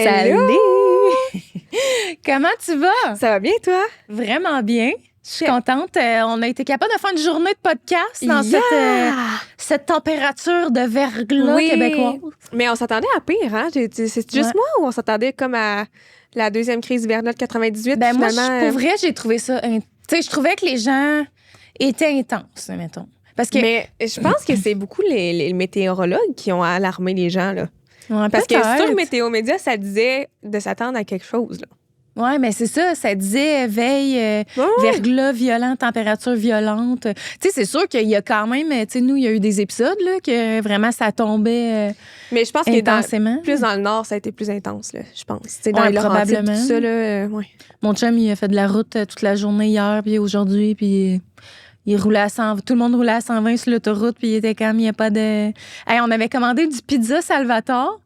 Salut! Comment tu vas? Ça va bien, toi? Vraiment bien. Je suis contente. On a été capable de faire une journée de podcast dans cette température de verglas québécoise. Mais on s'attendait à pire, hein? C'est juste moi ou on s'attendait comme à la deuxième crise hivernale de 98? Ben moi, finalement, pour vrai, j'ai trouvé ça... Tu sais, je trouvais que les gens étaient intenses, mettons. Parce que... Mais je pense que c'est beaucoup les météorologues qui ont alarmé les gens, là. Ouais, Parce que peut-être. sur Météo Média, ça disait de s'attendre à quelque chose, là. Oui, mais c'est ça. Ça disait veille, verglas violent, température violente. Tu sais, c'est sûr qu'il y a quand même... Tu sais, nous, il y a eu des épisodes là, que vraiment ça tombait Mais je pense intensément. que plus dans le nord, ça a été plus intense, là, je pense. T'sais, dans les Laurentides, probablement. tout ça, là, ouais. Mon chum, il a fait de la route toute la journée hier, puis aujourd'hui, puis... Il roulait à 100, tout le monde roulait à 120 sur l'autoroute, puis il était comme, il n'y a pas de... Hey, on avait commandé du pizza Salvatore,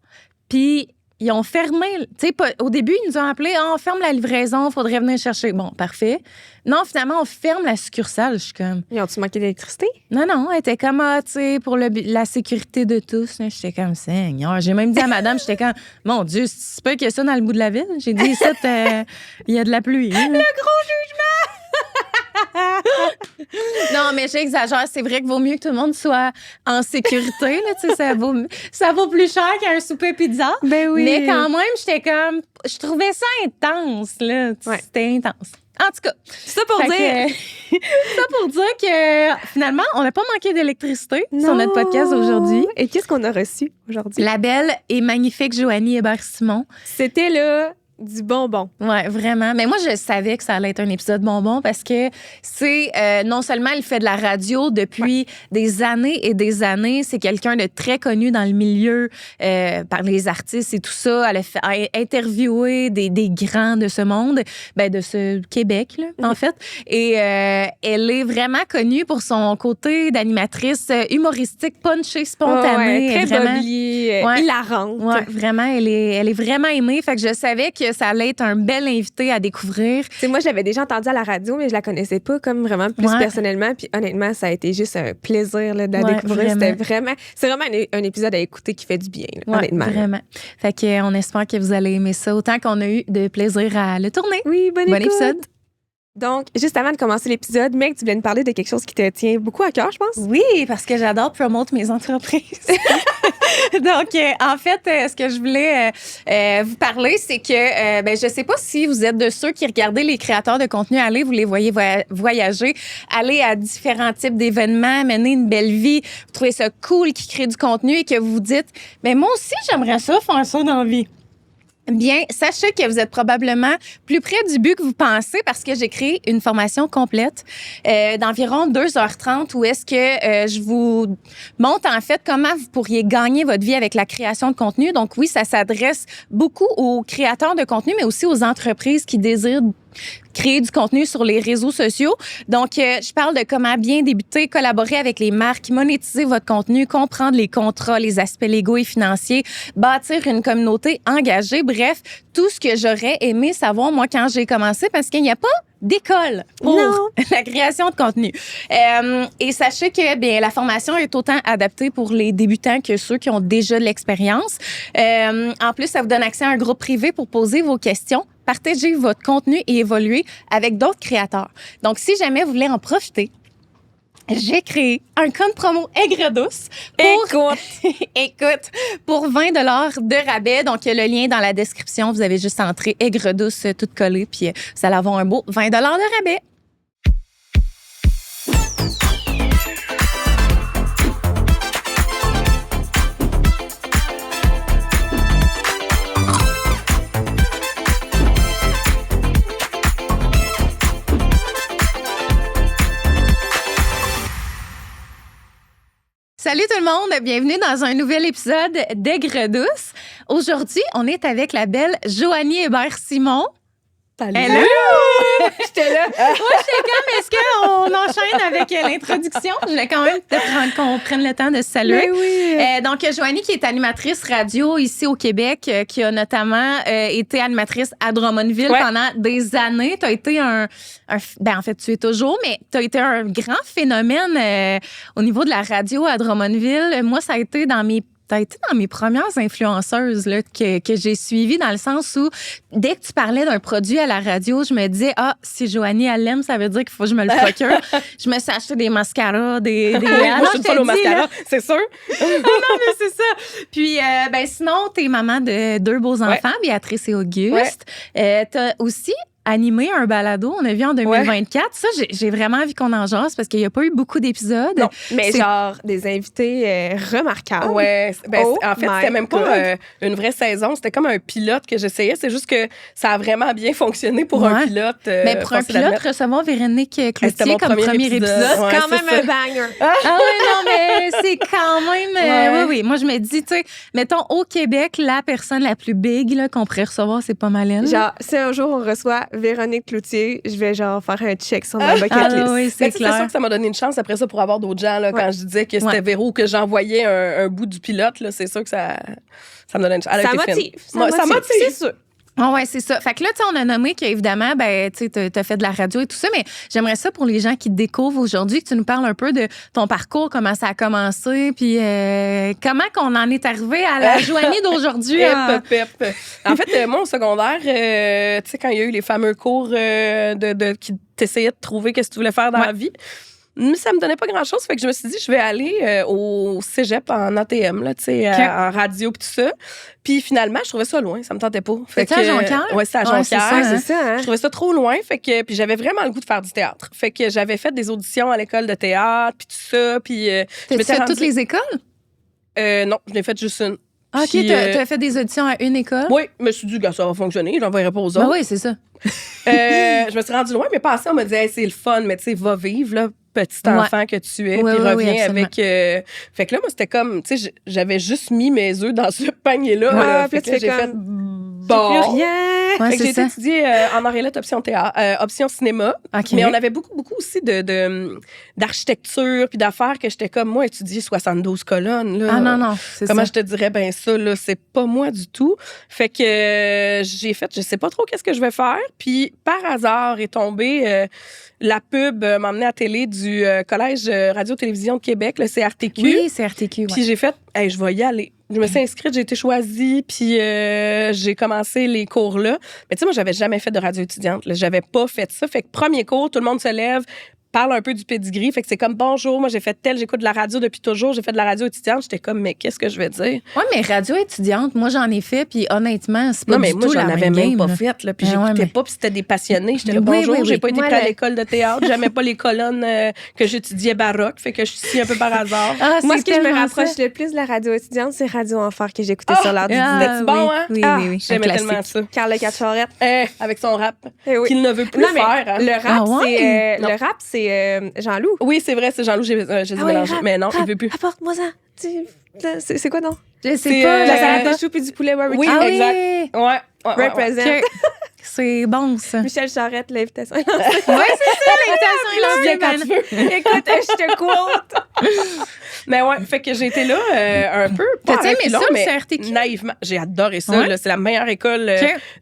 puis ils ont fermé... Tu sais, au début, ils nous ont appelé, on ferme la livraison, il faudrait venir chercher. Bon, parfait. Non, finalement, on ferme la succursale. Je suis comme... Ils ont-tu manqué d'électricité? Non, elle était comme, tu sais, pour la sécurité de tous. J'étais comme, Seigneur. J'ai même dit à madame, j'étais comme, mon Dieu, c'est pas qu'il y a ça dans le bout de la ville? J'ai dit, ici, il y a de la pluie. Hein. Le gros jugement! Non, mais j'exagère. C'est vrai qu'il vaut mieux que tout le monde soit en sécurité. Là, tu sais, ça vaut plus cher qu'un souper pizza. Ben oui. Mais quand même, j'étais comme... Je trouvais ça intense, là. Ouais. C'était intense. En tout cas. Ça pour dire que finalement, on n'a pas manqué d'électricité sur notre podcast aujourd'hui. Et qu'est-ce qu'on a reçu aujourd'hui? La belle et magnifique Joanie Hébert-Simon. C'était là du bonbon. Ouais, vraiment. Mais moi, je savais que ça allait être un épisode bonbon parce que c'est non seulement elle fait de la radio depuis des années et des années, c'est quelqu'un de très connu dans le milieu par les artistes et tout ça. Elle a interviewé des grands de ce monde, ben de ce Québec, là, en fait. Et elle est vraiment connue pour son côté d'animatrice humoristique, punchée, spontanée. Très vraiment bubbly, hilarante. Ouais, vraiment, elle est vraiment aimée. Fait que je savais que ça allait être un bel invité à découvrir. Tu sais, moi, je l'avais déjà entendu à la radio, mais je la connaissais pas comme vraiment plus personnellement. Puis honnêtement, ça a été juste un plaisir là, de la découvrir. C'est vraiment un épisode à écouter qui fait du bien, là, honnêtement. Vraiment. Fait que on espère que vous allez aimer ça autant qu'on a eu de plaisir à le tourner. Oui, bon épisode. Donc, juste avant de commencer l'épisode, Meg, tu voulais nous parler de quelque chose qui te tient beaucoup à cœur, je pense. Oui, parce que j'adore promouvoir mes entreprises. Donc, en fait, ce que je voulais vous parler, c'est que je sais pas si vous êtes de ceux qui regardez les créateurs de contenu aller, vous les voyez voyager, aller à différents types d'événements, mener une belle vie, vous trouvez ça cool qu'ils créent du contenu et que vous vous dites, mais moi aussi, j'aimerais ça faire ça dans la vie. Bien, sachez que vous êtes probablement plus près du but que vous pensez parce que j'ai créé une formation complète d'environ 2h30 où est-ce que je vous montre en fait comment vous pourriez gagner votre vie avec la création de contenu. Donc oui, ça s'adresse beaucoup aux créateurs de contenu, mais aussi aux entreprises qui désirent créer du contenu sur les réseaux sociaux. Donc, je parle de comment bien débuter, collaborer avec les marques, monétiser votre contenu, comprendre les contrats, les aspects légaux et financiers, bâtir une communauté engagée. Bref, tout ce que j'aurais aimé savoir, moi, quand j'ai commencé, parce qu'il n'y a pas d'école pour la création de contenu. Et sachez que bien, la formation est autant adaptée pour les débutants que ceux qui ont déjà de l'expérience. En plus, ça vous donne accès à un groupe privé pour poser vos questions, partager votre contenu et évoluer avec d'autres créateurs. Donc, si jamais vous voulez en profiter, j'ai créé un code promo Aigre-Douce pour 20 $ de rabais. Donc, il y a le lien dans la description. Vous avez juste entré Aigre-Douce tout collé, puis vous allez avoir un beau 20 $ de rabais. Salut tout le monde, bienvenue dans un nouvel épisode d'Aigre-Douce. Aujourd'hui, on est avec la belle Joanie Hébert-Simon. Salut! Hello! J'étais là. Moi, j'étais comme, est-ce qu'on enchaîne avec l'introduction? Je voulais quand même qu'on prenne le temps de se saluer. Oui. Donc, Joanie, qui est animatrice radio ici au Québec, qui a notamment été animatrice à Drummondville pendant des années. Tu as été en fait, tu es toujours, mais tu as été un grand phénomène au niveau de la radio à Drummondville. Moi, ça a été dans mes t'as été dans mes premières influenceuses là, que j'ai suivies dans le sens où dès que tu parlais d'un produit à la radio, je me disais, si Joanie, elle l'aime, ça veut dire qu'il faut que je me le procure. Je me suis acheté des mascaras, des... Moi, je suis une folle au mascara, c'est sûr. Non, mais c'est ça. Puis, sinon, t'es maman de 2 beaux enfants, Béatrice et Auguste. T'as aussi animé un balado, on a vu en 2024. Ça, j'ai vraiment envie qu'on en jase parce qu'il n'y a pas eu beaucoup d'épisodes. Non, mais genre des invités remarquables. Ouais, en fait, c'était même pas une vraie saison. C'était comme un pilote que j'essayais. C'est juste que ça a vraiment bien fonctionné pour un pilote. Mais pour un pilote, recevoir Véronique Cloutier comme premier épisode, c'est quand même un banger. Ah oui, non, mais c'est quand même... Oui. Moi, je me dis, tu sais, mettons, au Québec, la personne la plus big là, qu'on pourrait recevoir, c'est pas mal elle. Genre, si un jour on reçoit Véronique Cloutier, je vais genre faire un check sur ma bucket list. Oui, c'est clair. C'est sûr que ça m'a donné une chance après ça pour avoir d'autres gens. Là, quand je disais que c'était Véro, que j'envoyais un bout du pilote, là, c'est sûr que ça me donnait une chance. Ça motive. C'est sûr. Ah ouais, c'est ça. Fait que là, tu sais, on a nommé qu'évidemment, tu sais, t'as fait de la radio et tout ça, mais j'aimerais ça pour les gens qui te découvrent aujourd'hui, que tu nous parles un peu de ton parcours, comment ça a commencé, puis comment qu'on en est arrivé à la Joanie d'aujourd'hui. En fait, moi, au secondaire, tu sais, quand il y a eu les fameux cours qui t'essayaient de trouver qu'est-ce que tu voulais faire dans la vie, ça me donnait pas grand-chose. Fait que je me suis dit, je vais aller au cégep en ATM, là, tu sais, en radio pis tout ça. Puis finalement, je trouvais ça loin. Ça me tentait pas. C'était à Jonquière? Oui, c'était à Jonquière. C'est ça, hein? Je trouvais ça trop loin. Fait que, puis j'avais vraiment le goût de faire du théâtre. Fait que j'avais fait des auditions à l'école de théâtre puis tout ça. Puis t'as fait toutes les écoles? Non, je n'ai fait juste une. Ah, OK, t'as fait des auditions à une école? Oui, je me suis dit, ça va fonctionner, j'enverrai pas aux autres. Ben oui, c'est ça. Je me suis rendue loin, mais pas assez, on me disait, c'est le fun, mais tu sais, va vivre, là, petit enfant que tu es, puis reviens avec... Fait que là, moi, c'était comme, tu sais, j'avais juste mis mes œufs dans ce panier-là. Fait que j'ai fait... Bon. Plus rien. Ouais, fait que j'ai étudié en Orélette option théâtre, option cinéma. Okay. Mais on avait beaucoup aussi d'architecture puis d'affaires que j'étais comme, moi, étudier 72 colonnes. Là. Ah non, c'est Comment ça. je te dirais, ben ça, là, c'est pas moi du tout. Fait que j'ai fait, je sais pas trop qu'est-ce que je vais faire. Puis par hasard est tombée la pub m'emmenait à la télé du Collège Radio-Télévision de Québec, le CRTQ. Oui, CRTQ, Puis j'ai fait, je vais y aller. Je me suis inscrite, j'ai été choisie, puis j'ai commencé les cours là. Mais tu sais, moi, j'avais jamais fait de radio étudiante. Là. J'avais pas fait ça. Fait que premier cours, tout le monde se lève, parle un peu du pedigree. Fait que c'est comme, bonjour, moi, j'ai fait j'écoute de la radio depuis toujours. J'ai fait de la radio étudiante. J'étais comme, mais qu'est-ce que je vais dire? Oui, mais radio étudiante, moi, j'en ai fait, puis honnêtement, c'est pas du tout la même game. Non, mais moi, j'en avais même pas fait, là, puis j'écoutais pas, puis c'était des passionnés. J'étais là, bonjour, j'ai pas été pris à l'école de théâtre. J'aimais pas les colonnes que j'étudiais baroque. Fait que je suis ici un peu par hasard. Moi, ce que je me rapproche le plus de la radio étudiante, c'est Radio Enfer que j'écoutais sur l'heure du dîner. C'est bon, hein? Oui. J'aimais tellement ça. Carl Cachorette. Avec son rap, qu'il ne veut plus faire. Le rap, c'est Jean-Loup. Oui, c'est vrai, c'est Jean-Loup, j'ai mélangé. Mais non, il veut plus. Apporte-moi ça. C'est quoi, non? Je sais pas. La salade de chou puis du poulet barbecue. Oui, exact. Ouais. Represent. C'est bon, ça. Michel Charette, l'invitation. Oui, c'est ça, l'invitation est lancée. Viens quand tu veux. Écoute, je te quote. Mais ouais, fait que j'ai été là un peu. T'as aimé ça, le CRTQ? Naïvement. J'ai adoré ça. Ouais. Là, c'est la meilleure école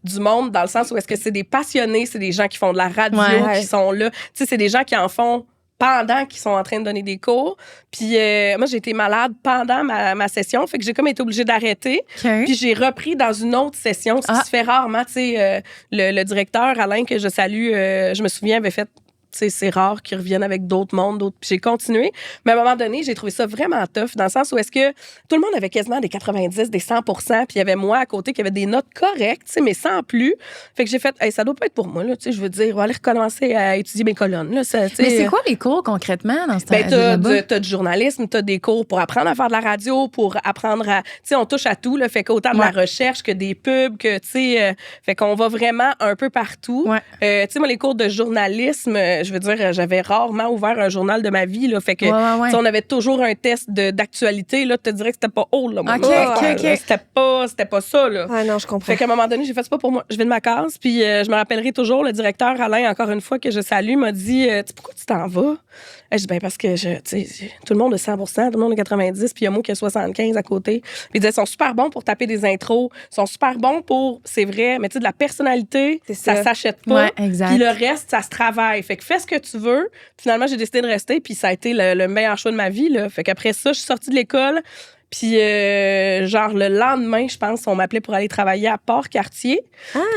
du monde dans le sens où est-ce que c'est des passionnés, c'est des gens qui font de la radio, qui sont là. Tu sais, c'est des gens qui en font pendant qu'ils sont en train de donner des cours. Puis moi, j'ai été malade pendant ma session, fait que j'ai comme été obligée d'arrêter. Puis j'ai repris dans une autre session, ce qui se fait rarement. Tu sais, le directeur, Alain, que je salue, je me souviens, avait fait... C'est rare qu'ils reviennent avec d'autres mondes, Puis j'ai continué. Mais à un moment donné, j'ai trouvé ça vraiment tough, dans le sens où est-ce que tout le monde avait quasiment des 90, des 100 puis il y avait moi à côté qui avait des notes correctes, mais sans plus. Fait que j'ai fait, ça doit pas être pour moi, là. Je veux dire, on va aller recommencer à étudier mes colonnes. Là, mais c'est quoi les cours concrètement dans ce temps-là? T'as du journalisme, t'as des cours pour apprendre à faire de la radio, pour apprendre à... Tu sais, on touche à tout, là. Fait qu'autant de la recherche que des pubs, que, tu sais... fait qu'on va vraiment un peu partout. Tu sais, moi, les cours de journalisme... je veux dire, j'avais rarement ouvert un journal de ma vie. Là, fait que on avait toujours un test d'actualité. Là, tu te dirais que c'était pas haut. Là, c'était pas ça. Là. Ah non, je comprends. Fait qu'à un moment donné, j'ai fait, c'est pas pour moi. Je vais de ma case. Puis je me rappellerai toujours, le directeur Alain, encore une fois, que je salue, m'a dit, pourquoi tu t'en vas? Je dis, parce que tout le monde est 100 tout le monde est 90, puis il y a moi qui a 75 à côté. Puis il disait, ils sont super bons pour taper des intros, ils sont super bons pour, c'est vrai, mais tu sais, de la personnalité, ça s'achète pas. Puis le reste, ça se travaille. Fait que fais ce que tu veux. Finalement, j'ai décidé de rester, puis ça a été le meilleur choix de ma vie. Là. Fait qu'après ça, je suis sortie de l'école. Puis, genre, le lendemain, je pense, on m'appelait pour aller travailler à Port-Cartier.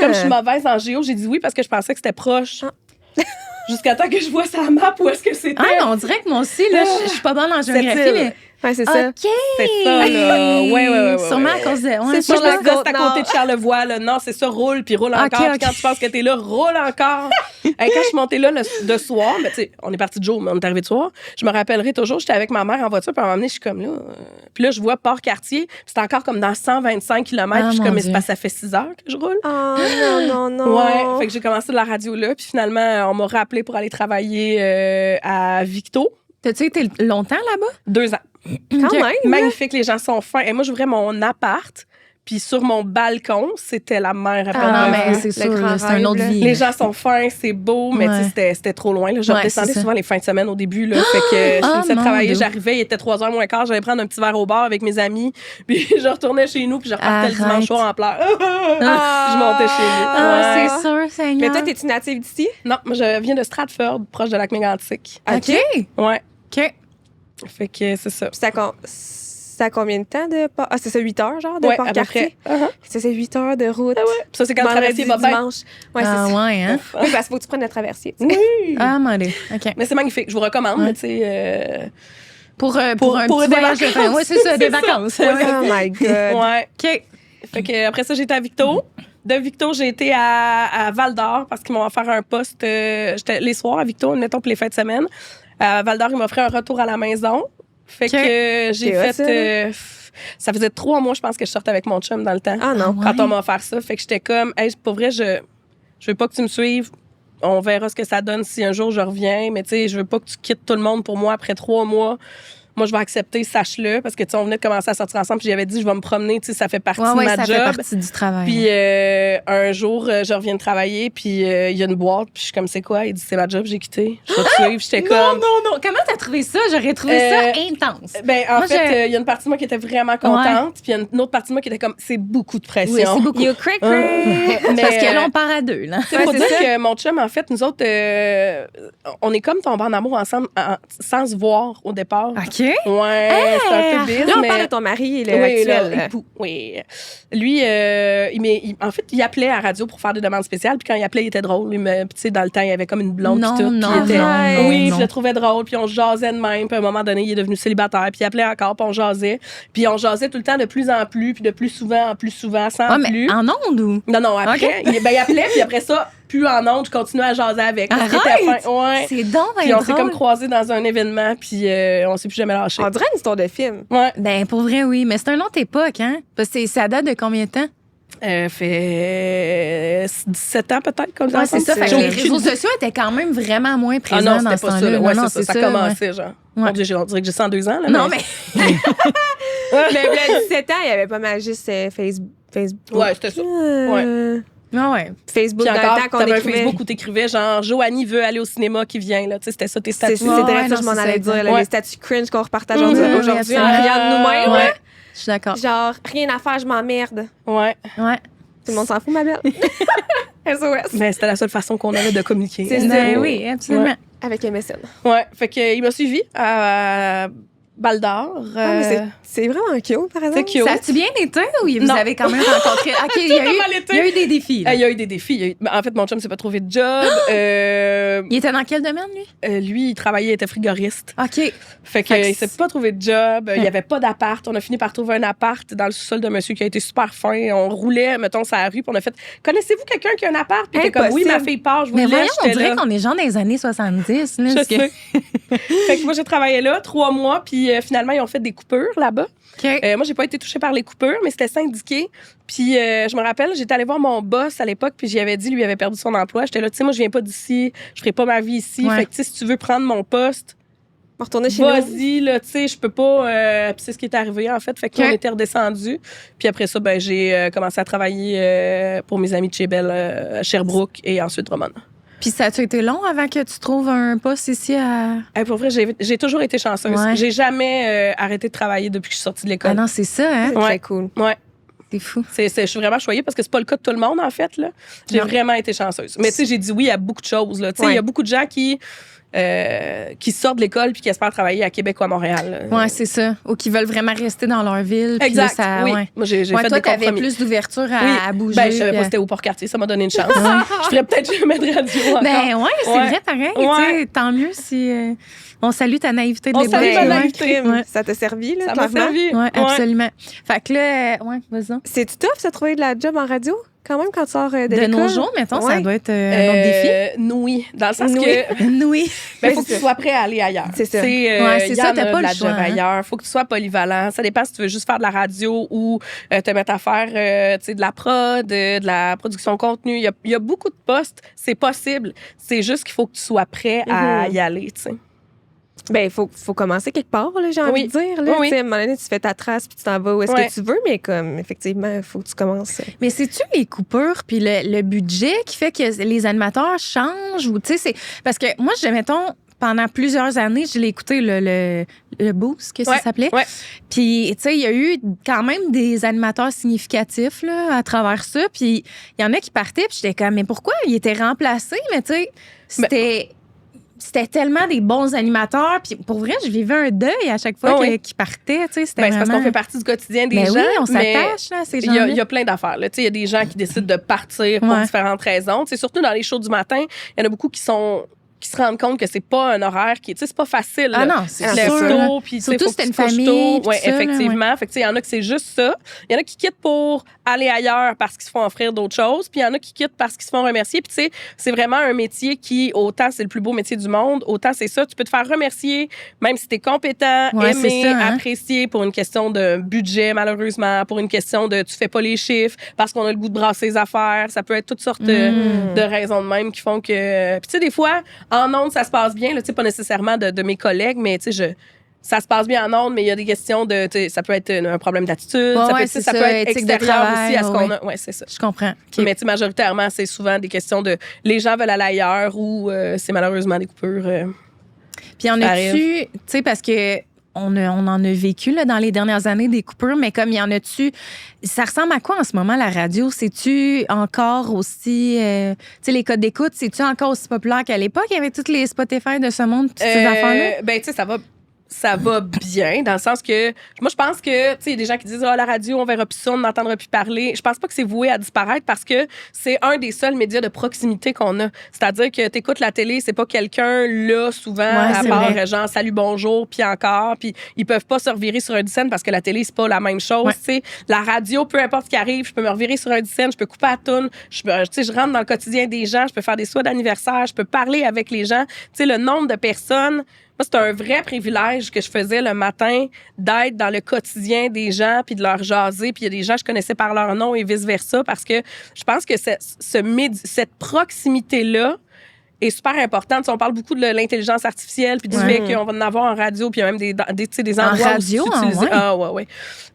Comme je suis mauvaise en géo, j'ai dit oui parce que je pensais que c'était proche. Jusqu'à temps que je vois sa map où est-ce que c'était. Ah, on dirait que moi aussi, là, je suis pas bonne en géographie, mais... Ouais, c'est ça. OK. C'est ça, là. Ouais. Sûrement à cause de... Ouais, c'est sur la côte à côté de Charlevoix, là. Non, c'est ça, roule, puis roule encore. Puis quand tu penses que t'es là, roule encore. Quand je suis montée là de soir, mais tu sais, on est parti de jour, mais on est arrivé de soir, je me rappellerai toujours, j'étais avec ma mère en voiture, puis elle m'a emmenée, je suis comme là. Puis là, je vois Port-Cartier, puis c'est encore comme dans 125 km, puis je suis comme, mais c'est parce que ça fait 6 heures que je roule. Oh, non. Ouais, fait que j'ai commencé de la radio là, puis finalement, on m'a rappelé pour aller travailler à Victo. T'as-tu été longtemps là-bas? 2 ans. Quand même. Magnifique, les gens sont fins. Et moi, j'ouvrais mon appart, puis sur mon balcon, c'était la mer à peine. Ah, mais c'est sûr, c'est un autre vie. Les gens sont fins, c'est beau, mais c'était trop loin. Là. Je redescendais souvent les fins de semaine au début. Là, fait que je finissais de travailler, j'arrivais, il était 3h moins quart, j'allais prendre un petit verre au bar avec mes amis, puis je retournais chez nous, puis je repartais le dimanche soir en pleurs. Je montais chez nous. C'est sûr, Seigneur. Mais toi, t'es-tu native d'ici? Non, moi, je viens de Stratford, proche de Lac-Mégantic. OK. Ouais. OK. Fait que c'est ça. Puis ça a combien de temps de... Ah, c'est ça, 8 heures, genre, de Port-Cartier? C'est 8 heures de route. Puis ça, c'est quand le traversier va bien. Dimanche. Ouais, c'est ça. Ouais, hein? Oui, parce qu'il faut que tu prennes le traversier. Oui. Ah, mon Dieu. OK. Mais c'est magnifique. Je vous recommande, mais tu sais... Pour un petit voyage de fin. Oui, c'est ça, des vacances. Oh my God. Ouais. OK. Fait que après ça, j'étais à Victo. De Victo, j'ai été à Val-d'Or parce qu'ils m'ont offert un poste. J'étais les soirs à Victo, mettons, pour les fins de semaine. À Val-d'Or, ils m'offraient un retour à la maison. Fait que j'ai fait... ça faisait 3 mois, je pense, que je sortais avec mon chum dans le temps. Ah non. Quand on m'a offert ça. Fait que j'étais comme, hey, pour vrai, je veux pas que tu me suives. On verra ce que ça donne si un jour je reviens. Mais tu sais, je veux pas que tu quittes tout le monde pour moi après 3 mois. Moi, je vais accepter, sache-le, parce que, tu sais, on venait de commencer à sortir ensemble, puis j'avais dit, je vais me promener, tu sais, ça fait partie de ma job. Ça fait partie du travail. Puis un jour, je reviens de travailler, puis il y a une boîte, puis je suis comme, c'est quoi? Il dit, c'est ma job, j'ai quitté. Je vais te suivre. J'étais comme... Non. Comment t'as trouvé ça? J'aurais trouvé ça intense. Ben, en fait, il y a une partie de moi qui était vraiment contente, puis il y a une autre partie de moi qui était comme, c'est beaucoup de pression. Oui, c'est beaucoup. You crack. Parce que là, on part à 2, là. Il faut dire que mon chum, en fait, nous autres, on est comme tombés en amour ensemble sans se voir au départ. OK. Ouais. C'est un peu bizarre. Là, on mais... parle de ton mari, oui, actuel. époux, oui. Lui, en fait, il appelait à la radio pour faire des demandes spéciales. Puis quand il appelait, il était drôle. Tu sais, dans le temps, il y avait comme une blonde puis tout. Oui, je le trouvais drôle. Puis on jasait de même. Puis à un moment donné, il est devenu célibataire. Puis il appelait encore, puis on jasait. Puis on jasait tout le temps de plus en plus, puis de plus souvent en plus souvent, sans plus. Mais en ondes ou? Non, après. Okay. Il appelait, puis après ça, plus en ondes, je continuais à jaser avec. Ouais. C'est donc puis on s'est comme croisés dans un événement, puis on s'est plus jamais lâché. On dirait une histoire de film. Ouais. Ben, pour vrai, oui. Mais c'est une autre époque, hein? Parce que ça date de combien de temps? Fait 17 ans peut-être, comme ça. Ouais, c'est ça. Fait que les réseaux sociaux étaient quand même vraiment moins présents dans ce temps-là. Ouais, c'est ça. Ça commençait, genre. Ouais. On dirait que j'ai 102 ans. Là, non, mais... mais à 17 ans, il y avait pas mal juste Facebook. Ouais, c'était ça. Ouais. Ah ouais. Facebook, puis dans encore, le temps qu'on t'avais un écrivait. Facebook où t'écrivais genre Joanie veut aller au cinéma qui vient là, tu sais c'était ça tes statuts. C'est vrai, ça je m'en allais dire les statuts cringe qu'on repartage aujourd'hui en riant de nous-mêmes. Ouais. Je suis d'accord. Genre rien à faire, je m'emmerde. Ouais. Tout le monde s'en fout ma belle. SOS. Mais c'était la seule façon qu'on avait de communiquer. C'est ça. Oui, absolument. Avec MSN. Ouais, fait que il m'a suivi à Val-d'Or. C'est vraiment cute, par exemple. C'est cute. Ça a-tu bien été ou vous avez quand même rencontré? OK, il y a eu des défis. Il y a eu des défis. En fait, mon chum s'est pas trouvé de job. Il était dans quel domaine, lui? Lui, il travaillait, il était frigoriste. OK. Fait qu'il s'est pas trouvé de job. Il y avait pas d'appart. On a fini par trouver un appart dans le sous-sol de monsieur qui a été super fin. On roulait, mettons, sur la rue, puis on a fait « Connaissez-vous quelqu'un qui a un appart? » Puis il était comme « Oui, ma fille part, je vous laisse. » Mais voyons, on dirait qu'on est genre dans les années 70. Là, je sais. Fait que moi, j'ai travaillé là 3 mois, puis finalement, ils ont fait des coupures là-bas. Okay. Moi, j'ai pas été touchée par les coupures, mais c'était syndiqué. Puis je me rappelle, j'étais allée voir mon boss à l'époque, puis j'y avais dit, lui, il avait perdu son emploi. J'étais là, tu sais, moi, je viens pas d'ici, je ferai pas ma vie ici. Fait que, tu sais, si tu veux prendre mon poste, retourner chez nous. Vas-y, là, tu sais, je peux pas. Puis c'est ce qui est arrivé, en fait. Fait qu'on était redescendu. Puis après ça, ben, j'ai commencé à travailler pour mes amis de chez Belle à Sherbrooke et ensuite Drummond. Puis ça a été long avant que tu trouves un poste ici à... Pour vrai, j'ai toujours été chanceuse. Ouais. J'ai jamais arrêté de travailler depuis que je suis sortie de l'école. Ah non, c'est ça, hein? C'est très cool. Ouais. C'est fou. Je suis vraiment choyée parce que c'est pas le cas de tout le monde, en fait. Là. J'ai vraiment été chanceuse. Mais tu sais, j'ai dit oui à beaucoup de choses. Il y a beaucoup de gens qui qui sortent de l'école puis qui espèrent travailler à Québec ou à Montréal. Oui, c'est ça. Ou qui veulent vraiment rester dans leur ville. Exact. Là, ça, oui. Moi, j'ai fait toi, des compromis. t'avais plus d'ouverture à bouger. Ben, je savais pas c'était où Port-Cartier. Ça m'a donné une chance. Je ferais peut-être jamais de radio encore. Ben ouais, c'est vrai, pareil. Ouais. Tant mieux si... on salue ta naïveté de On l'époque. salue ma naïveté. Ouais. Ça t'a servi, là, Ça m'a servi. Oui, absolument. Fait que là, vas-y. C'est-tu tough, ça, trouver de la job en radio? Quand même, quand tu sors de l'école? De nos jours, mettons, ça doit être un autre défi. Oui, dans le sens que... Oui. Il faut que tu sois prêt à aller ailleurs. C'est ça. C'est ça, t'as pas de la le choix. job ailleurs. Faut que tu sois polyvalent. Ça dépend si tu veux juste faire de la radio ou te mettre à faire de la prod, de la production de contenu. Il y a beaucoup de postes. C'est possible. C'est juste qu'il faut que tu sois prêt à y aller, tu sais. Ben, faut commencer quelque part, là, j'ai envie de dire. Là. Oui. À un moment donné, tu fais ta trace puis tu t'en vas où est-ce que tu veux, mais comme, effectivement, il faut que tu commences. Mais c'est-tu les coupures puis le budget qui fait que les animateurs changent? Ou, tu sais, parce que moi, mettons, pendant plusieurs années, je l'ai écouté, le Boost, que ça s'appelait. Ouais. Puis, tu sais, il y a eu quand même des animateurs significatifs là, à travers ça. Puis, il y en a qui partaient, puis j'étais comme, mais pourquoi ils étaient remplacés? Mais tu sais, c'était tellement des bons animateurs. Puis pour vrai, je vivais un deuil à chaque fois qu'ils partaient. C'est parce qu'on fait partie du quotidien des gens. Oui, on s'attache à ces gens. Il y a plein d'affaires. Il y a des gens qui décident de partir pour différentes raisons. T'sais, surtout dans les shows du matin, il y en a beaucoup qui se rendent compte que c'est pas un horaire qui est, c'est pas facile. Ah non, c'est sûr. Tôt, puis surtout c'était une famille. Oui, effectivement. Fait que il y en a que c'est juste ça. Il y en a qui quittent pour aller ailleurs parce qu'ils se font offrir d'autres choses. Puis il y en a qui quittent parce qu'ils se font remercier. Puis tu sais, c'est vraiment un métier qui, autant c'est le plus beau métier du monde, autant c'est ça. Tu peux te faire remercier, même si t'es compétent, aimé, apprécié pour une question de budget, malheureusement, pour une question de tu fais pas les chiffres, parce qu'on a le goût de brasser les affaires. Ça peut être toutes sortes de raisons de même qui font que... Puis tu sais, des fois, en ondes, ça se passe bien. Tu sais, pas nécessairement de mes collègues, mais tu sais, ça se passe bien en ondes, mais il y a des questions de... Ça peut être un problème d'attitude. Ça peut être extérieur aussi à ce qu'on a. Oui, c'est ça. Je comprends. Okay. Mais majoritairement, c'est souvent des questions de... Les gens veulent aller ailleurs ou c'est malheureusement des coupures. Puis en as-tu... Tu sais, parce que... On en a vécu là, dans les dernières années des coupures, mais comme il y en a-tu... Ça ressemble à quoi en ce moment, la radio? C'est-tu encore aussi... tu sais, les codes d'écoute, c'est-tu encore aussi populaire qu'à l'époque? Il y avait toutes les Spotify de ce monde, toutes ces affaires-là? Ben, tu sais, ça va bien, dans le sens que... Moi, je pense que, tu sais, il y a des gens qui disent « la radio, on verra plus ça, on n'entendra plus parler ». Je pense pas que c'est voué à disparaître parce que c'est un des seuls médias de proximité qu'on a. C'est-à-dire que t'écoutes la télé, c'est pas quelqu'un là, souvent, à part genre « salut, bonjour », puis encore, puis ils peuvent pas se revirer sur un dizaine parce que la télé, c'est pas la même chose, tu sais. La radio, peu importe ce qui arrive, je peux me revirer sur un dizaine, je peux couper la toune, je rentre dans le quotidien des gens, je peux faire des souhaits d'anniversaire, je peux parler avec les gens. Tu sais, le nombre de personnes... Moi, c'était un vrai privilège que je faisais le matin d'être dans le quotidien des gens puis de leur jaser. Puis il y a des gens que je connaissais par leur nom et vice-versa parce que je pense que cette proximité-là est super importante. On parle beaucoup de l'intelligence artificielle puis du fait qu'on va en avoir en radio puis il y a même des endroits radio, où c'est utilisé. Ouais.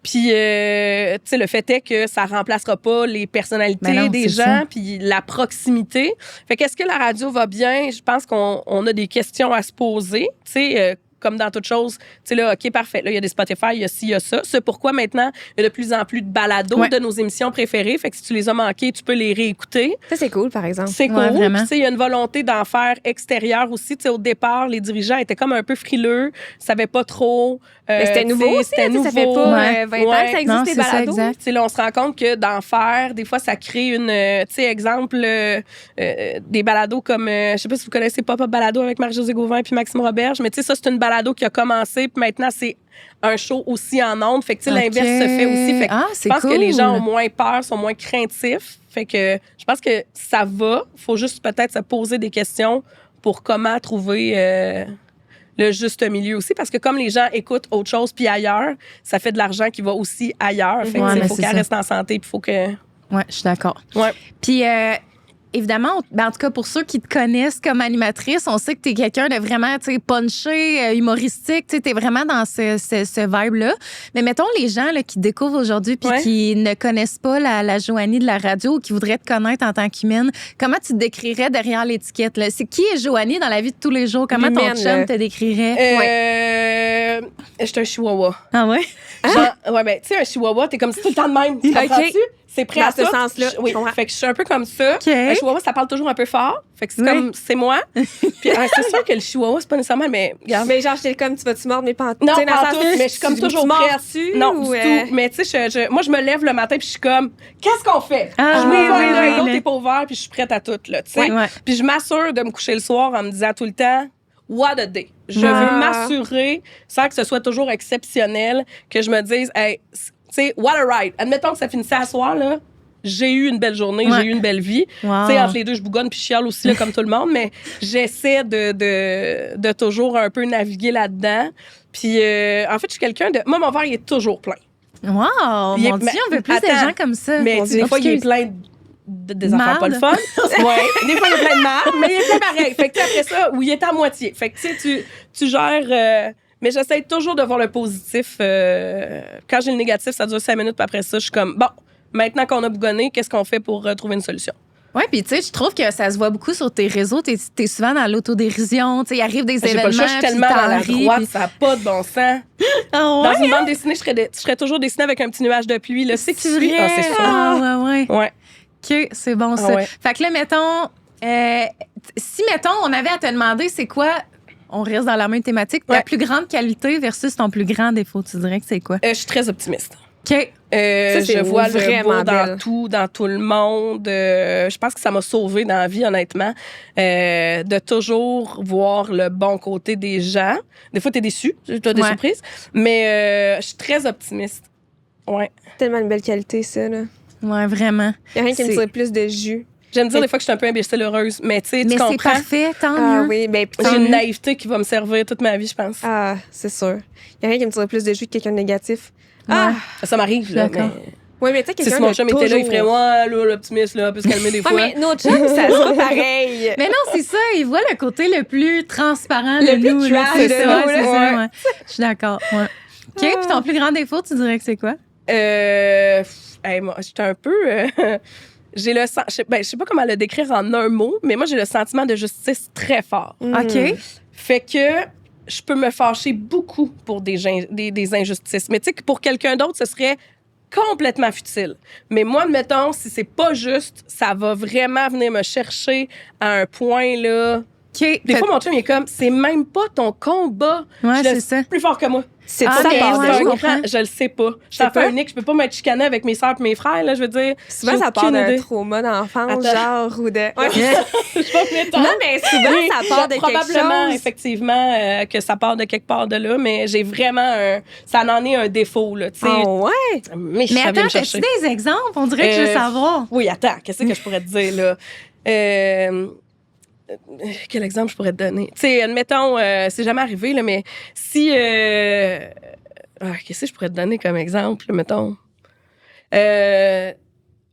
Puis, tu sais, le fait est que ça remplacera pas les personnalités des gens puis la proximité. Fait qu'est-ce que la radio va bien? Je pense qu'on a des questions à se poser. Tu sais, comme dans toute chose, tu sais, là, OK, parfait. Là, il y a des Spotify, il y a ci, il y a ça. C'est pourquoi maintenant, il y a de plus en plus de balados de nos émissions préférées. Fait que si tu les as manquées, tu peux les réécouter. Ça, c'est cool, par exemple. C'est cool. Puis, tu sais, il y a une volonté d'en faire extérieur aussi. Tu sais, au départ, les dirigeants étaient comme un peu frileux, savaient pas trop. C'était nouveau aussi, c'était nouveau. Ça fait pas 20 ans que ça existe, les balados. Tu sais, là, on se rend compte que d'en faire, des fois, ça crée une... tu sais, exemple, des balados comme... je sais pas si vous connaissez Pop-Up Balado avec Marie-Josée Gauvin puis Maxime Roberge, mais tu sais, ça, c'est une balado qui a commencé, puis maintenant, c'est un show aussi en ondes. Fait que, tu sais, l'inverse se fait aussi. Fait que je pense que les gens ont moins peur, sont moins craintifs. Fait que je pense que ça va. Faut juste peut-être se poser des questions pour comment trouver... le juste milieu aussi, parce que comme les gens écoutent autre chose puis ailleurs, ça fait de l'argent qui va aussi ailleurs. Fait que, il faut qu'elle reste en santé puis il faut que... Oui, je suis d'accord. Ouais. Puis, évidemment, en tout cas, pour ceux qui te connaissent comme animatrice, on sait que tu es quelqu'un de vraiment, tu sais, punché, humoristique. Tu sais, t'es vraiment dans ce vibe-là. Mais mettons les gens là, qui découvrent aujourd'hui puis qui ne connaissent pas la Joanie de la radio ou qui voudraient te connaître en tant qu'humaine, comment tu te décrirais derrière l'étiquette? Là? C'est qui est Joanie dans la vie de tous les jours? Comment ton chum te décrirait? Je suis un chihuahua. Ah ouais? Genre, ben, tu sais, un chihuahua, t'es comme si tout le temps de même. Tu comprends-tu? C'est prêt dans à ce tout. sens-là. Oui, fait que je suis un peu comme ça. Okay. Le chihuahua, ça parle toujours un peu fort. Fait que c'est comme, c'est moi. Puis c'est sûr que le chihuahua, c'est pas nécessairement, mais regarde. Mais genre, j'étais comme, tu vas-tu mordre mes pantoufles? Non, pas tout, mais je suis comme toujours prête. Non, du tout. Mais tu sais, moi, je me lève le matin puis je suis comme, qu'est-ce qu'on fait? Je m'ouvre l'autre n'est pas ouvert puis je suis prête à tout, là, tu sais. Puis je m'assure de me coucher le soir en me disant tout le temps, what a day. Je veux m'assurer, sans que ce soit toujours exceptionnel, que je me dise, hey, tu sais, what a ride. Admettons que ça finissait à soir, là. J'ai eu une belle journée, j'ai eu une belle vie. Tu sais, entre les deux, je bougonne puis je chiale aussi, là, comme tout le monde, mais j'essaie de toujours un peu naviguer là-dedans. Puis, en fait, je suis quelqu'un de... Moi, mon verre, il est toujours plein. Wow! Mon Dieu, on veut plus de gens comme ça. Mais des fois, il est plein des affaires pas le fun. Ouais. Des fois, il est plein de marde, mais il est plein pareil. Fait que après ça, où il est à moitié. Fait que tu sais, tu gères... mais j'essaie toujours de voir le positif. Quand j'ai le négatif, ça dure 5 minutes, puis après ça, je suis comme, bon, maintenant qu'on a bougonné, qu'est-ce qu'on fait pour trouver une solution? Oui, puis tu sais, je trouve que ça se voit beaucoup sur tes réseaux. T'es souvent dans l'autodérision. Tu sais, il arrive des événements. Je suis tellement dans la droite, ça n'a pas de bon sens. Dans une bande dessinée, je serais toujours dessinée avec un petit nuage de pluie. Là, c'est vrai? C'est sûr. Ouais. OK, c'est bon ça. Fait que là, mettons, si, mettons, on avait à te demander c'est quoi, on reste dans la même thématique, ta plus grande qualité versus ton plus grand défaut, tu dirais que c'est quoi? Je suis très optimiste. OK. Je vois le beau dans tout le monde. Je pense que ça m'a sauvée dans la vie, honnêtement, de toujours voir le bon côté des gens. Des fois, t'es déçu, t'as des surprises, mais je suis très optimiste. Ouais. Tellement une belle qualité, ça, là. Ouais, vraiment. Il n'y a rien qui me tire plus de jus. J'aime dire des fois que je suis un peu imbécile heureuse, mais tu sais, tu comprends. Mais c'est parfait, tant mieux. Oui, ben, j'ai une naïveté qui va me servir toute ma vie, je pense. Ah, c'est sûr. Il n'y a rien qui me tire plus de jus que quelqu'un de négatif. Ça m'arrive, là. Oui, mais tu sais, quelqu'un si mon chum était là, il ferait, là, l'optimiste, là, peut se calmer des fois. Mais notre chum, ça sera pareil. Mais non, c'est ça. Il voit le côté le plus transparent le de nous. Plus trash c'est de ça, nous, c'est ça. Je suis d'accord. Ouais. OK, puis ton plus grand défaut, tu dirais que c'est quoi? Moi, j'étais un peu... j'ai le je sais pas comment le décrire en un mot, mais moi, j'ai le sentiment de justice très fort. OK. Fait que je peux me fâcher beaucoup pour des injustices. Mais tu sais, pour quelqu'un d'autre, ce serait complètement futile. Mais moi, admettons, si c'est pas juste, ça va vraiment venir me chercher à un point, là... Okay. Des fois, mon chum, il est comme, c'est même pas ton combat. Ouais, c'est ça. Plus fort que moi. C'est ça, je comprends. Je le sais pas. Je suis enfant unique, je peux pas m'être chicanée avec mes sœurs et mes frères, là, je veux dire. Souvent, ça part d'un trauma d'enfance, genre, ou de... Non, mais souvent, ça part de quelque chose. Probablement, effectivement, que ça part de quelque part de là, mais j'ai vraiment ça en est un défaut, là, tu sais. Oh, ouais! Mais attends, as-tu des exemples? On dirait que je veux savoir. Oui, attends, qu'est-ce que je pourrais te dire, là? Quel exemple je pourrais te donner? Tu sais, admettons, c'est jamais arrivé, là, mais si... qu'est-ce que je pourrais te donner comme exemple, là, mettons?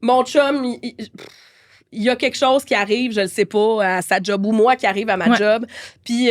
Mon chum, il y a quelque chose qui arrive, je le sais pas, à sa job, ou moi qui arrive à ma job, puis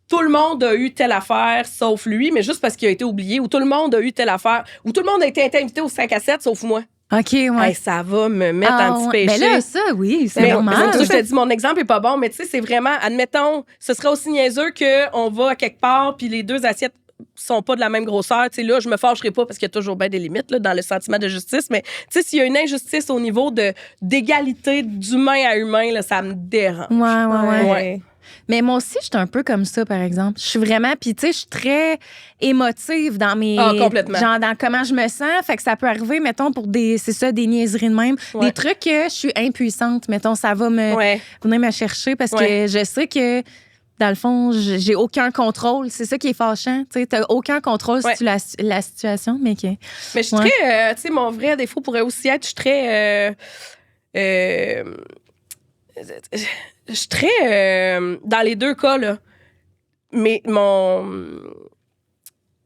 tout le monde a eu telle affaire, sauf lui, mais juste parce qu'il a été oublié, ou tout le monde a eu telle affaire, ou tout le monde a été invité au 5 à 7, sauf moi. OK, ouais. Hey, ça va me mettre en petit péché. Mais là, ça, oui, c'est normal. Je te dis, mon exemple est pas bon, mais tu sais, c'est vraiment, admettons, ce serait aussi niaiseux qu'on va à quelque part, puis les 2 assiettes sont pas de la même grosseur. Tu sais, là, je me fâcherai pas parce qu'il y a toujours bien des limites là, dans le sentiment de justice, mais tu sais, s'il y a une injustice au niveau d'égalité d'humain à humain, là, ça me dérange. Ouais. Mais moi aussi, je suis un peu comme ça, par exemple. Je suis vraiment... Puis, tu sais, je suis très émotive dans mes... complètement. Genre, dans comment je me sens. Fait que ça peut arriver, mettons, pour des niaiseries de même. Des trucs que je suis impuissante. Mettons, ça va venir me chercher parce que je sais que, dans le fond, j'ai aucun contrôle. C'est ça qui est fâchant. Tu sais, t'as aucun contrôle sur la situation, mais que... Mais je suis très... tu sais, mon vrai défaut pourrait aussi être... Je suis très... je suis très... dans les 2 cas, là. Mais comment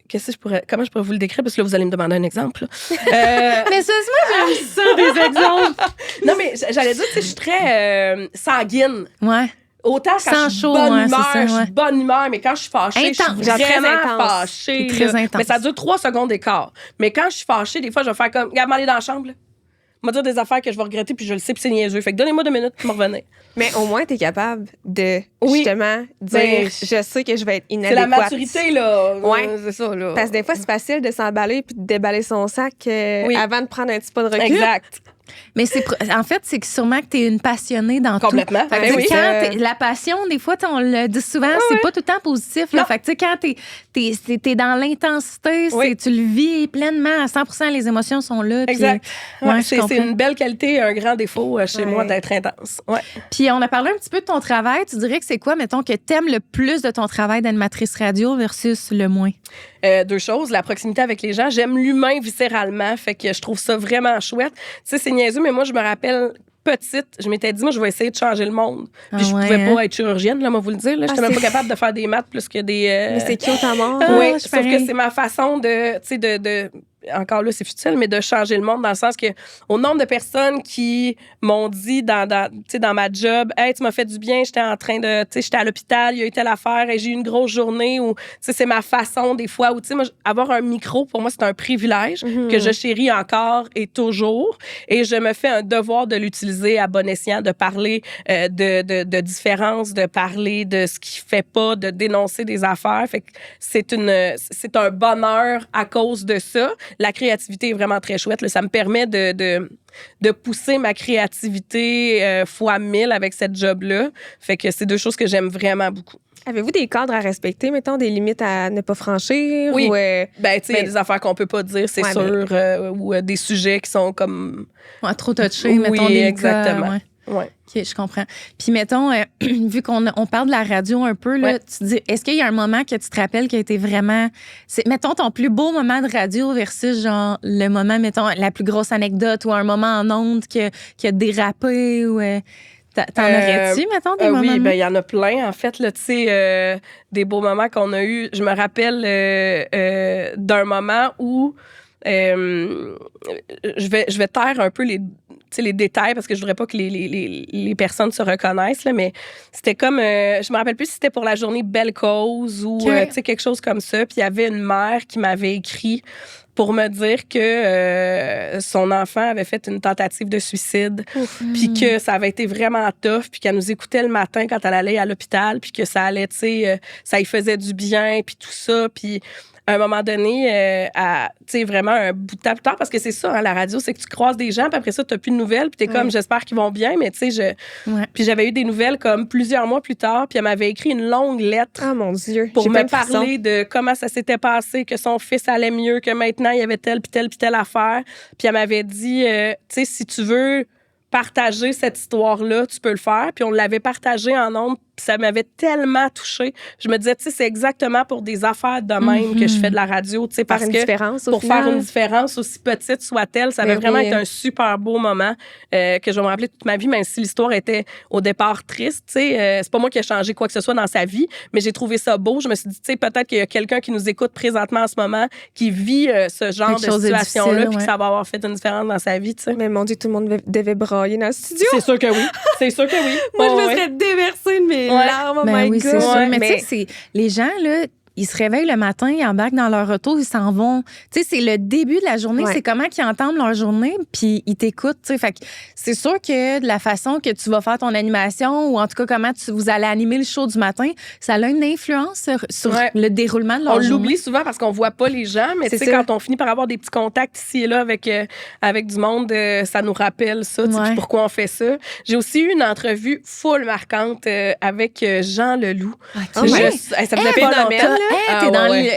je pourrais vous le décrire? Parce que là, vous allez me demander un exemple. Mais ça, moi, j'aime ça, des exemples. Non, mais j'allais dire, tu sais, je suis très sanguine. Ouais. Autant quand je suis bonne humeur, je suis bonne humeur, mais quand je suis fâchée, je suis vraiment fâchée. Très intense. Mais ça dure 3 secondes d'écart. Mais quand je suis fâchée, des fois, je vais faire comme, regarde, m'aller dans la chambre, là. m'a dire des affaires que je vais regretter, puis je le sais, puis c'est niaiseux. Fait que donnez-moi 2 minutes pour me revenir. Mais au moins, t'es capable de, justement, dire, je sais que je vais être inadéquate. C'est la maturité, là. Ouais. C'est ça, là. Parce que des fois, c'est facile de s'emballer puis de déballer son sac avant de prendre un petit pas de recul. Exact. Mais en fait, c'est sûrement que tu es une passionnée dans complètement. tout. Fait que, quand la passion, des fois, on le dit souvent, c'est pas tout le temps positif. Là. Fait que, quand t'es dans l'intensité, tu le vis pleinement à 100%, les émotions sont là. Exact. C'est une belle qualité et un grand défaut chez moi d'être intense. Ouais. Puis on a parlé un petit peu de ton travail. Tu dirais que c'est quoi, mettons, que t'aimes le plus de ton travail d'animatrice radio versus le moins? 2 choses. La proximité avec les gens. J'aime l'humain viscéralement. Fait que je trouve ça vraiment chouette. Tu sais, c'est niaiseux, mais moi, je me rappelle petite, je m'étais dit, moi, je vais essayer de changer le monde. Puis je pouvais pas être chirurgienne, là, moi, vous le dire. J'étais même pas capable de faire des maths plus que des... Mais c'est cute à mort. Oui, sauf que c'est ma façon de, tu sais, encore là, c'est futile, mais de changer le monde dans le sens que au nombre de personnes qui m'ont dit dans ma job, hey, tu m'as fait du bien, j'étais en train de, tu sais, j'étais à l'hôpital, il y a eu telle affaire et j'ai eu une grosse journée, ou, tu sais, c'est ma façon des fois, ou, tu sais, moi, avoir un micro, pour moi, c'est un privilège que je chéris encore et toujours, et je me fais un devoir de l'utiliser à bon escient, de parler de différences, de parler de ce qui fait pas, de dénoncer des affaires. Fait que c'est un bonheur à cause de ça. La créativité est vraiment très chouette. Là. Ça me permet de pousser ma créativité fois 1000 avec cette job-là. Fait que c'est 2 choses que j'aime vraiment beaucoup. Avez-vous des cadres à respecter, mettons, des limites à ne pas franchir? Oui. Ou, ben, tu sais, des affaires qu'on peut pas dire, c'est sûr. Ou des sujets qui sont comme... trop touchés, mettons, des exactement. Cas, OK, je comprends. Puis, mettons, vu qu'on parle de la radio un peu, là, tu te dis, est-ce qu'il y a un moment que tu te rappelles qui a été vraiment... mettons, ton plus beau moment de radio versus, genre, le moment, mettons, la plus grosse anecdote ou un moment en ondes qui a dérapé ou... T'en aurais-tu, mettons, des moments? Oui, ben il y en a plein, en fait, là, tu sais, des beaux moments qu'on a eus. Je me rappelle d'un moment où je vais taire un peu les détails parce que je voudrais pas que les personnes se reconnaissent, là, mais c'était comme, je me rappelle plus si c'était pour la journée Belle Cause ou tu sais, quelque chose comme ça. Puis il y avait une mère qui m'avait écrit pour me dire que son enfant avait fait une tentative de suicide, puis que ça avait été vraiment tough, puis qu'elle nous écoutait le matin quand elle allait à l'hôpital, puis que ça allait, tu sais, ça lui faisait du bien, puis tout ça, puis à un moment donné, tu sais, vraiment un bout de temps plus tard, parce que c'est ça, hein, la radio, c'est que tu croises des gens, puis après ça, tu n'as plus de nouvelles, puis tu es comme, j'espère qu'ils vont bien, mais tu sais, puis j'avais eu des nouvelles comme plusieurs mois plus tard, puis elle m'avait écrit une longue lettre. Ah, mon Dieu. Pour me parler de comment ça s'était passé, que son fils allait mieux, que maintenant, il y avait telle, puis telle, puis telle affaire. Puis elle m'avait dit, tu sais, si tu veux partager cette histoire-là, tu peux le faire. Puis on l'avait partagée en ondes, puis ça m'avait tellement touchée. Je me disais, tu sais, c'est exactement pour des affaires de même que je fais de la radio, tu sais, parce que pour faire une différence, aussi petite soit-elle, ça avait vraiment été un super beau moment que je vais me rappeler toute ma vie, même si l'histoire était au départ triste, tu sais. C'est pas moi qui ai changé quoi que ce soit dans sa vie, mais j'ai trouvé ça beau. Je me suis dit, tu sais, peut-être qu'il y a quelqu'un qui nous écoute présentement en ce moment qui vit ce genre de situation-là, puis que ça va avoir fait une différence dans sa vie, tu sais. Mais mon Dieu, tout le monde devait brailler dans le studio. C'est sûr que oui. C'est sûr que oui. Moi, je me serais déversée de mes larmes. Oh my God. C'est sûr. Mais tu sais, les gens, là, ils se réveillent le matin, ils embarquent dans leur auto, ils s'en vont. Tu sais, c'est le début de la journée, c'est comment qu'ils entament leur journée, puis ils t'écoutent, tu sais. Fait que c'est sûr que de la façon que tu vas faire ton animation, ou en tout cas comment vous allez animer le show du matin, ça a une influence sur le déroulement de leur journée. On l'oublie souvent parce qu'on voit pas les gens, mais tu sais, quand on finit par avoir des petits contacts ici et là avec du monde, ça nous rappelle ça, tu sais, pourquoi on fait ça. J'ai aussi eu une entrevue full marquante avec Jean Leloup. Ça faisait pas longtemps.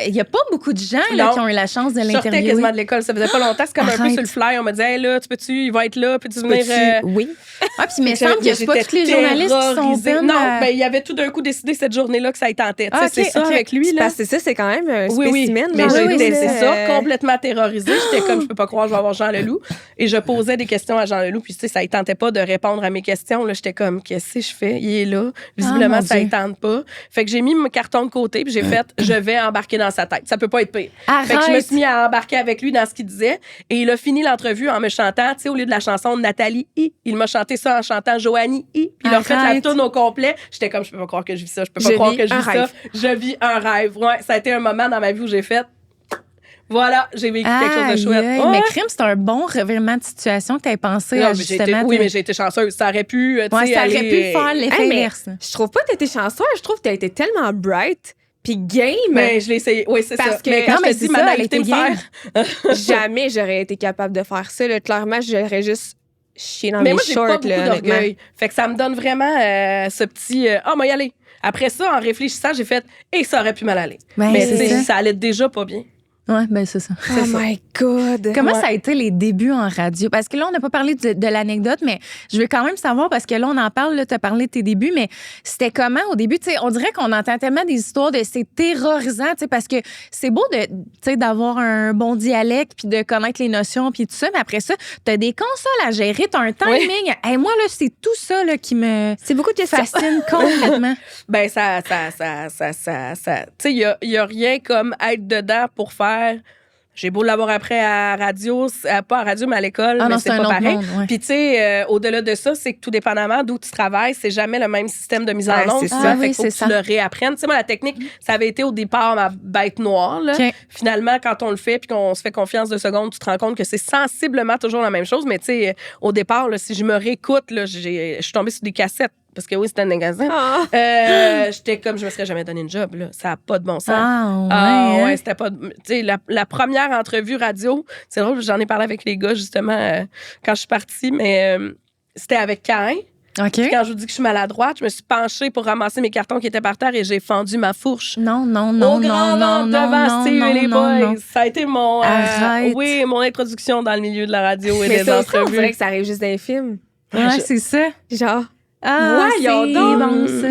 Il n'y a pas beaucoup de gens là, qui ont eu la chance de l'interviewer. Je sortais quasiment de l'école. Ça faisait pas longtemps. C'est comme un peu sur le fly. On m'a dit, hey, là, il va être là, peux-tu venir? Oui. Ah, puis il me semble qu'il n'y a pas tous les journalistes qui sont open. Non, ben il avait tout d'un coup décidé cette journée-là que ça y tentait. C'est ça avec lui. Parce que c'est quand même un spécimen. Mais j'étais, c'est ça, complètement terrorisée. J'étais comme, je peux pas croire, je vais avoir Jean Leloup. Et je posais des questions à Jean Leloup. Puis, tu sais, ça y tentait pas de répondre à mes questions. Là, j'étais comme, qu'est-ce que je fais? Il est là. Visiblement, ça y tente pas. Fait que j'ai mis mon carton de côté, puis j'ai fait, je vais embarquer dans sa tête. Ça peut pas être pire. Fait que je me suis mis à embarquer avec lui dans ce qu'il disait. Et il a fini l'entrevue en me chantant, tu sais, au lieu de la chanson de Nathalie I, il m'a chanté ça en chantant Joanie I. Puis il a refait la tourne au complet. J'étais comme, je peux pas croire que je vis ça. Je peux pas croire que je vis ça. Je vis un rêve. Ouais, ça a été un moment dans ma vie où j'ai fait, Voilà, j'ai vécu quelque chose de chouette. Mais crime, c'est un bon revirement de situation que tu avais pensé à justement. Oui, mais j'ai été chanceuse. Ça aurait pu, ça aurait pu faire l'effet inverse. Je trouve pas que t'as été chanceuse. Je trouve que t'as été tellement bright. Puis game. Mais je l'ai essayé. Oui, c'est ça. Que, mais quand je te dis ma naïveté me faire. Jamais j'aurais été capable de faire ça. Là. Clairement, j'aurais juste chié dans mes shorts. Mais moi, j'ai pas beaucoup d'orgueil. Fait que ça me donne vraiment ce petit moi y aller. Après ça, en réfléchissant, j'ai fait ça aurait pu mal aller. Mais ça allait déjà pas bien. Oui, ben c'est ça. Oh my God! Comment ça a été les débuts en radio? Parce que là, on n'a pas parlé de l'anecdote, mais je veux quand même savoir, parce que là, on en parle, tu as parlé de tes débuts, mais c'était comment au début? T'sais, on dirait qu'on entend tellement des histoires de c'est terrorisant, parce que c'est beau d'avoir un bon dialecte, puis de connaître les notions, puis tout ça, mais après ça, tu as des consoles à gérer, tu as un timing. Oui. Hey, moi, là, c'est tout ça là, qui me c'est beaucoup de fascine complètement. Ben, tu sais, il y a rien comme être dedans pour faire. J'ai beau l'avoir après à radio, pas à radio, mais à l'école, mais c'est pas pareil. Puis, tu sais, au-delà de ça, c'est que tout dépendamment d'où tu travailles, c'est jamais le même système de mise en onde. Fait qu'il faut que tu le réapprennes. Tu sais, moi, la technique, ça avait été au départ ma bête noire. Là. Okay. Finalement, quand on le fait puis qu'on se fait confiance 2 secondes, tu te rends compte que c'est sensiblement toujours la même chose. Mais, tu sais, au départ, là, si je me réécoute, là, je suis tombée sur des cassettes. Parce que oui, c'était un magasin. J'étais comme, je me serais jamais donné une job, là. Ça n'a pas de bon sens. Ouais, c'était pas. Tu sais, la première entrevue radio, c'est drôle, j'en ai parlé avec les gars, justement, quand je suis partie, mais c'était avec Cain. Okay. Puis quand je vous dis que je suis maladroite, je me suis penchée pour ramasser mes cartons qui étaient par terre et j'ai fendu ma fourche. Non. Devant Steve et les boys. Ça a été mon introduction dans le milieu de la radio et des entrevues. On dirait que ça arrive juste dans les films. Ouais, c'est ça. Genre. Voyons donc. Bon, ça.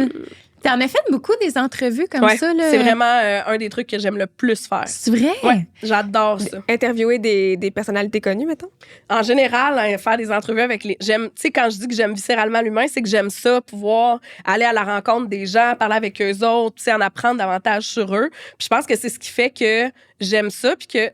T'en as fait beaucoup des entrevues comme ça, là. C'est vraiment un des trucs que j'aime le plus faire. C'est vrai? Ouais, j'adore ça. Interviewer des personnalités connues, mettons? En général, faire des entrevues avec les... Tu sais, quand je dis que j'aime viscéralement l'humain, c'est que j'aime ça, pouvoir aller à la rencontre des gens, parler avec eux autres, tu sais, en apprendre davantage sur eux. Puis je pense que c'est ce qui fait que j'aime ça, puis que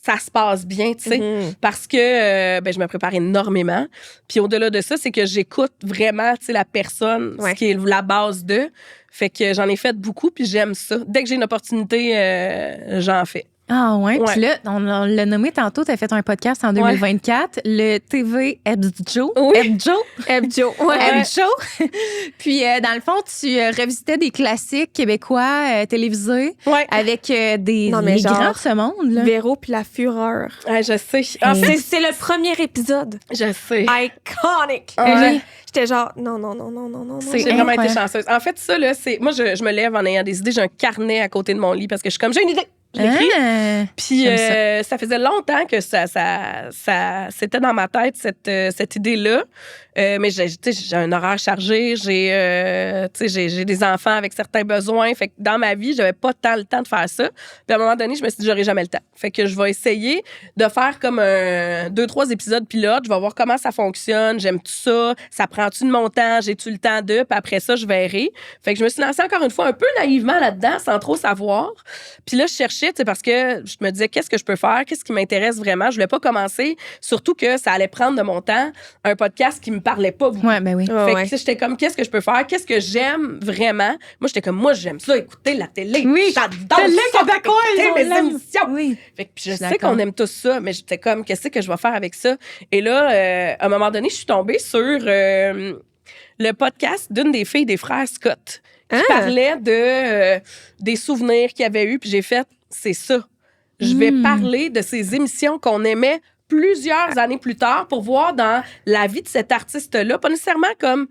ça se passe bien, tu sais, parce que je me prépare énormément. Puis au-delà de ça, c'est que j'écoute vraiment, tu sais, la personne, ce qui est la base d'eux. Fait que j'en ai fait beaucoup, puis j'aime ça. Dès que j'ai une opportunité, j'en fais. Ah ouais. Puis là, on l'a nommé tantôt, tu as fait un podcast en 2024, le TV Hebjo. Oui. Hebjo. Puis dans le fond, tu revisitais des classiques québécois télévisés avec des grands de ce monde. Là. Véro puis la Fureur. Ouais, je sais. C'est le premier épisode. Je sais. Iconic. J'étais genre, non. J'ai vraiment été chanceuse. En fait, ça, là, c'est... Moi, je me lève en ayant des idées. J'ai un carnet à côté de mon lit parce que je suis comme, j'ai une idée. Je l'écris. Puis ça faisait longtemps que ça c'était dans ma tête, cette idée-là. Mais j'ai un horaire chargé, j'ai des enfants avec certains besoins. Fait que dans ma vie, j'avais pas tant le temps de faire ça. Puis à un moment donné, je me suis dit, j'aurai jamais le temps. Fait que je vais essayer de faire comme 2-3 épisodes pilotes. Je vais voir comment ça fonctionne. J'aime tout ça. Ça prend-tu de mon temps? J'ai-tu le temps de? Puis après ça, je verrai. Fait que je me suis lancée encore une fois un peu naïvement là-dedans, sans trop savoir. Puis là, je cherchais, parce que je me disais, qu'est-ce que je peux faire? Qu'est-ce qui m'intéresse vraiment? Je voulais pas commencer, surtout que ça allait prendre de mon temps, un podcast qui me parlait pas beaucoup. Ouais, ben oui. Fait que j'étais comme, qu'est-ce que je peux faire? Qu'est-ce que j'aime vraiment? Moi, j'étais comme, j'aime ça, écouter la télé. Oui. J'adore ça, écouter mes émissions. Oui. Fait que je sais qu'on aime tous ça, mais j'étais comme, qu'est-ce que je vais faire avec ça? Et là, à un moment donné, je suis tombée sur le podcast d'une des filles des frères Scott qui parlait des souvenirs qu'il y avait eu, puis j'ai fait, c'est ça. Je vais parler de ces émissions qu'on aimait plusieurs années plus tard pour voir dans la vie de cet artiste-là, pas nécessairement comme,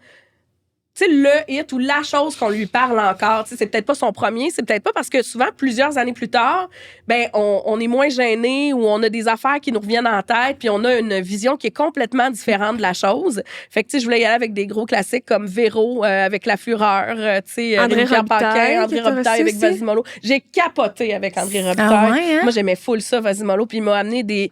tu sais, le hit ou la chose qu'on lui parle encore. Tu sais, c'est peut-être pas son premier, c'est peut-être pas parce que souvent, plusieurs années plus tard, ben on est moins gêné ou on a des affaires qui nous reviennent en tête puis on a une vision qui est complètement différente de la chose. Fait que, tu sais, je voulais y aller avec des gros classiques comme Véro avec La Fureur, tu sais, André Robitaille avec Vasimolo. J'ai capoté avec André Robitaille. Ah ouais, hein? Moi, j'aimais full ça, Vasimolo, puis il m'a amené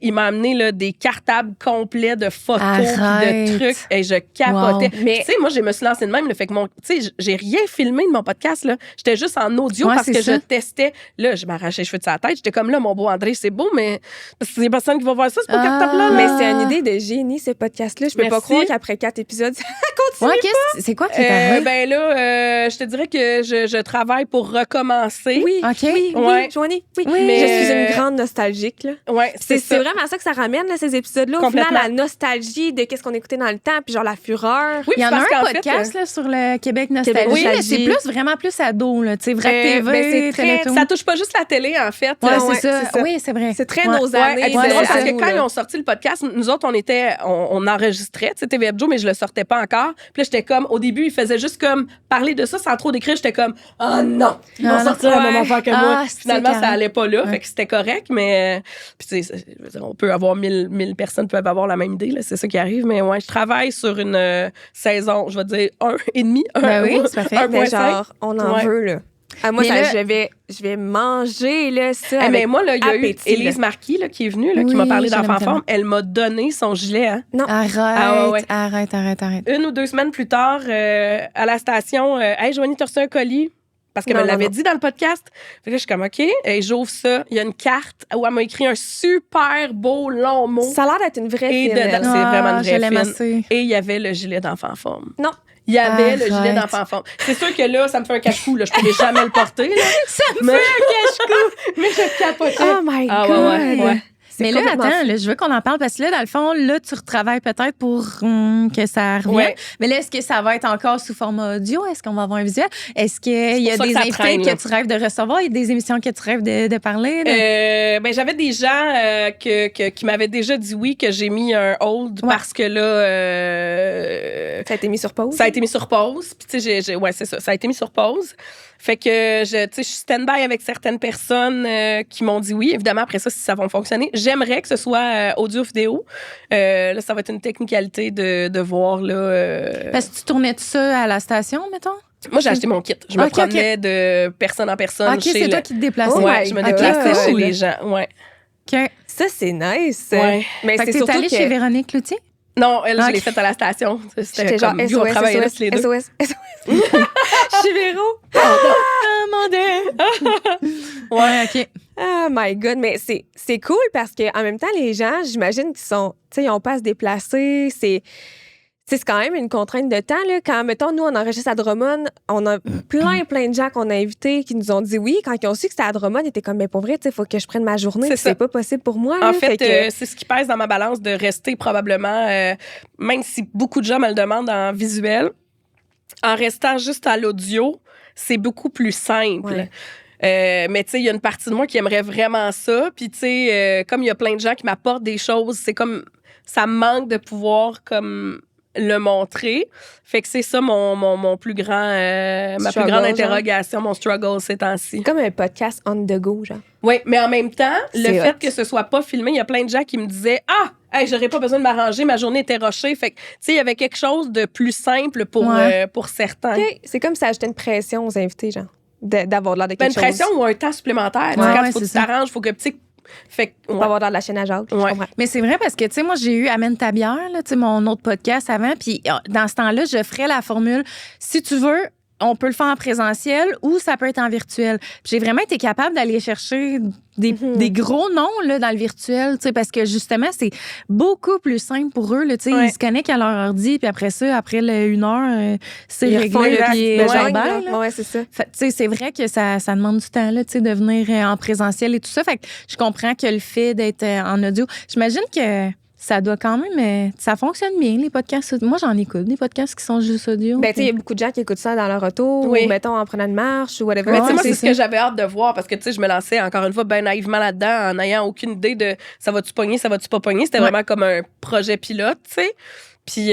il m'a amené là, des cartables complets de photos et de trucs. Et je capotais. Wow. Mais tu sais, moi, je me suis lancée de même. Fait que j'ai rien filmé de mon podcast. Là. J'étais juste en audio parce que je testais. Là, je m'arrachais les cheveux de sa tête. J'étais comme là, mon beau André, c'est beau, mais c'est des personnes qui vont voir ça, c'est pas cartable là. Mais c'est une idée de génie, ce podcast-là. Je peux pas croire qu'après 4 épisodes, ça C'est quoi qui est arrivé? Ben là, je te dirais que je travaille pour recommencer. Oui, oui, Joanie. Oui. Mais je suis une grande nostalgique. Là. Ouais, c'est vraiment ça que ça ramène, là, ces épisodes-là. Au final, la nostalgie de qu'est-ce qu'on écoutait dans le temps, puis genre la fureur. Oui, il y en a un podcast là, sur le Québec Nostalgie. Oui, mais c'est vraiment plus ado. Là, vraie TV, ça touche pas juste la télé, en fait. Ouais, c'est ça. Oui, c'est vrai. C'est très nos années. C'est drôle parce que quand ils ont sorti le podcast, nous autres, on enregistrait, TV Hebdo, mais je le sortais pas encore. Puis là, j'étais comme, au début, ils faisaient juste comme parler de ça sans trop décrire. J'étais comme, non, ils vont sortir la même affaire que moi. Finalement, ça allait pas là, fait que c'était correct, mais puis on peut avoir 1000 personnes peuvent avoir la même idée, là, c'est ça qui arrive, mais ouais, je travaille sur une saison, je vais dire 1,5. Oui, c'est parfait. Mais genre, on en veut, là. Moi, je vais manger là, ça. Mais moi, il y a eu Élise Marquis là, qui est venue, là, qui m'a parlé d'Enfant Forme. Elle m'a donné son gilet. Hein. Non. Arrête. 1 ou 2 semaines plus tard, à la station, hey, Joanie, t'as reçu un colis? Parce qu'elle me l'avait dit dans le podcast. Fait que là, je suis comme, OK. Et j'ouvre ça. Il y a une carte où elle m'a écrit un super beau long mot. Ça a l'air d'être une vraie fille. C'est vraiment une vraie fille. Et il y avait le gilet d'Enfant Forme. Non. Il y avait le gilet d'Enfant Forme. C'est sûr que là, ça me fait un cache-cou. Là. Je ne pourrais jamais le porter. Là. Ça me fait un cache-cou. Mais je capotais. Oh my God. Ouais. Mais là, attends, je veux qu'on en parle parce que là, dans le fond, là, tu retravailles peut-être pour que ça revienne. Ouais. Mais là, est-ce que ça va être encore sous format audio? Est-ce qu'on va avoir un visuel? Est-ce qu'il y a des invités que tu rêves de recevoir? Il y a des émissions que tu rêves de parler? Ben, j'avais des gens qui m'avaient déjà dit oui, que j'ai mis un hold parce que là... ça a été mis sur pause? Ça a été mis sur pause. Puis, tu sais, c'est ça. Ça a été mis sur pause. Fait que je suis stand-by avec certaines personnes qui m'ont dit oui. Évidemment, après ça, si ça va fonctionner, j'aimerais que ce soit audio-vidéo. Là, ça va être une technicalité de voir. Là, Parce que tu tournais ça à la station, mettons? Moi, j'ai acheté mon kit. Je me promenais de personne en personne. OK, c'est toi qui te déplaçais. Ouais, je me déplaçais chez les gens. Ouais. OK. Ça, c'est nice. Ouais. Mais c'est surtout allée chez Véronique Cloutier? Non, elle, je l'ai faite à la station. C'était genre comme, on travaillait les deux. SOS. Chez Véro. Mon Dieu. Ouais, OK. Oh my God. Mais c'est cool parce qu'en même temps, les gens, j'imagine qu'ils sont, tu sais, ils n'ont pas à se déplacer. C'est quand même une contrainte de temps. Là. Quand, mettons, nous, on enregistre à Drummond, on a plein de gens qu'on a invités qui nous ont dit oui. Quand ils ont su que c'était à Drummond, ils étaient comme, mais pour vrai, il faut que je prenne ma journée. C'est pas possible pour moi. En fait, c'est ce qui pèse dans ma balance de rester probablement, même si beaucoup de gens me le demandent en visuel, en restant juste à l'audio, c'est beaucoup plus simple. Ouais. Mais tu sais, il y a une partie de moi qui aimerait vraiment ça. Puis tu sais, comme il y a plein de gens qui m'apportent des choses, c'est comme, ça me manque de pouvoir comme le montrer. Fait que c'est ça mon plus grand, ma plus grande interrogation, mon struggle ces temps-ci. Comme un podcast on the go, genre. Oui, mais en même temps, le fait que ce soit pas filmé, il y a plein de gens qui me disaient « Ah, hey, j'aurais pas besoin de m'arranger, ma journée était rushée. » Fait que, tu sais, il y avait quelque chose de plus simple pour certains. Okay. C'est comme ça ajoutait une pression aux invités, genre, d'avoir l'air de quelque chose. Une pression ou un temps supplémentaire. Quand il faut que tu t'arranges, il faut que, tu sais, fait on va avoir dans la chaîne à Jacques. Mais c'est vrai parce que, tu sais, moi, j'ai eu Amène ta bière, tu sais, mon autre podcast avant. Puis dans ce temps-là, je ferais la formule si tu veux, on peut le faire en présentiel ou ça peut être en virtuel. Puis j'ai vraiment été capable d'aller chercher des gros noms là, dans le virtuel, parce que justement, c'est beaucoup plus simple pour eux. Là, ils se connectent à leur ordi, puis après ça, après 1 heure, c'est réglé. Oui, c'est ça. C'est vrai que ça demande du temps là, de venir en présentiel et tout ça. Fait que je comprends que le fait d'être en audio, j'imagine que ça doit quand même... ça fonctionne bien, les podcasts. Moi, j'en écoute, des podcasts qui sont juste audio. Ben, tu sais, il y a beaucoup de gens qui écoutent ça dans leur auto, ou mettons en prenant une marche, ou whatever. Mais tu sais, moi, c'est ce que j'avais hâte de voir, parce que, tu sais, je me lançais, encore une fois, bien naïvement là-dedans, en n'ayant aucune idée de ça va-tu pogner, ça va-tu pas pogner. C'était vraiment comme un projet pilote, tu sais. Puis...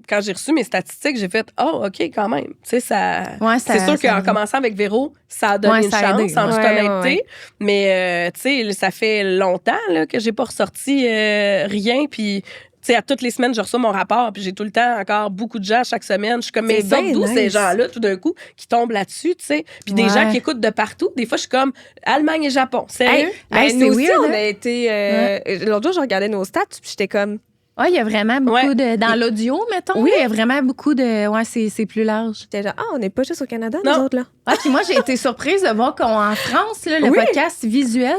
quand j'ai reçu mes statistiques, j'ai fait « Oh, OK, quand même. » Tu sais, c'est sûr qu'en commençant avec Véro, ça a donné une chance, en toute honnêteté. Mais, tu sais, ça fait longtemps là, que j'ai pas ressorti rien. Puis, tu sais, à toutes les semaines, je reçois mon rapport. Puis j'ai tout le temps encore beaucoup de gens chaque semaine. Je suis comme, mais d'où ces gens-là, tout d'un coup, qui tombent là-dessus, tu sais? Puis des gens qui écoutent de partout. Des fois, je suis comme Allemagne et Japon. Sérieux? Nous aussi, on a été... L'autre jour, je regardais nos stats, puis j'étais comme... Oui, il y a vraiment beaucoup de... Dans l'audio, mettons, il y a vraiment beaucoup de... Ouais, c'est plus large. J'étais genre, on n'est pas juste au Canada, nous autres, là. Ah, puis moi, j'ai été surprise de voir qu'en France, là, le podcast visuel,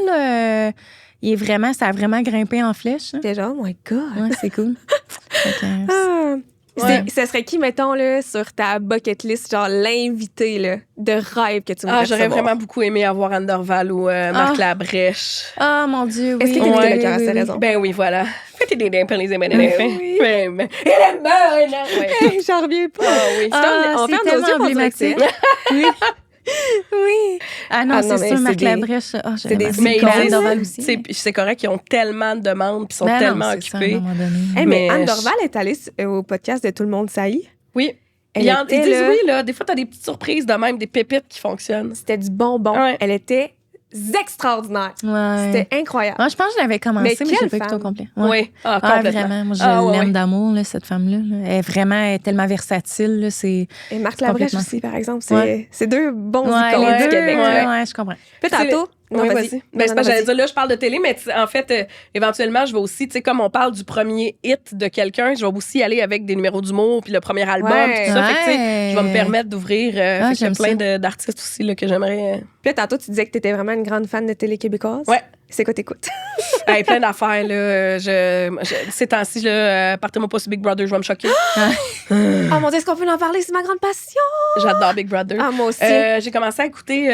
ça a vraiment grimpé en flèche. J'étais genre, oh my God. Ouais, c'est cool. Ça serait qui, mettons, là, sur ta bucket list, genre l'invité là, de rêve que tu me ferais J'aurais recevoir? vraiment beaucoup aimé avoir Anne Dorval ou Marc Labrèche. Ah, mon Dieu, oui. Est-ce que t'es Ouais. le cœur, c'est raison? Ben oui, voilà. Faites des dents pour les aimer. Oui. Elle est bonne! J'en reviens pas. Ah oui. On c'est ferme nos yeux, tellement on dirait que c'est emblématique. Oui. Oui. Ah non, Ah c'est non, mais sûr, c'est Marc des- Labrèche. c'est des Mais icônes. Anne ils Dorval disent, aussi. c'est correct, ils ont tellement de demandes puis sont Ben non, tellement c'est ça, à un occupés. moment donné. Hey, mais Mais Anne je- Dorval est allée au podcast de Tout le monde saillit. Oui. Elle Ils était disent là. oui, là. Des fois, t'as des petites surprises de même, des pépites qui fonctionnent. C'était du bonbon. Ouais. Elle était extraordinaire. Ouais. C'était incroyable. Moi, je pense que je l'avais commencé, Mais mais j'ai quelle pas écouté au femme. complet. Oui. Ah, Ah, complètement. vraiment. Moi, je Ah, ouais, l'aime ouais. d'amour, là, cette femme-là. Elle est tellement versatile. Là, c'est... Et Marc Labrèche Complètement. aussi, par exemple. Ouais. C'est deux bons Ouais, icônes les du deux, Québec. ouais, je comprends. Puis tantôt... Non, Oui, vas-y. vas-y. Non, Ben, non, j'allais vas-y. dire, là, je parle de télé, mais en fait, éventuellement, je vais aussi, tu sais, comme on parle du premier hit de quelqu'un, je vais aussi aller avec des numéros d'humour, puis le premier album, Ouais. puis tout ça. Fait que, tu sais, Ouais. je vais me permettre d'ouvrir. Fait qu'il y a j'aime plein ça. d'artistes aussi là, que j'aimerais. Puis là, tantôt, tu disais que tu étais vraiment une grande fan de télé québécoise. Ouais. C'est quoi t'écoutes? Hey, plein d'affaires, là. Ces temps-ci, là, partez-moi pas sur Big Brother, je vais me choquer. Oh mon Dieu, est-ce qu'on peut en parler? C'est ma grande passion. J'adore Big Brother. Ah, moi aussi. J'ai commencé à écouter.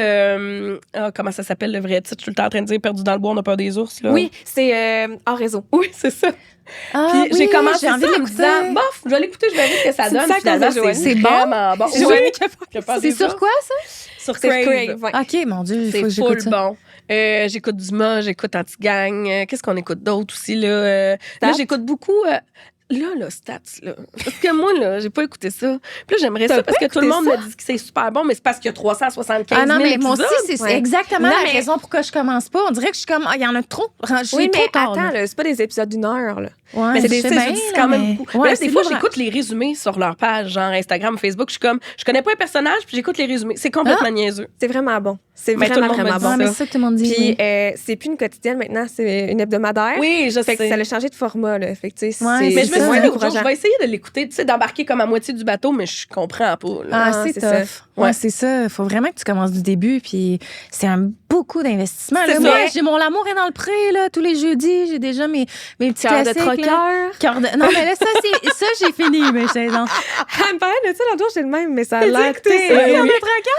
Comment ça s'appelle le vrai titre? Je suis tout le temps en train de dire Perdu dans le bois, on n'a peur des ours. Là. Oui, c'est hors réseau. Oui, c'est ça. Ah, Puis j'ai commencé j'ai envie ça de en me l'écouter. disant, bof, je vais l'écouter, je vais voir ce que ça C'est donne. ça Finalement, qu'on a, c'est Joanie. vraiment bon. C'est Oui, Joanie qui a qui a peur C'est des sur ours. quoi, ça? Sur C'est Crave. Crave, ouais. OK, mon Dieu, il faut que C'est j'écoute full ça. bon. J'écoute Dumas, j'écoute Anti-Gang. Qu'est-ce qu'on écoute d'autre aussi? Là, Stats? j'écoute beaucoup. Là, Stats, là. Parce que moi, là, j'ai pas écouté ça. Puis là, j'aimerais ça parce que tout le monde me dit que c'est super bon, mais c'est parce qu'il y a 375 000 Ah non, mais moi aussi, épisodes. c'est Ouais. exactement Non, la mais- raison pourquoi je commence pas. On dirait que je suis comme, il y en a trop. Je Oui, suis trop mais tard, attends, là. là, c'est pas des épisodes d'une heure. Là. Ouais, Mais c'est je des sais je bien, dis là, quand même mais- beaucoup. Ouais, Mais là, c'est des fois, libre. j'écoute les résumés sur leur page, genre Instagram, Facebook. Je suis comme, je connais pas un personnage, puis j'écoute les résumés. C'est complètement niaiseux. C'est vraiment bon. C'est Mais tout vraiment, le monde me vraiment dit bon. Ouais, mais c'est ça que tout le monde dit. Puis c'est plus une quotidienne maintenant, c'est une hebdomadaire. Oui, je Fait que sais. ça a changé de format, là. Fait que, tu sais, Ouais, c'est Mais je me c'est suis moins dit l'autre jour, encourageant. je vais essayer de l'écouter, tu sais, d'embarquer comme à moitié du bateau, mais je comprends pas. Là. Ah, Ah, c'est c'est tough. ça. Ouais, Ouais. c'est ça. Il faut vraiment que tu commences du début. Puis c'est beaucoup d'investissement. C'est là. ça. Moi, j'ai mon L'amour est dans le pré, là, tous les jeudis. J'ai déjà mes petits Cœur de classiques. là. troqueur. Cœur de... Non, mais là, ça j'ai fini, mes saisons. Elle me parlait de ça l'autre jour, j'ai le même, mais ça a T'as-tu l'air écouté ça? terrible. Oui.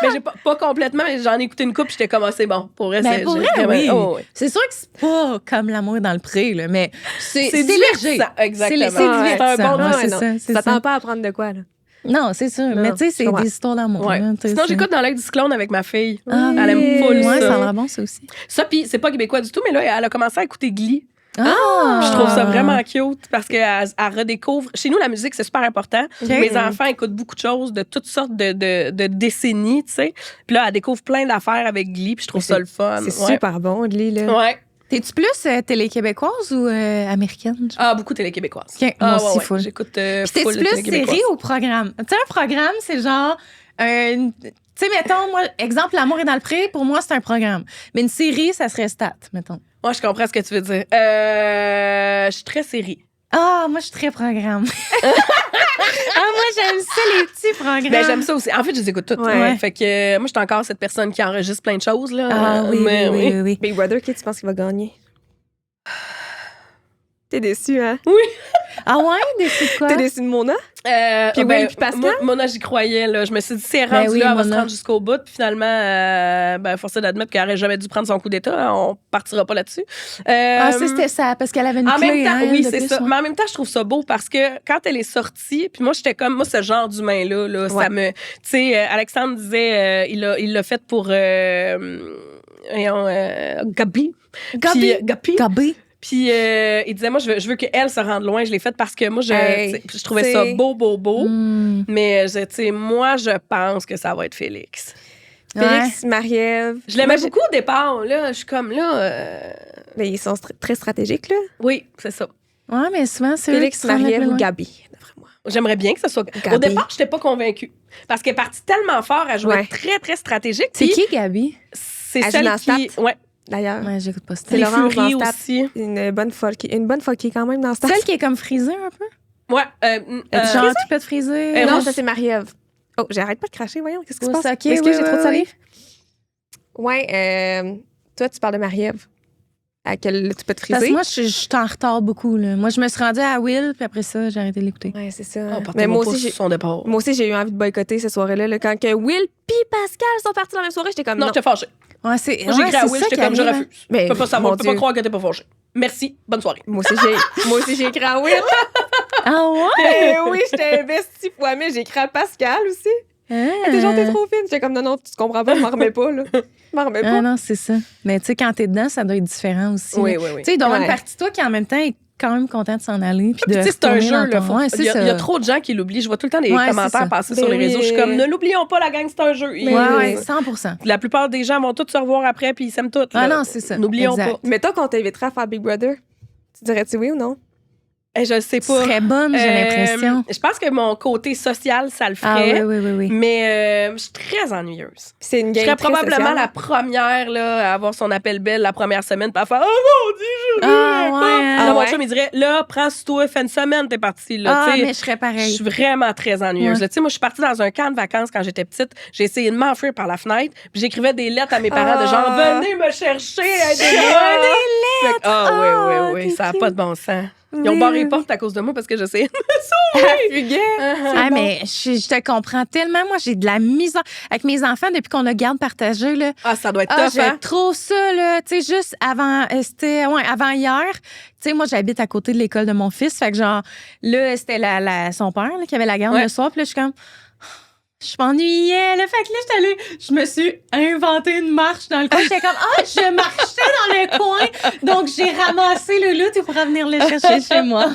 Mais j'ai pas complètement, mais j'en ai écouté une coupe, puis j'étais comme, ah, c'est bon. Pour vrai, Ben, c'est pour j'ai vrai, vraiment- oui. Oh, oui. C'est sûr que c'est pas comme L'amour est dans le pré, là, mais c'est léger. divertissant, exactement. C'est Ah, ouais. divertissant. C'est un bon ouais, nom. c'est non. ça, c'est Ça ça. t'attend pas à apprendre de quoi, là. Non, c'est sûr. Non, Mais tu sais, c'est je comprends. des histoires d'amour. Ouais. hein, tu sais, Sinon, c'est- j'écoute Dans l'œil du cyclone avec ma fille. Ah, Elle aime full ouais, ça. ça a l'air bon, ça aussi. Ça, puis c'est pas québécois du tout, mais là, elle a commencé à écouter Glee. Ah! Je trouve ça vraiment cute parce qu'elle redécouvre. Chez nous, la musique, c'est super important. Mes enfants écoutent beaucoup de choses de toutes sortes de décennies, tu sais. Puis là, elle découvre plein d'affaires avec Glee, puis je trouve ça le fun. C'est Ouais. super bon, Glee, là. Ouais. T'es-tu plus télé-québécoise ou américaine? Ah, beaucoup télé-québécoise. Ok, Ah, moi aussi, full. J'écoute Puis full t'es-tu de plus télé-québécoise. série ou programme? Tu sais, un programme, c'est genre... tu sais, mettons, moi, exemple, L'amour est dans le pré, pour moi, c'est un programme. Mais une série, ça serait Stat, mettons. Moi, je comprends ce que tu veux dire. Je suis très série. Ah, moi, je suis très programme. Moi, j'aime ça, les petits programmes. Ben, j'aime ça aussi. En fait, je les écoute toutes. Ouais. Fait que moi, je suis encore cette personne qui enregistre plein de choses. Là. Ah oui, Mais oui, oui. Big Brother, qui tu penses qu'il va gagner? T'es déçu, hein? Ah ouais? Déçu de quoi? T'es déçu de Mona? Puis ben, Will puis Pascal? Moi, Mona, j'y croyais. Là. Je me suis dit, si elle Ben rendu oui, là, elle va se Mona. rendre jusqu'au bout. Puis finalement, force est d'admettre qu'elle n'aurait jamais dû prendre son coup d'État. On partira pas là-dessus. Ah, ça, c'était ça, parce qu'elle avait une En clé, même temps, hein, oui, de c'est plus, ça. ouais. Mais en même temps, je trouve ça beau parce que quand elle est sortie, puis moi, j'étais comme, moi, ce genre d'humain-là, là, ça me. Tu sais, Alexandre disait, il l'a fait pour. Gabi. Puis, Gabi. Gabé. Puis il disait, moi, je veux qu'elle se rende loin. Je l'ai fait parce que moi, Hey, tu sais, je trouvais ça c'est- beau, beau, beau. Mm. Mais, tu sais, moi, je pense que ça va être Félix. Félix, Marie-Ève. Je l'aimais Moi, beaucoup au départ. Là, je suis comme là. Mais ils sont très stratégiques, là. Oui, c'est ça. Ouais, mais souvent, c'est eux Félix, qui se rendent le Marie-Ève plus ou loin. Gabi, d'après moi. J'aimerais bien que ce soit. Gabi. Au départ, je n'étais pas convaincue. Parce qu'elle est partie tellement fort, elle jouait Ouais. très, très stratégique. C'est Puis qui, Gabi? C'est Elle celle joue dans qui. Stat. Ouais. D'ailleurs, Ouais, j'écoute pas ça. C'est Les Laurence Furies dans Stat. aussi. une bonne folky quand même dans Star. Celle qui est comme frisée un peu? Ouais. Genre, tu peux te friser? Non, Rouge. ça c'est Marie-Ève. Oh, j'arrête pas de cracher, voyons, qu'est-ce qui se Oh, passe? ça, ok, Excuse, oui, j'ai oui, trop de oui. salive. Ouais, toi, tu parles de Marie-Ève. à quel tu peux te Parce friser. que moi, je suis en retard beaucoup. Là. Moi, je me suis rendue à Will, puis après ça, j'ai arrêté de l'écouter. Ouais, c'est ça. Mais moi aussi, son départ. moi aussi, j'ai eu envie de boycotter cette soirée-là. Là, quand que Will puis Pascal sont partis la même soirée, j'étais comme Non, non. j'étais fâchée. Ouais, c'est Moi, j'ai écrit à Will, j'étais comme, je arrive, refuse. Mais, Je peux pas savoir, mon je peux pas Dieu. croire que t'es pas fâchée. Merci, bonne soirée. Moi aussi, j'ai écrit à Will. Ah ouais? Oui, j'étais investie fois, mais j'ai écrit à Pascal aussi. Ah. T'es genre, t'es trop fine. J'étais comme, non, tu comprends pas, je m'en remets pas, là. Je m'en remets pas. Ah non, c'est ça. Mais tu sais, quand t'es dedans, ça doit être différent aussi. Oui, là. oui, oui. Tu sais, il doit y avoir une Ouais. partie de toi qui, en même temps, est quand même content de s'en aller. Puis Puis, de tu sais, c'est un retourner jeu, dans là. ton- Ouais, Il y a trop de gens qui l'oublient. Je vois tout le temps des Ouais, c'est commentaires ça. passer Ben sur les oui. réseaux. Je suis comme, ne l'oublions pas, la gang, c'est un jeu. Ouais, 100%. La plupart des gens vont tous se revoir après, puis ils s'aiment tous. Ah là. non, c'est ça. N'oublions Exact. pas. Mettons qu'on t'inviterait à faire Big Brother. Tu dirais-tu oui ou non? Je sais Tu pas. serais bonne, j'ai l'impression. Je pense que mon côté social, ça le Ah ferait. oui, oui, oui, oui. Mais je suis très ennuyeuse. C'est une Je game serais très probablement sociale. la première là, à avoir son appel belle la première semaine, puis à faire « Oh mon Dieu, je veux Ah, pas! ouais, Là, ah mon ouais? chum, il dirait « Là, prends sur toi, fais une semaine, t'es parti. » Ah, Tu sais, mais je serais je pareil. suis vraiment très ennuyeuse. Ouais. là. Tu sais, moi, je suis partie dans un camp de vacances quand j'étais petite. J'ai essayé de m'enfuir par la fenêtre. Puis j'écrivais des lettres à mes parents de genre, Ah. venez me chercher, aidez-moi. Des lettres! Ah oui, oui, oui. t'es Ça n'a cute. pas de bon sens. Ils ont Oui, barré oui, les portes à cause de moi parce que j'essayais de me sauver. Fuguet. Ah, mais je te comprends tellement. Moi, j'ai de la misère avec mes enfants depuis qu'on a garde partagée. Là. Ah, ça doit être Ah, tough, hein? j'ai trop ça, là. Tu sais, juste avant, c'était, avant hier. Tu sais, moi, j'habite à côté de l'école de mon fils. Fait que, genre, là, c'était son père là, qui avait la garde Ouais. le soir. Puis là, je suis comme. Je m'ennuyais. Là, fait que là, j'étais allée. Je me suis inventé une marche dans le coin. J'étais comme, je marchais dans le coin. Donc, j'ai ramassé le loup pour venir le chercher chez moi.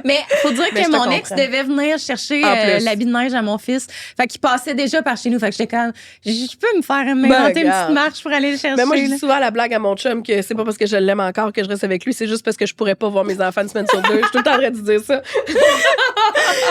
Mais faut dire Mais que je te mon ex comprends. devait venir chercher En plus. l'habit de neige à mon fils. Fait qu'il passait déjà par chez nous. Fait que j'étais comme, je peux m'inventer une regarde. petite marche pour aller le chercher. Mais moi, je là. dis souvent la blague à mon chum que c'est pas parce que je l'aime encore que je reste avec lui, c'est juste parce que je pourrais pas voir mes enfants une semaine sur deux. Je suis tout le temps en train de dire ça.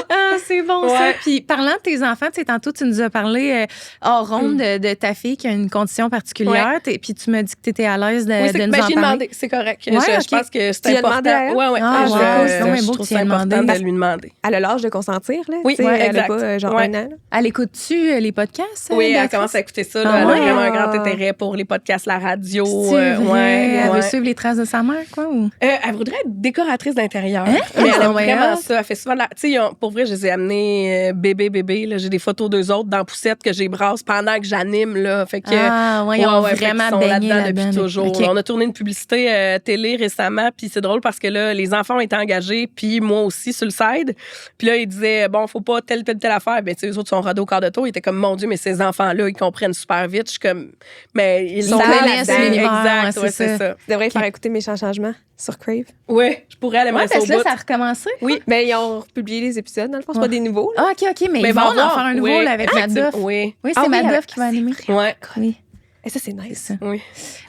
Ah, c'est bon ça. Ouais. Puis parlant de tes enfants, tu sais, tantôt, tu nous as parlé hors ronde de ta fille qui a une condition particulière. Puis tu m'as dit que tu étais à l'aise de, Oui, c'est de nous ben, en j'ai parler. demandé, c'est correct. Ouais, je ok. pense que c'est Tu y as important. demandé à elle? Ouais, ouais. Ah, je, ouais, c'est donc bien je beau trouve que tu y ça aies important demandé. de lui demander. Elle a l'âge de consentir, là. Oui, Tu sais, ouais, elle a exact. pas genre Ouais. 1 an. là. Elle écoute-tu les podcasts? Oui, elle d'actrice? commence à écouter ça. Là. Ah Elle ouais? a vraiment un grand intérêt pour les podcasts, la radio. C'est vrai? Elle veut ouais. suivre les traces de sa mère, quoi? Ou? Elle voudrait être décoratrice d'intérieur. Hein? Mais elle Ah, aime ouais, vraiment ah. ça. Elle fait souvent de la. Tu sais, pour vrai, je les ai amenés bébé. Là. J'ai des photos d'eux autres dans la poussette que j'ébrasse pendant que j'anime. Là. Fait que, Ah, ouais, ils ont fait qu'ils vraiment sont baigné là-dedans là-dedans. depuis toujours. OK. On a tourné une publicité télé récemment, puis c'est drôle parce que là, les enfants ont été engagés, puis moi aussi sur le side. Puis là, ils disaient, bon, faut pas telle affaire. Ben, tu sais, eux autres sont rodés au quart de tour. Ils étaient comme, mon Dieu, mais ces enfants-là, ils comprennent super vite. Je suis comme, mais ils sont savent connaissent là-dedans. l'univers, Exact, ouais, ouais, c'est c'est ça. Tu devrais faire écouter Méchants Changements sur Crave. Oui, je pourrais aller Ouais, mettre ça parce au que là, bout. ça a recommencé. Oui. Ben, ils ont republié les épisodes, dans le fond, c'est Ouais. pas des nouveaux. Là. Ah, OK, mais Mais ils vont va en voir. faire un nouveau Oui. là, avec Ah, Madoff. Oui. Oui, Ah c'est oui, Madoff avec- qui va animer. Ouais. Oui, Et ça, c'est c'est nice. ça. Oui.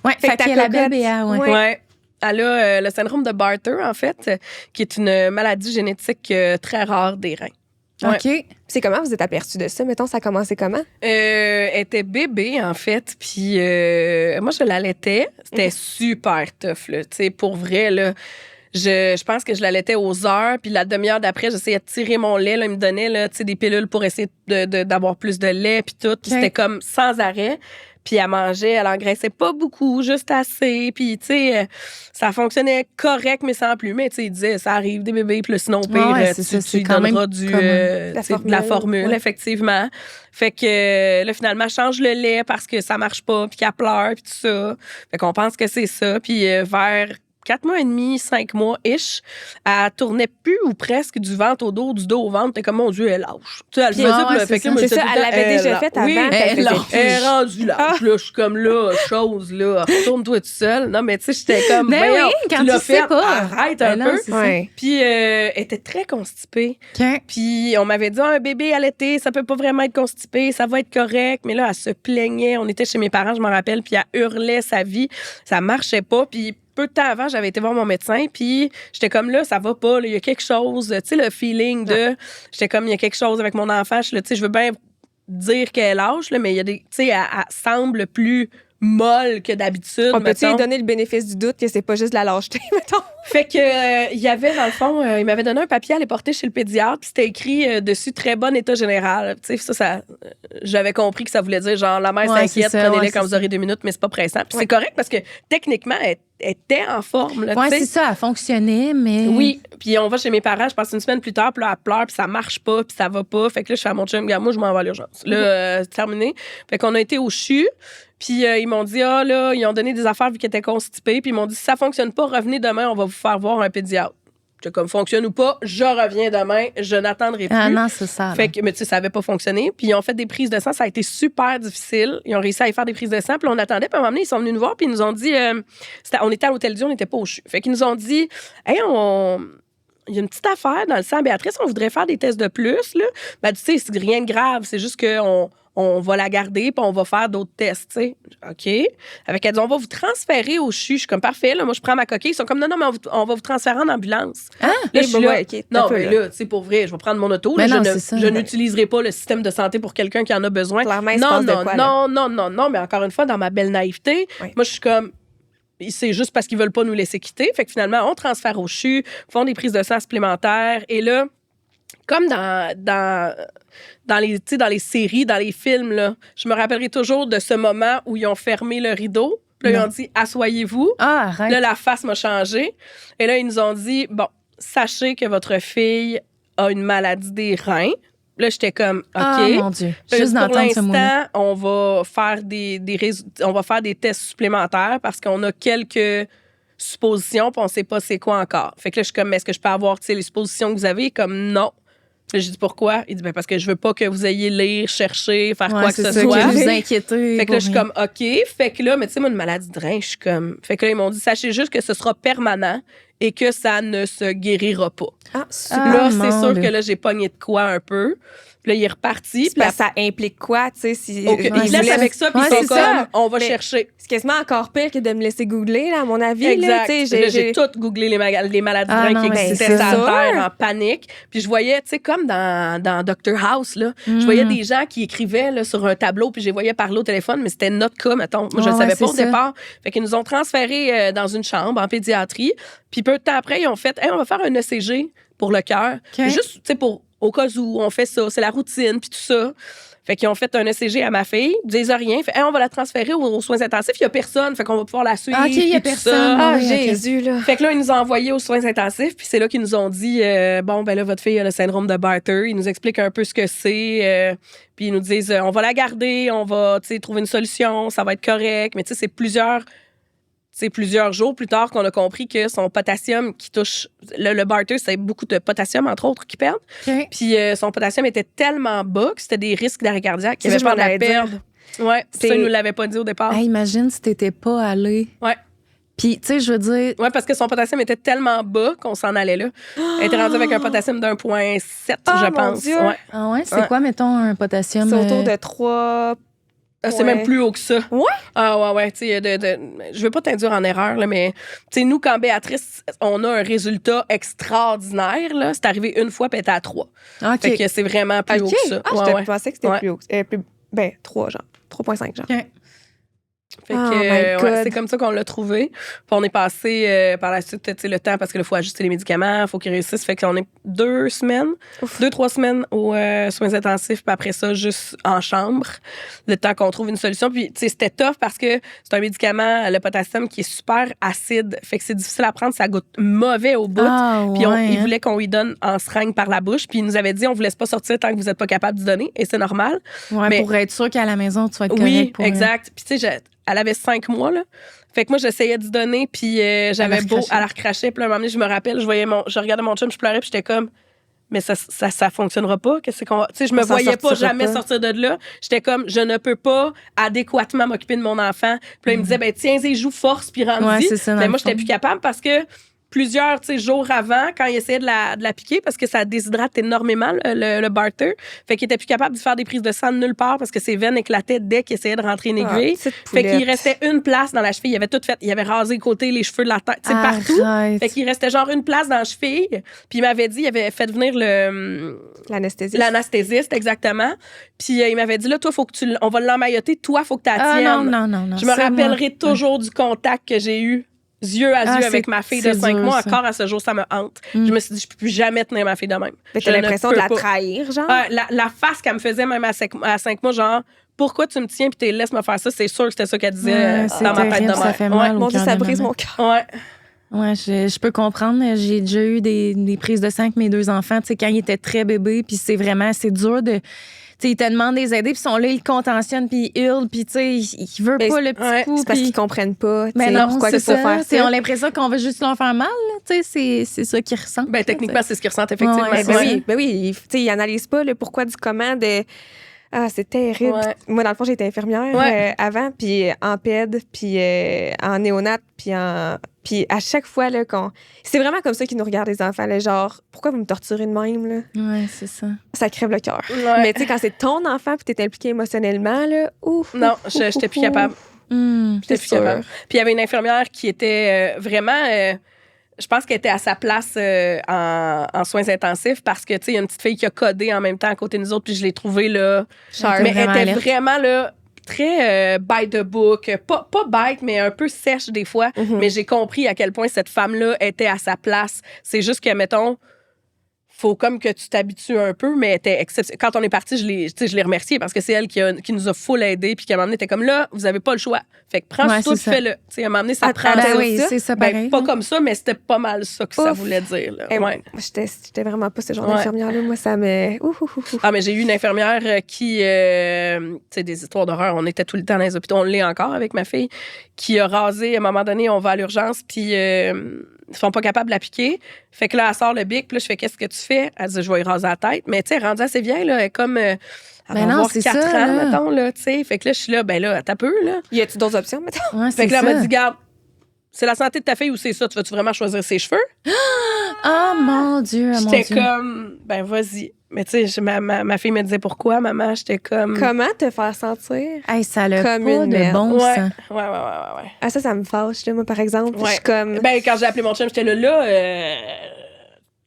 Ouais, Fait fait que qu'il y ta a la belle cocotte, BA, ouais. ouais. Ouais. Elle a le syndrome de Bartter, en fait, qui est une maladie génétique très rare des reins. Ouais. OK. C'est comment vous êtes aperçu de ça? Mettons, ça a commencé comment? Elle était bébé, en fait, puis moi, je l'allaitais. C'était super tough, là. Tu sais, pour vrai, là. Je pense que je l'allaitais aux heures, puis la demi-heure d'après, j'essayais de tirer mon lait. Là, il me donnait là, tu sais, des pilules pour essayer d'avoir plus de lait, puis tout. Puis OK. c'était comme sans arrêt. Puis elle mangeait, elle engraissait pas beaucoup, juste assez. Puis, tu sais, ça fonctionnait correct, mais sans plus. Mais, tu sais, il disait, ça arrive des bébés, puis là, sinon, pire, Ouais, c'est tu ça, tu c'est lui quand même donneras du, commun. tu sais, de la formule, ouais. effectivement. Fait que, là, finalement, elle change le lait parce que ça marche pas, puis qu'elle pleure, puis tout ça. Fait qu'on pense que c'est ça. Puis vers 4 mois et demi, 5 mois-ish, elle tournait plus ou presque du ventre au dos, du dos au ventre. T'es comme, mon Dieu, elle lâche. Tu sais, elle Ouais, faisait, puis ouais, là, fait c'est que là, moi, C'est j'étais ça, tout le elle temps, l'avait déjà lâche. fait avant. Oui, quand elle elle faisait lâche. elle est rendue là. Là, je suis comme là, chose, là. Retourne-toi tout seul. Non, mais tu sais, j'étais comme, Ben voyons, oui, quand tu l'as tu sais fait, pas. arrête un Ben non, peu. c'est ça. Ouais. Puis, elle était très constipée. OK. Puis, on m'avait dit, un bébé allaité, ça peut pas vraiment être constipé, ça va être correct. Mais là, elle se plaignait. On était chez mes parents, je m'en rappelle, puis elle hurlait sa vie. Ça marchait pas. Puis, peu de temps avant, j'avais été voir mon médecin, puis j'étais comme là, ça va pas, là, il y a quelque chose, tu sais, le feeling de. J'étais comme, il y a quelque chose avec mon enfant, tu sais, je veux bien dire qu'elle lâche, là, mais il y a des. Tu sais, elle semble plus molle que d'habitude. On peut-tu lui mettons. donner le bénéfice du doute que c'est pas juste de la lâcheté, mettons? Fait que il y avait dans le fond, il m'avait donné un papier à aller porter chez le pédiatre, puis c'était écrit dessus très bon état général. Tu sais ça j'avais compris que ça voulait dire genre la mère Ouais, s'inquiète, c'est ça, prenez-les ouais, quand c'est vous aurez 2 minutes, mais c'est pas pressant. Puis c'est correct parce que techniquement elle est était en forme. Là, ouais, c'est ça, elle fonctionnait, mais... Oui, puis on va chez mes parents, je passe une semaine plus tard, puis là, elle pleure, puis ça marche pas, puis ça va pas. Fait que là, je fais à mon chum, regarde, moi, je m'en vais à l'urgence. Là, c'est terminé. Fait qu'on a été au CHU, puis ils m'ont dit, là, ils ont donné des affaires vu qu'elle était constipée, puis ils m'ont dit, si ça fonctionne pas, revenez demain, on va vous faire voir un pédiatre. Comme fonctionne ou pas, je reviens demain, je n'attendrai plus. Ah non, c'est ça. Fait que, mais tu sais, ça n'avait pas fonctionné. Puis ils ont fait des prises de sang, ça a été super difficile. Ils ont réussi à y faire des prises de sang, puis on attendait. Puis à un moment donné, ils sont venus nous voir, puis ils nous ont dit, on était à l'Hôtel Dieu, on n'était pas au CHU. Fait qu'ils nous ont dit, hey, il y a une petite affaire dans le sang, Béatrice, on voudrait faire des tests de plus, là. Ben, tu sais, c'est rien de grave, c'est juste on va la garder, puis on va faire d'autres tests, tu sais. OK. Avec elle dit, on va vous transférer au CHU. Je suis comme, parfait, là, moi, je prends ma coquille. Ils sont comme, non, mais on va vous transférer en ambulance. Ah, là, je suis là. Okay, non, mais là, tu sais, pour vrai, je vais prendre mon auto. Là, je n'utiliserai pas le système de santé pour quelqu'un qui en a besoin. Clairement, non, mais encore une fois, dans ma belle naïveté, moi, je suis comme, c'est juste parce qu'ils veulent pas nous laisser quitter. Fait que finalement, on transfère au CHU, font des prises de sang supplémentaires. Et là, comme dans les séries, dans les films, là, je me rappellerai toujours de ce moment où ils ont fermé le rideau. Puis là, ils ont dit « Assoyez-vous ». Là, la face m'a changé. Et là, ils nous ont dit « Bon, sachez que votre fille a une maladie des reins ». Là, j'étais comme « OK ». Ah, mon Dieu. Juste d'entendre ce mot. Pour l'instant, on va faire des tests supplémentaires parce qu'on a quelques suppositions, puis on ne sait pas c'est quoi encore. Fait que là, je suis comme « Est-ce que je peux avoir les suppositions que vous avez? » Comme « Non ». J'ai dit pourquoi? Il dit parce que je veux pas que vous ayez lire, chercher, faire quoi que ce soit. Que vous inquiétez. Fait que là, je suis comme OK. Fait que là, mais tu sais, moi, une maladie de rein, je suis comme. Fait que là, ils m'ont dit, sachez juste que ce sera permanent et que ça ne se guérira pas. Ah, super. Là, c'est sûr que là, j'ai pogné de quoi un peu. Puis là, il est reparti. Puis ça implique quoi, tu sais? Si, ils laissent avec ça, puis ils sont comme, on va chercher. C'est quasiment encore pire que de me laisser googler, là, à mon avis. Exact. Là, j'ai tout googlé les maladies de rein qui existaient sur Terre en panique. Puis je voyais, tu sais, comme dans Dr House, là, je voyais des gens qui écrivaient là, sur un tableau, puis je les voyais parler au téléphone, mais c'était notre cas, mettons. Moi, je ne savais pas au départ. Fait qu'ils nous ont transférés dans une chambre en pédiatrie. Puis peu de temps après, ils ont fait, on va faire un ECG pour le cœur. Juste, tu sais, au cas où on fait ça, c'est la routine, puis tout ça. Fait qu'ils ont fait un ECG à ma fille, ils disent rien. Fait on va la transférer aux soins intensifs. Il n'y a personne, fait qu'on va pouvoir la suivre. OK, il n'y a personne. Ah, Jésus, là. Fait que là, ils nous ont envoyés aux soins intensifs, puis c'est là qu'ils nous ont dit, bon, ben là, votre fille a le syndrome de Bartter. Ils nous expliquent un peu ce que c'est, puis ils nous disent, on va la garder, on va, tu sais, trouver une solution, ça va être correct. Mais tu sais, c'est plusieurs jours plus tard qu'on a compris que son potassium qui touche... Le Bartter, c'est beaucoup de potassium, entre autres, qui perdent. Okay. Puis son potassium était tellement bas que c'était des risques d'arrêt cardiaque qu'il avait peur de la perdre. Ouais, ça, ils nous l'avaient pas dit au départ. Hey, imagine si t'étais pas allé. Ouais. Puis, tu sais, je veux dire... Ouais, parce que son potassium était tellement bas qu'on s'en allait là. Elle était rendue avec un potassium d'1,7, je pense. Dieu. Ouais. Ah ouais? C'est quoi, mettons, un potassium? C'est autour de 3... C'est même plus haut que ça. Ouais? Ah ouais. Tu sais, je veux pas t'induire en erreur, là, mais tu sais, nous, quand Béatrice, on a un résultat extraordinaire, là, c'est arrivé une fois, puis elle était à 3. OK. Fait que c'est vraiment plus haut que ça. Je pensais que c'était plus haut. 3, genre. 3,5, genre. OK. Fait que c'est comme ça qu'on l'a trouvé. Puis on est passé par la suite, tu sais, le temps, parce qu'il faut ajuster les médicaments, il faut qu'ils réussissent. Fait qu'on est 2 semaines, 2-3 semaines aux soins intensifs, puis après ça, juste en chambre, le temps qu'on trouve une solution. Puis, tu sais, c'était tough parce que c'est un médicament, le potassium, qui est super acide. Fait que c'est difficile à prendre, ça goûte mauvais au bout. Puis il voulait qu'on lui donne en seringue par la bouche. Puis il nous avait dit, on vous laisse pas sortir tant que vous êtes pas capable de donner. Et c'est normal. Ouais, mais pour être sûr qu'à la maison, tu vas être correct. Oui, exact. Puis, tu sais, elle avait 5 mois, là. Fait que moi, j'essayais d'y donner, puis j'avais beau, elle la recrachait. Puis là, un moment donné, je me rappelle, je regardais mon chum, je pleurais, puis j'étais comme, mais ça fonctionnera pas. Qu'est-ce qu'on va. Tu sais, je me voyais pas jamais sortir de là. J'étais comme, je ne peux pas adéquatement m'occuper de mon enfant. Puis là, il me disait, ben tiens, y joue force, puis rendu. Mais moi, j'étais plus capable parce que plusieurs jours avant, quand il essayait de la piquer, parce que ça déshydrate énormément le Bartter. Fait qu'il était plus capable de faire des prises de sang de nulle part parce que ses veines éclataient dès qu'il essayait de rentrer une aiguille. Fait qu'il restait une place dans la cheville. Il avait tout fait. Il avait rasé le côté, les cheveux de la tête, tu sais, partout. Fait qu'il restait genre une place dans la cheville. Puis il m'avait dit, il avait fait venir l'anesthésiste, exactement. Puis il m'avait dit, là, toi, faut que on va l'emmailloter. Toi, faut que tu la tiennes. Non. Je me rappellerai toujours du contact que j'ai eu yeux à yeux avec ma fille de 5 mois. Encore à ce jour, ça me hante. Je me suis dit, je peux plus jamais tenir ma fille de même. T'as l'impression de la trahir, genre? La face qu'elle me faisait même à 5 mois, genre, pourquoi tu me tiens puis tu laisses me faire ça? C'est sûr que c'était ça qu'elle disait dans ma tête de mère. Ça fait mal. Mon Dieu, ça brise mon cœur. Ouais. Ouais, je peux comprendre. J'ai déjà eu des prises de sang avec mes 2 enfants, tu sais, quand ils étaient très bébés, puis c'est dur de... Tu sais, ils te demandent des aider, puis ils sont là, ils le contentionnent, puis ils hurlent, puis tu sais, ils veulent pas le petit coup. C'est parce qu'ils comprennent pas, tu mais sais, non, pourquoi il faut faire ça. Ils ont l'impression qu'on veut juste leur faire mal, tu sais, c'est ça qu'ils ressentent. Ben, techniquement, c'est ce qu'ils ressentent, effectivement. Oui, tu sais, ils analysent pas le pourquoi du comment de... Ah, c'est terrible. Ouais. Moi, dans le fond, j'étais infirmière avant, puis en péd, puis en néonat, puis à chaque fois, là, c'est vraiment comme ça qu'ils nous regardent, les enfants, là, genre, pourquoi vous me torturez de même, là? Ouais, c'est ça. Ça crève le cœur. Ouais. Mais tu sais, quand c'est ton enfant, puis t'es impliqué émotionnellement, là, ouf. Non, j'étais plus capable. J'étais plus capable. Puis il y avait une infirmière qui était vraiment... je pense qu'elle était à sa place en soins intensifs parce que, tu sais, il y a une petite fille qui a codé en même temps à côté de nous autres, puis je l'ai trouvée, là... Mais elle était vraiment, là, très by the book. Pas bête, mais un peu sèche des fois. Mm-hmm. Mais j'ai compris à quel point cette femme-là était à sa place. C'est juste que, mettons... faut comme que tu t'habitues un peu, mais elle était exceptionnelle. Quand on est parti, je l'ai remerciée parce que c'est elle qui nous a full aidé puis qui m'a amené, t'es comme là, vous n'avez pas le choix. Fait que prends tout, fais-le. Tu sais, elle m'a amené, ça prend ça. Oui, c'est ça, pareil. pas comme ça, mais c'était pas mal ça que ça voulait dire. Là. Moi, j'étais vraiment pas ce genre d'infirmière-là. Moi, ça me... Ah, mais j'ai eu une infirmière qui... tu sais, des histoires d'horreur. On était tout le temps dans les hôpitaux. On l'est encore avec ma fille, qui a rasé. À un moment donné, on va à l'urgence, puis... ils sont pas capables de l'appliquer. Fait que là, elle sort le bic, puis là, je fais, qu'est-ce que tu fais? Elle dit, je vais y raser la tête. Mais tu sais, elle est rendue assez vieille, là, elle est comme... elle va avoir 4 ans, mettons, là, tu sais. Fait que là, je suis là, ben là, t'as peu, là. Y a-tu d'autres options, mettons? Ouais, fait que là, elle m'a dit, garde, c'est la santé de ta fille ou c'est ça? Tu vas-tu vraiment choisir ses cheveux? Oh mon Dieu, J'étais comme, ben vas-y. Mais tu sais, ma fille me disait pourquoi, maman. J'étais comme... Comment te faire sentir? Hey, ça l'a comme pas une de merde. bon sens. Ouais. Ah, ça me fâche, là, moi, par exemple. Je suis comme... Ben, quand j'ai appelé mon chum, j'étais là,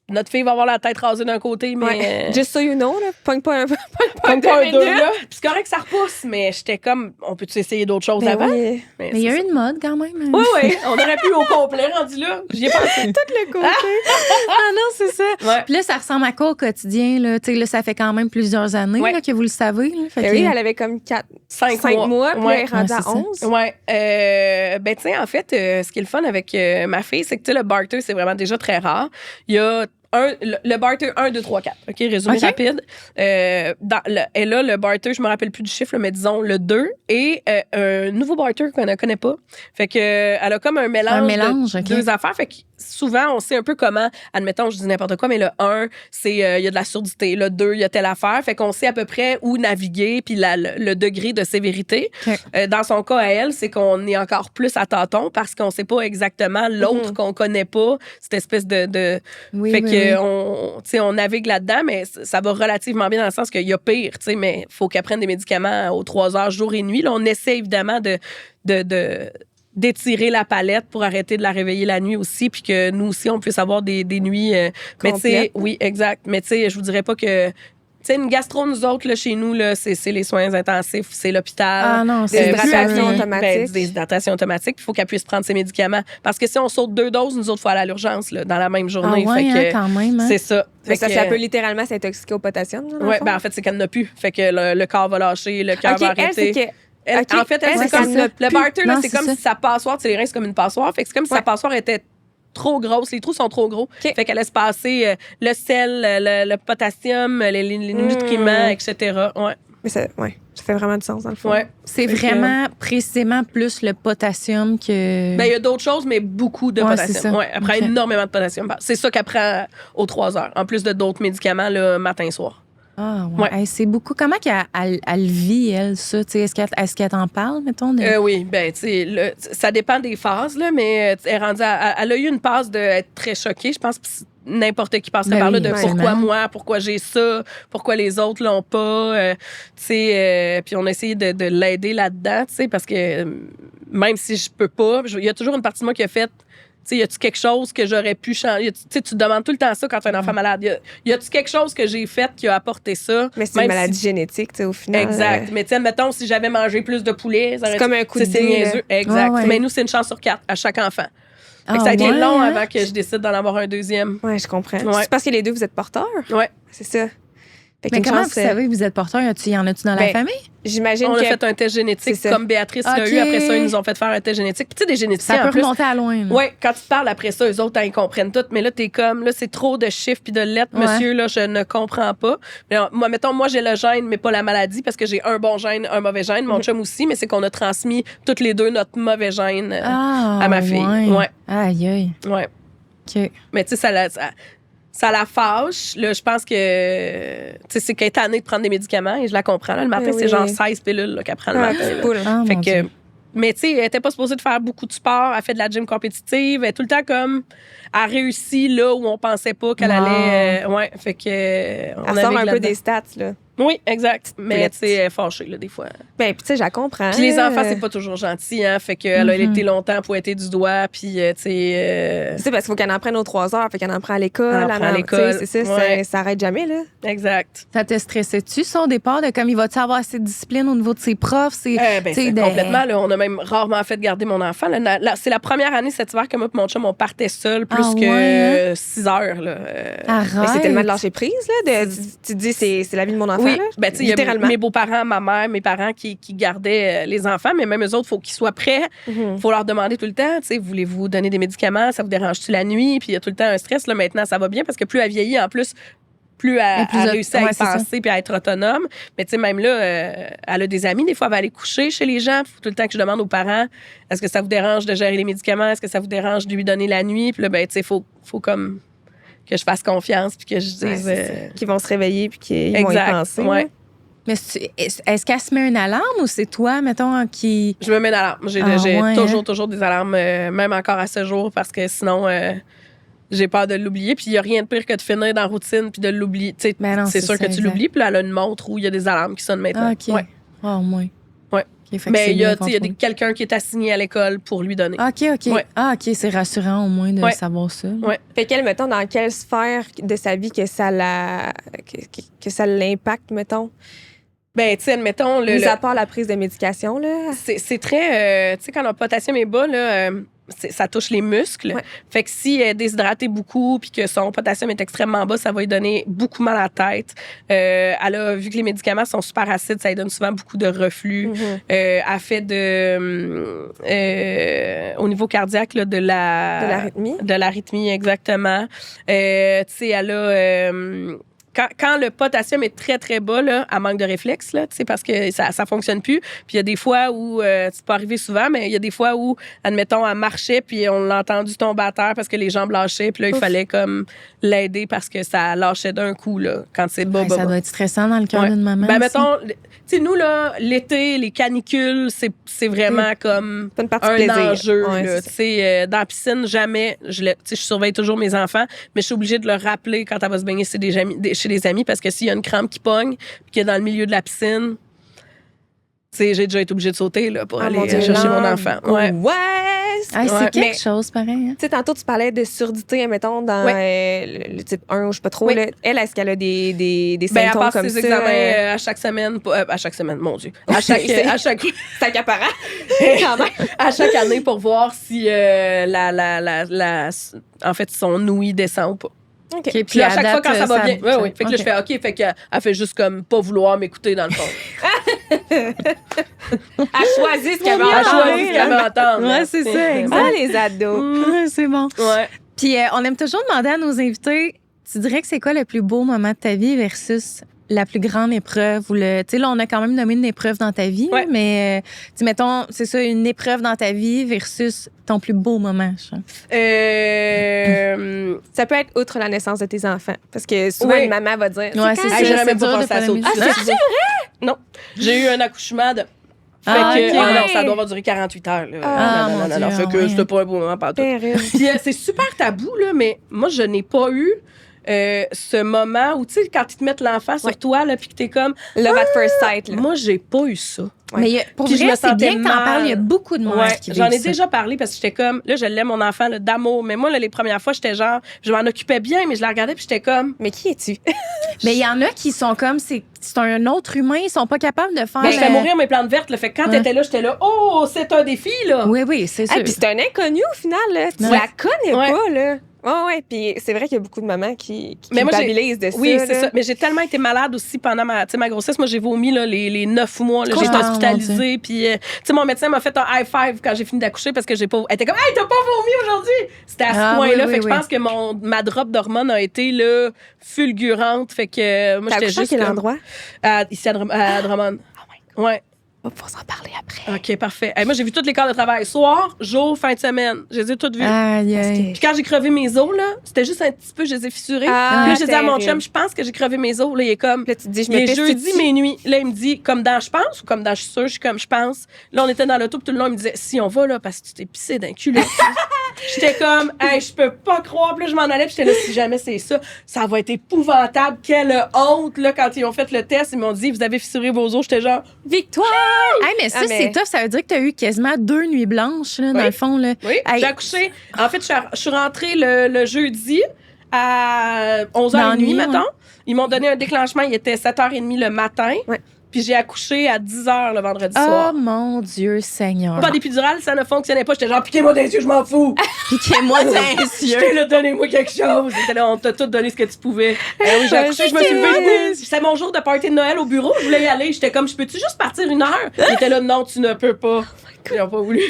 notre fille va avoir la tête rasée d'un côté, mais... Just so you know, là, pogne pas un 2 là. Puis c'est correct que ça repousse, mais j'étais comme, on peut-tu essayer d'autres choses avant? Oui. Mais il y a eu une mode quand même. Oui, on aurait pu au complet rendu là. J'y ai pensé. Tout le côté. Ah non, c'est ça. Ouais. Puis là, ça ressemble à quoi au quotidien? Là? Tu sais, là, ça fait quand même plusieurs années là, que vous le savez. Là. Fait Oui, elle avait comme 5 mois, puis elle est rendue à 11. Oui. Ben, tu sais, en fait, ce qui est le fun avec ma fille, c'est que tu sais, le barter, c'est vraiment déjà très rare. Il y a le barter 1, 2, 3, 4. OK, résumé rapide. Et là, le barter, je me rappelle plus du chiffre, mais disons le 2. Et un nouveau barter qu'on ne connaît pas. Fait que elle a comme un mélange de deux affaires. Fait que souvent, on sait un peu comment, admettons, je dis n'importe quoi, mais le 1, c'est il y a de la surdité. Le 2, il y a telle affaire. Fait qu'on sait à peu près où naviguer puis le degré de sévérité. Okay. Dans son cas, à elle, c'est qu'on est encore plus à tâtons parce qu'on sait pas exactement l'autre qu'on connaît pas. Cette espèce de fait que on navigue là-dedans, mais ça va relativement bien dans le sens qu'il y a pire, mais il faut qu'elle prenne des médicaments aux 3 heures, jour et nuit. Là, on essaie évidemment d'étirer la palette pour arrêter de la réveiller la nuit aussi, puis que nous aussi, on puisse avoir des nuits... mais tu sais, oui, exact. Mais tu sais, je vous dirais pas que... Tu sais, une gastro, nous autres, là, chez nous, là, c'est les soins intensifs, c'est l'hôpital. Ah non, c'est déshydratation automatique. Déshydratation automatique. Il faut qu'elle puisse prendre ses médicaments. Parce que si on saute 2 doses, nous autres, il faut aller à l'urgence là, dans la même journée. Ah ouais, fait que, quand même. Hein? C'est ça. Fait que ça peut littéralement s'intoxiquer au potassium. Oui, ben en fait, c'est qu'elle n'a plus. Fait que le corps va lâcher, le cœur va arrêter. En fait, c'est comme le barter, là, c'est comme si sa passoire, les reins, c'est comme une passoire. Fait que c'est comme si sa passoire était trop grosse, les trous sont trop gros. Fait qu'elle laisse passer le sel, le potassium, les nutriments, etc. Ouais. Mais ça fait vraiment du sens, dans le fond. Ouais. C'est vraiment précisément plus le potassium que... Ben, il y a d'autres choses, mais beaucoup de potassium. Ouais, elle prend énormément de potassium. C'est ça qu'elle prend aux 3 heures, en plus de d'autres médicaments le matin-soir. Ah, ouais. Hey, c'est beaucoup. Comment qu'elle vit, elle, ça? Est-ce qu'elle t'en parle, mettons? Oui, ben, tu sais, ça dépend des phases, là, mais elle a eu une phase d'être très choquée, je pense. N'importe qui passerait par là de pourquoi moi, pourquoi j'ai ça, pourquoi les autres l'ont pas. Tu sais, puis on a essayé de l'aider là-dedans, tu sais, parce que même si je peux pas, il y a toujours une partie de moi qui a fait. Tu sais, y a-tu quelque chose que j'aurais pu changer? Tu sais, tu te demandes tout le temps ça quand tu as un enfant malade. Y a-tu quelque chose que j'ai fait qui a apporté ça? Mais c'est une maladie génétique, tu sais, au final. Exact. Mais tiens, mettons, si j'avais mangé plus de poulet, ça aurait c'est comme un coup de dé. Exact. Mais nous, c'est une chance sur 4 à chaque enfant. Fait que ça a été long avant que je décide d'en avoir un deuxième. Oui, je comprends. Ouais. C'est parce que les deux, vous êtes porteurs? Oui. C'est ça. Mais comment vous savez que vous êtes porteur? Y en a-tu dans la famille? J'imagine on que... a fait un test génétique comme Béatrice l'a eu. Après ça, ils nous ont fait faire un test génétique. Puis tu sais, des généticiens, ça peut remonter à loin. Oui, quand tu te parles après ça, eux autres, ils comprennent tout. Mais là, t'es comme, là, c'est trop de chiffres puis de lettres, monsieur, là, je ne comprends pas. Mais moi, j'ai le gène, mais pas la maladie, parce que j'ai un bon gène, un mauvais gène. Mon chum aussi, mais c'est qu'on a transmis toutes les deux notre mauvais gène à ma fille. Ouais. Aïe, aïe. Ouais. OK. Mais tu sais, ça la fâche. Là, je pense que c'est qu'elle est tannée de prendre des médicaments et je la comprends. Là, le matin, c'est genre 16 pilules qu'elle prend le matin. Fait que, mais tu sais, elle n'était pas supposée de faire beaucoup de sport. Elle fait de la gym compétitive. Elle est tout le temps comme... Elle réussit là où on pensait pas qu'elle allait... fait que... Elle sort un peu des stats, là. Oui, exact. Mais tu sais, elle est fâchée, là, des fois. Ben, puis tu sais, je la comprends. Puis les enfants, c'est pas toujours gentil, hein. Fait qu'elle a été longtemps pointée du doigt, puis tu sais... C'est parce qu'il faut qu'elle en prenne aux 3 heures, fait qu'elle en prend à l'école. Elle en prend à l'école. C'est ça, ça arrête jamais, là. Exact. Ça te stressait-tu, son départ, de comme il va-tu avoir assez de discipline au niveau de ses profs? Complètement, là. On a même rarement fait garder mon enfant. C'est la première année cet hiver que moi et mon chum, on partait seul plus que 6 heures, là. Mais c'est tellement de lâcher prise, là. Tu te dis, c'est la vie de mon enfant. Oui, ben, tu sais, il y a mes beaux-parents, ma mère, mes parents qui gardaient les enfants, mais même eux autres, il faut qu'ils soient prêts. Il faut leur demander tout le temps, tu sais, voulez-vous donner des médicaments? Ça vous dérange-tu la nuit? Puis il y a tout le temps un stress. Là, maintenant, ça va bien parce que plus elle vieillit, en plus, plus elle réussit à y penser puis à être autonome. Mais tu sais, même là, elle a des amis. Des fois, elle va aller coucher chez les gens. Il faut tout le temps que je demande aux parents, est-ce que ça vous dérange de gérer les médicaments? Est-ce que ça vous dérange de lui donner la nuit? Puis là, ben, tu sais, faut comme... que je fasse confiance puis que je dise... qu'ils vont se réveiller puis qu'ils vont y penser. Ouais. Mais est-ce qu'elle se met une alarme ou c'est toi, mettons, qui... Je me mets une alarme. J'ai toujours des alarmes, même encore à ce jour, parce que sinon, j'ai peur de l'oublier. Puis il n'y a rien de pire que de finir dans la routine puis de l'oublier. C'est sûr que tu l'oublies. Puis là, elle a une montre où il y a des alarmes qui sonnent maintenant. OK. Ouais. Au moins. Ouais. Okay, mais il y a quelqu'un qui est assigné à l'école pour lui donner. OK. Ouais. Ah, OK, c'est rassurant au moins de savoir ça. Ouais. Fait qu'elle, mettons, dans quelle sphère de sa vie que ça l'impacte, mettons? Ben, tu sais, admettons... Mis à part la prise de médication, là. C'est très... tu sais, quand le potassium est bas, là... ça touche les muscles. Ouais. Fait que si elle est déshydratée beaucoup puis que son potassium est extrêmement bas, ça va lui donner beaucoup mal à la tête. Elle a vu que les médicaments sont super acides, ça lui donne souvent beaucoup de reflux. Elle fait au niveau cardiaque là, de l'arythmie. De l'arythmie, exactement. Tu sais, elle a... Quand le potassium est très, très bas, là, elle manque de réflexe, là, parce que ça ne fonctionne plus. Puis il y a des fois où, c'est pas arrivé souvent, mais il y a des fois où, admettons, elle marchait, puis on l'a entendu tomber à terre parce que les jambes lâchaient. Puis là, il fallait comme l'aider parce que ça lâchait d'un coup, là, quand c'est bas. Ça doit être stressant dans le cœur d'une maman. Ben, mettons, tu sais, nous, là, l'été, les canicules, c'est vraiment comme un enjeu. Ouais, dans la piscine, jamais. Je surveille toujours mes enfants, mais je suis obligée de leur rappeler quand elle va se baigner chez des amis, parce que s'il y a une crampe qui pogne, puis qu'il est dans le milieu de la piscine, tu sais, j'ai déjà été obligée de sauter là, pour aller chercher mon enfant. Ouais. C'est quelque chose, pareil. Hein? Tu sais, tantôt, tu parlais de surdité, mettons, dans le type 1, je sais pas trop. Là, elle, est-ce qu'elle a des symptômes elle passe comme ses ça? Examens à chaque semaine. À chaque semaine, mon Dieu. À chaque c'est accaparant. Quand même. À chaque année pour voir si en fait, son ouïe descend ou pas. Okay. Puis à chaque fois, quand ça va bien. Oui. Fait que là, je fais OK. Fait qu'elle fait juste comme pas vouloir m'écouter, dans le fond. Elle choisit ce qu'elle veut entendre. Ouais, c'est ça. Exact. Les ados. C'est bon. Ouais. Puis on aime toujours demander à nos invités, tu dirais que c'est quoi le plus beau moment de ta vie versus la plus grande épreuve? Tu sais, là, on a quand même nommé une épreuve dans ta vie, mais mettons, c'est ça, une épreuve dans ta vie versus ton plus beau moment. Ça peut être outre la naissance de tes enfants. Parce que souvent, une maman va dire... Ouais, c'est ça. J'ai jamais pas pensé à ça. C'est vrai? Non. J'ai eu un accouchement de... non, ça doit avoir duré 48 heures. Là. Non. Fait que c'était pas un beau moment partout. Puis c'est super tabou, là, mais moi, je n'ai pas eu ce moment où, tu sais, quand ils te mettent l'enfant sur toi, là, puis que t'es comme... Love at first sight. Là. Moi, j'ai pas eu ça. Mais pour vrai, c'est bien que t'en parles. Il y a beaucoup de monde qui vivent j'en ai déjà parlé parce que j'étais comme... Là, je l'aime, mon enfant, là, d'amour. Mais moi, là, les premières fois, j'étais genre... Je m'en occupais bien, mais je la regardais, puis j'étais comme... Mais qui es-tu? Mais il y en a qui sont comme... C'est un autre humain. Ils sont pas capables de faire... Mais je fais mourir mes plantes vertes. Là, fait que quand t'étais là, j'étais là... Oh, c'est un défi, là! Oui, c'est sûr. Puis c'est un inconnu, au final. Là. Tu la connais pas, là. Ouais. Puis c'est vrai qu'il y a beaucoup de mamans qui culpabilisent de ça. Oui, c'est ça. Mais j'ai tellement été malade aussi pendant ma grossesse. Moi, j'ai vomi là, les 9 mois. Là, j'ai été hospitalisée. Puis, tu sais, mon médecin m'a fait un high five quand j'ai fini d'accoucher parce que j'ai pas. Elle était comme, hey, t'as pas vomi aujourd'hui. C'était à ce point-là. Fait que je pense que ma drop d'hormones a été là, fulgurante. Fait que moi, j'étais juste. À quel endroit? Ici à Drummond. Oh my God. Ouais. On va pouvoir s'en parler après. OK, parfait. Hey, moi, j'ai vu tous les corps de travail. Soir, jour, fin de semaine. Je les ai toutes vues. Puis quand j'ai crevé mes os, là, c'était juste un petit peu, je les ai fissurés. Puis là, j'ai dit à mon chum, je pense que j'ai crevé mes os. Là, il est comme. Là, tu te dis, je il me est pisse jeudi, tout-tu. minuit. Là, il me dit, comme dans je pense ou comme dans je suis sûre. Je suis comme je pense. Là, on était dans l'auto, puis tout le long, il me disait, si on va, là, parce que tu t'es pissé d'un cul, là. J'étais comme, hey, je peux pas croire. Puis là, je m'en allais, puis j'étais là, si jamais c'est ça, ça va être épouvantable. Quelle honte, là, quand ils ont fait le test. Ils m'ont dit, vous avez fissuré vos os. J'étais genre, victoire! Hey, mais ça, c'est tough. Ça veut dire que t'as eu quasiment 2 nuits blanches, là, dans le fond. Là. Oui, hey. J'ai accouché. En fait, je suis rentrée le jeudi à 11h30, mettons. Ouais. Ils m'ont donné un déclenchement. Il était 7h30 le matin. Ouais. Puis j'ai accouché à 10h le vendredi soir. Oh mon Dieu Seigneur. Pas d'épidural, ça ne fonctionnait pas. J'étais genre, piquez-moi des yeux, je m'en fous. Piquez-moi des yeux. J'étais là, donnez-moi quelque chose. J'étais là, on t'a tout donné ce que tu pouvais. Oui, j'ai accouché, je me suis levée. C'était mon jour de party de Noël au bureau. Je voulais y aller. J'étais comme, je peux-tu juste partir 1 heure? J'étais là, non, tu ne peux pas. Ils n'ont pas voulu.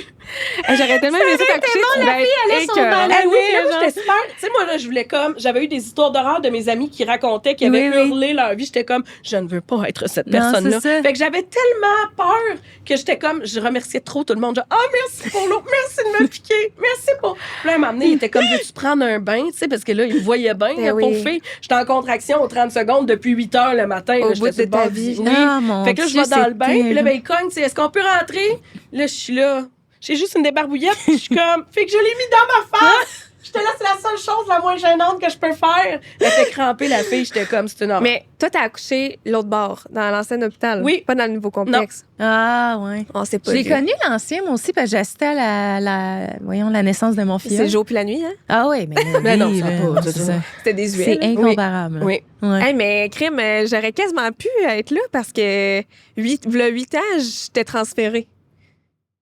J'aurais tellement aimé ça t'accoucher. La fille allait sur le oui, j'étais super. Tu sais, moi, là, je voulais comme. J'avais eu des histoires d'horreur de mes amis qui racontaient qu'ils avaient hurlé leur vie. J'étais comme, je ne veux pas être cette personne-là. Fait que j'avais tellement peur que j'étais comme, je remerciais trop tout le monde. Genre, merci pour l'eau, merci de me piquer, merci pour. Puis là, un moment donné, il était comme, veux-tu prendre un bain? Tu sais, parce que là, il me voyait bien, la pauvre fille. J'étais en contraction aux 30 secondes depuis 8 heures le matin. Au bout de ta vie. Oui. Fait que là, je vais dans le bain. Puis là, il cogne, tu sais, est-ce qu'on peut rentrer? Là, je suis là. J'ai juste une débarbouillette, puis je suis comme... Fait que je l'ai mis dans ma face! J'étais là, c'est la seule chose la moins gênante que je peux faire. Elle fait cramper la fille, j'étais comme, c'est une horreur. Mais toi, t'as accouché l'autre bord, dans l'ancien hôpital. Oui. Pas dans le nouveau complexe. Non. Ah, ouais. On sait pas. Je l'ai connu, l'ancien, moi aussi, parce que j'assistais à la naissance de mon fils. C'est le jour puis la nuit, hein? Ah, oui, mais non, ça pas. C'était désuet. C'est incomparable. Oui. Ouais. Hey, mais crime, j'aurais quasiment pu être là parce que 8 ans, j'étais transférée.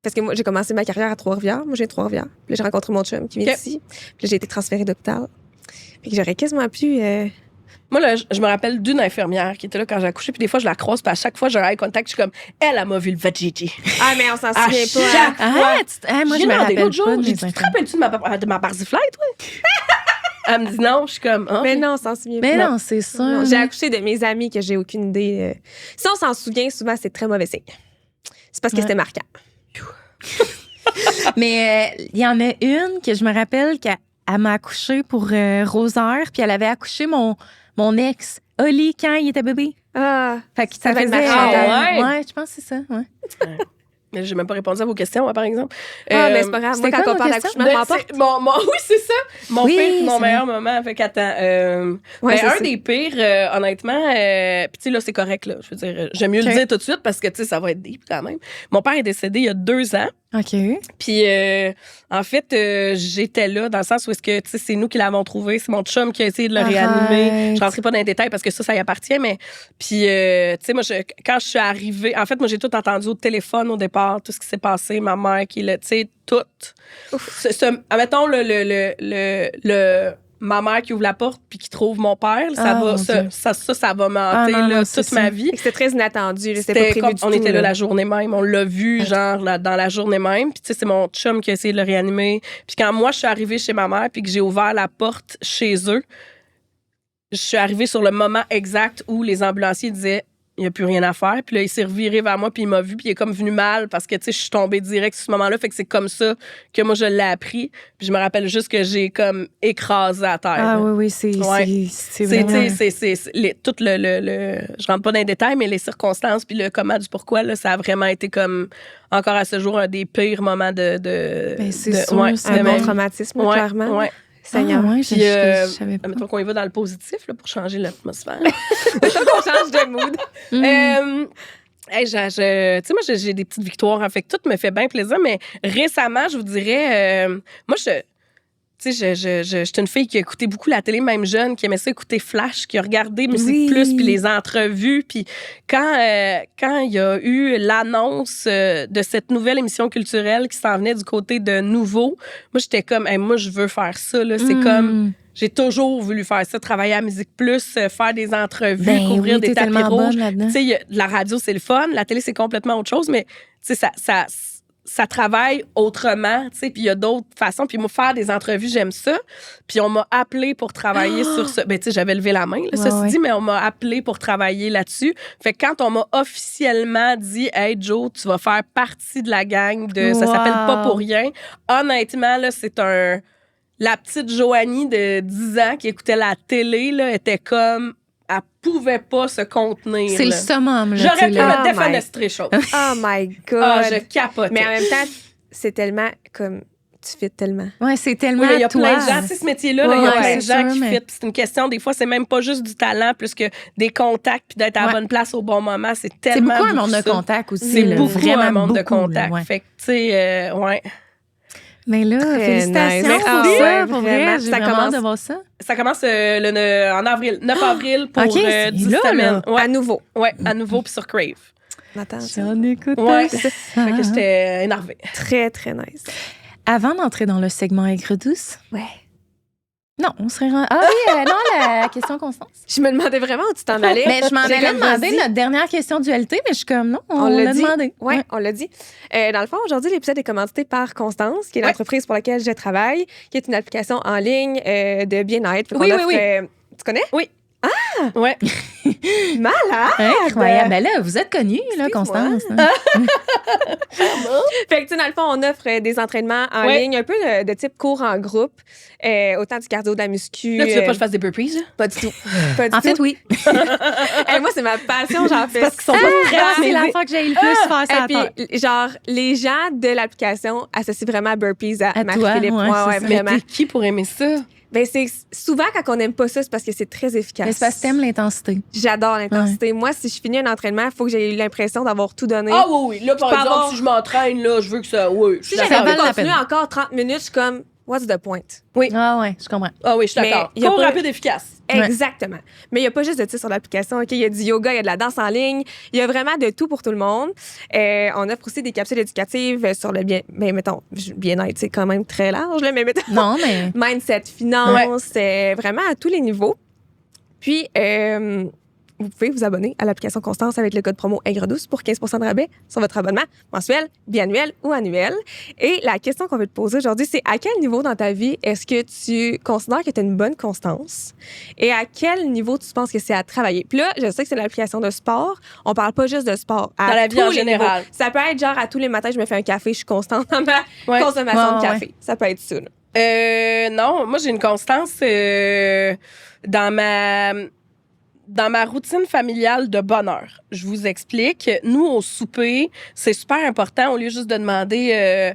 Parce que moi, j'ai commencé ma carrière à Trois-Rivières. Moi, j'ai Trois-Rivières. Puis là, j'ai rencontré mon chum qui vient d'ici. Puis là, j'ai été transférée d'hôpital. Fait que j'aurais quasiment pu... Moi, là, je me rappelle d'une infirmière qui était là quand j'ai accouché. Puis des fois, je la croise. Puis à chaque fois, j'ai un eye contact. Je suis comme, elle m'a vu le vagigi. Ah, mais on s'en souvient pas. Chaque fois. Moi, je me rappelle pas. Tu te rappelles-tu de ma barziflette, toi? Elle me dit non. Je suis comme, mais non, on s'en souvient pas. Mais non, c'est ça. Non, j'ai accouché de mes amis que j'ai aucune idée. Si on s'en souvient, souvent, c'est très mauvais signe. C'est parce que c'était marquant. Mais il y en a une que je me rappelle qu'elle m'a accouché pour Rosaire, puis elle avait accouché mon ex, Oli, quand il était bébé. Ah, fait que ça faisait... ouais, je pense que c'est ça, ouais. Mais j'ai même pas répondu à vos questions, par exemple. Mais c'est pas grave. Moi, quand on parle d'accouchement, oui, c'est ça. Mon pire, mon meilleur moment. Fait qu'attends. Un des pires, honnêtement, puis tu sais, là, c'est correct, là. Je veux dire, j'aime mieux le dire tout de suite parce que, tu sais, ça va être deep quand même. Mon père est décédé il y a 2 ans. OK. Puis, en fait, j'étais là dans le sens où est-ce que, tu sais, c'est nous qui l'avons trouvé. C'est mon chum qui a essayé de le réanimer. Je rentrerai pas dans les détails parce que ça y appartient, mais... Puis, tu sais, moi, quand je suis arrivée... En fait, moi, j'ai tout entendu au téléphone au départ, tout ce qui s'est passé, ma mère qui l'a... Tu sais, tout. Admettons, ma mère qui ouvre la porte puis qui trouve mon père, ça va me hanter toute ma vie. C'était très inattendu. C'était pas prévu comme, du on tout, était là la journée même. On l'a vu, genre, dans la journée même. Puis, tu sais, c'est mon chum qui a essayé de le réanimer. Puis quand moi, je suis arrivée chez ma mère puis que j'ai ouvert la porte chez eux, je suis arrivée sur le moment exact où les ambulanciers disaient il n'y a plus rien à faire. Puis là, il s'est reviré vers moi, puis il m'a vu, puis il est comme venu mal parce que, tu sais, je suis tombée direct à ce moment-là. Fait que c'est comme ça que moi, je l'ai appris. Puis je me rappelle juste que j'ai comme écrasé à terre. Ah oui, c'est vraiment... C'est tout je rentre pas dans les détails, mais les circonstances, puis le comment du pourquoi, là, ça a vraiment été comme, encore à ce jour, un des pires moments de c'est sûr, c'est un bon traumatisme, clairement. Ouais. Seigneur. Puis, je savais pas. mettons qu'on y va dans le positif là, pour changer l'atmosphère. On change de mood. Tu sais, moi, j'ai des petites victoires. Fait que tout me fait bien plaisir, mais récemment, je vous dirais, moi, tu j'étais une fille qui a écouté beaucoup la télé, même jeune, qui aimait ça écouter Flash, qui a regardé Musique Plus, puis les entrevues. Puis quand il y a eu l'annonce de cette nouvelle émission culturelle qui s'en venait du côté de Nouveau, moi, j'étais comme, hey, moi, je veux faire ça. Là. C'est comme... J'ai toujours voulu faire ça, travailler à Musique Plus, faire des entrevues, couvrir des tapis rouges. Tu sais, la radio, c'est le fun. La télé, c'est complètement autre chose, mais tu sais, ça travaille autrement, tu sais, puis il y a d'autres façons. Puis moi, faire des entrevues, j'aime ça. Puis on m'a appelé pour travailler sur ça. Ben, tu sais, j'avais levé la main, là, ceci dit, mais on m'a appelé pour travailler là-dessus. Fait que quand on m'a officiellement dit « Hey, Jo, tu vas faire partie de la gang de... Ça s'appelle Pas pour rien », honnêtement, là, c'est un... La petite Joanie de 10 ans qui écoutait la télé, là, était comme... Elle pouvait pas se contenir. C'est le summum, là. J'aurais pu me défenestrer chose. Oh my God! Ah, je capotais. Mais en même temps, c'est tellement comme... Tu fais tellement. Ouais, c'est tellement il y a toi. plein de gens. Tu sais, ce métier-là, il y a plein de gens qui fit. C'est une question, des fois, c'est même pas juste du talent, plus que des contacts, puis d'être à la bonne place au bon moment. C'est tellement. C'est beaucoup un monde de contact aussi. C'est là, beaucoup vraiment un monde de beaucoup, contact. là, Fait que, tu sais, ouais. Mais là, Très félicitations nice. pour Ouais, ça, pour vrai. vraiment. J'ai Ça vraiment hâte commence- de voir ça. Ça commence en avril, 9 avril pour OK, c'est 10 là, semaines. là. Ouais. À nouveau. Ouais, à nouveau, puis sur Crave. Attends, J'en écoute Ouais. ça. Fait que j'étais énervée. très, très nice. Avant d'entrer dans le segment Aigre douce, Ouais. non, on serait rendu... Ah oui, non, la question Constance. Je me demandais vraiment où tu t'en allais. Mais je m'en J'ai allais comme, demander vas-y. notre dernière question du LT, mais je suis comme non, on l'a l'a dit. demandé. Oui, Ouais. on l'a dit. Dans le fond, aujourd'hui, l'épisode est commandité par Constance, qui est Ouais. l'entreprise pour laquelle je travaille, qui est une application en ligne de bien-être. Fait qu'on Oui, offre, oui. Tu connais? Ouais. Malade! Incroyable. Ben là, vous êtes connue, là, Excuse-moi. Constance. hein. Fait que, tu sais, dans le fond, on offre des entraînements en Ouais. ligne, un peu de type cours en groupe, autant du cardio, de la muscu. Là, tu veux pas que je fasse des burpees, là? Pas du tout. Pas du En fait, tout. oui. Moi, c'est ma passion, j'en fais. parce qu'ils sont pas prêts à C'est m'aider. l'enfant que j'ai le plus faire ça. Et puis, genre, les gens de l'application associent vraiment burpees à À toi, Marie-Philippe. ouais, c'est ça. Vraiment. Mais t'es qui pour aimer ça? Ben, c'est souvent quand on n'aime pas ça, c'est parce que c'est très efficace. Mais c'est parce que t'aimes l'intensité. J'adore l'intensité. Moi, si je finis un entraînement, il faut que j'ai eu l'impression d'avoir tout donné. Ah oui, oui. Là, par peux exemple, avoir- si je m'entraîne, là, je veux que ça... Oui, je suis si d'accord. j'avais valait la continué peine. encore 30 minutes, je suis comme, what's the point? Ah ouais, je comprends. Ah oui, je suis Mais d'accord. y a Court, pas- rapide, efficace. Ouais. Exactement. Mais il n'y a pas juste de ça sur l'application. OK? Il y a du yoga, il y a de la danse en ligne. Il y a vraiment de tout pour tout le monde. On offre aussi des capsules éducatives sur le bien-être, c'est quand même très large, là, mais mettons, Non, mais mindset, finance, vraiment à tous les niveaux. Puis, vous pouvez vous abonner à l'application Constance avec le code promo Aigre-douce pour 15 % de rabais sur votre abonnement mensuel, biannuel ou annuel. Et la question qu'on veut te poser aujourd'hui, c'est à quel niveau dans ta vie est-ce que tu considères que tu as une bonne constance et à quel niveau tu penses que c'est à travailler? Puis là, je sais que c'est l'application de sport. On parle pas juste de sport. À Dans la vie tous en les général. niveaux. Ça peut être genre à tous les matins, je me fais un café, je suis constante dans ma Ouais. consommation de Ouais, café. Ça peut être ça. Là. Non, moi, j'ai une constance dans ma routine familiale de bonheur. Je vous explique. Nous, au souper, c'est super important, au lieu juste de demander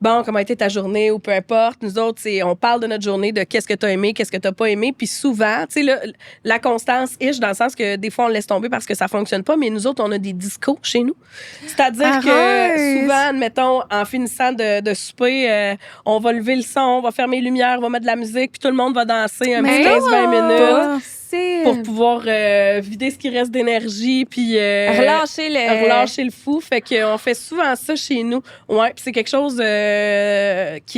bon, comment a été ta journée ou peu importe. Nous autres, on parle de notre journée, de qu'est-ce que tu as aimé, qu'est-ce que tu n'as pas aimé. Puis souvent, tu sais, la constance dans le sens que des fois, on laisse tomber parce que ça fonctionne pas, mais nous autres, on a des discos chez nous. C'est-à-dire que souvent, admettons, en finissant de souper, on va lever le son, on va fermer les lumières, on va mettre de la musique, puis tout le monde va danser un petit 15-20 minutes. Pour pouvoir vider ce qui reste d'énergie, puis relâcher le fou. Fait qu'on fait souvent ça chez nous. Ouais, puis c'est quelque chose qui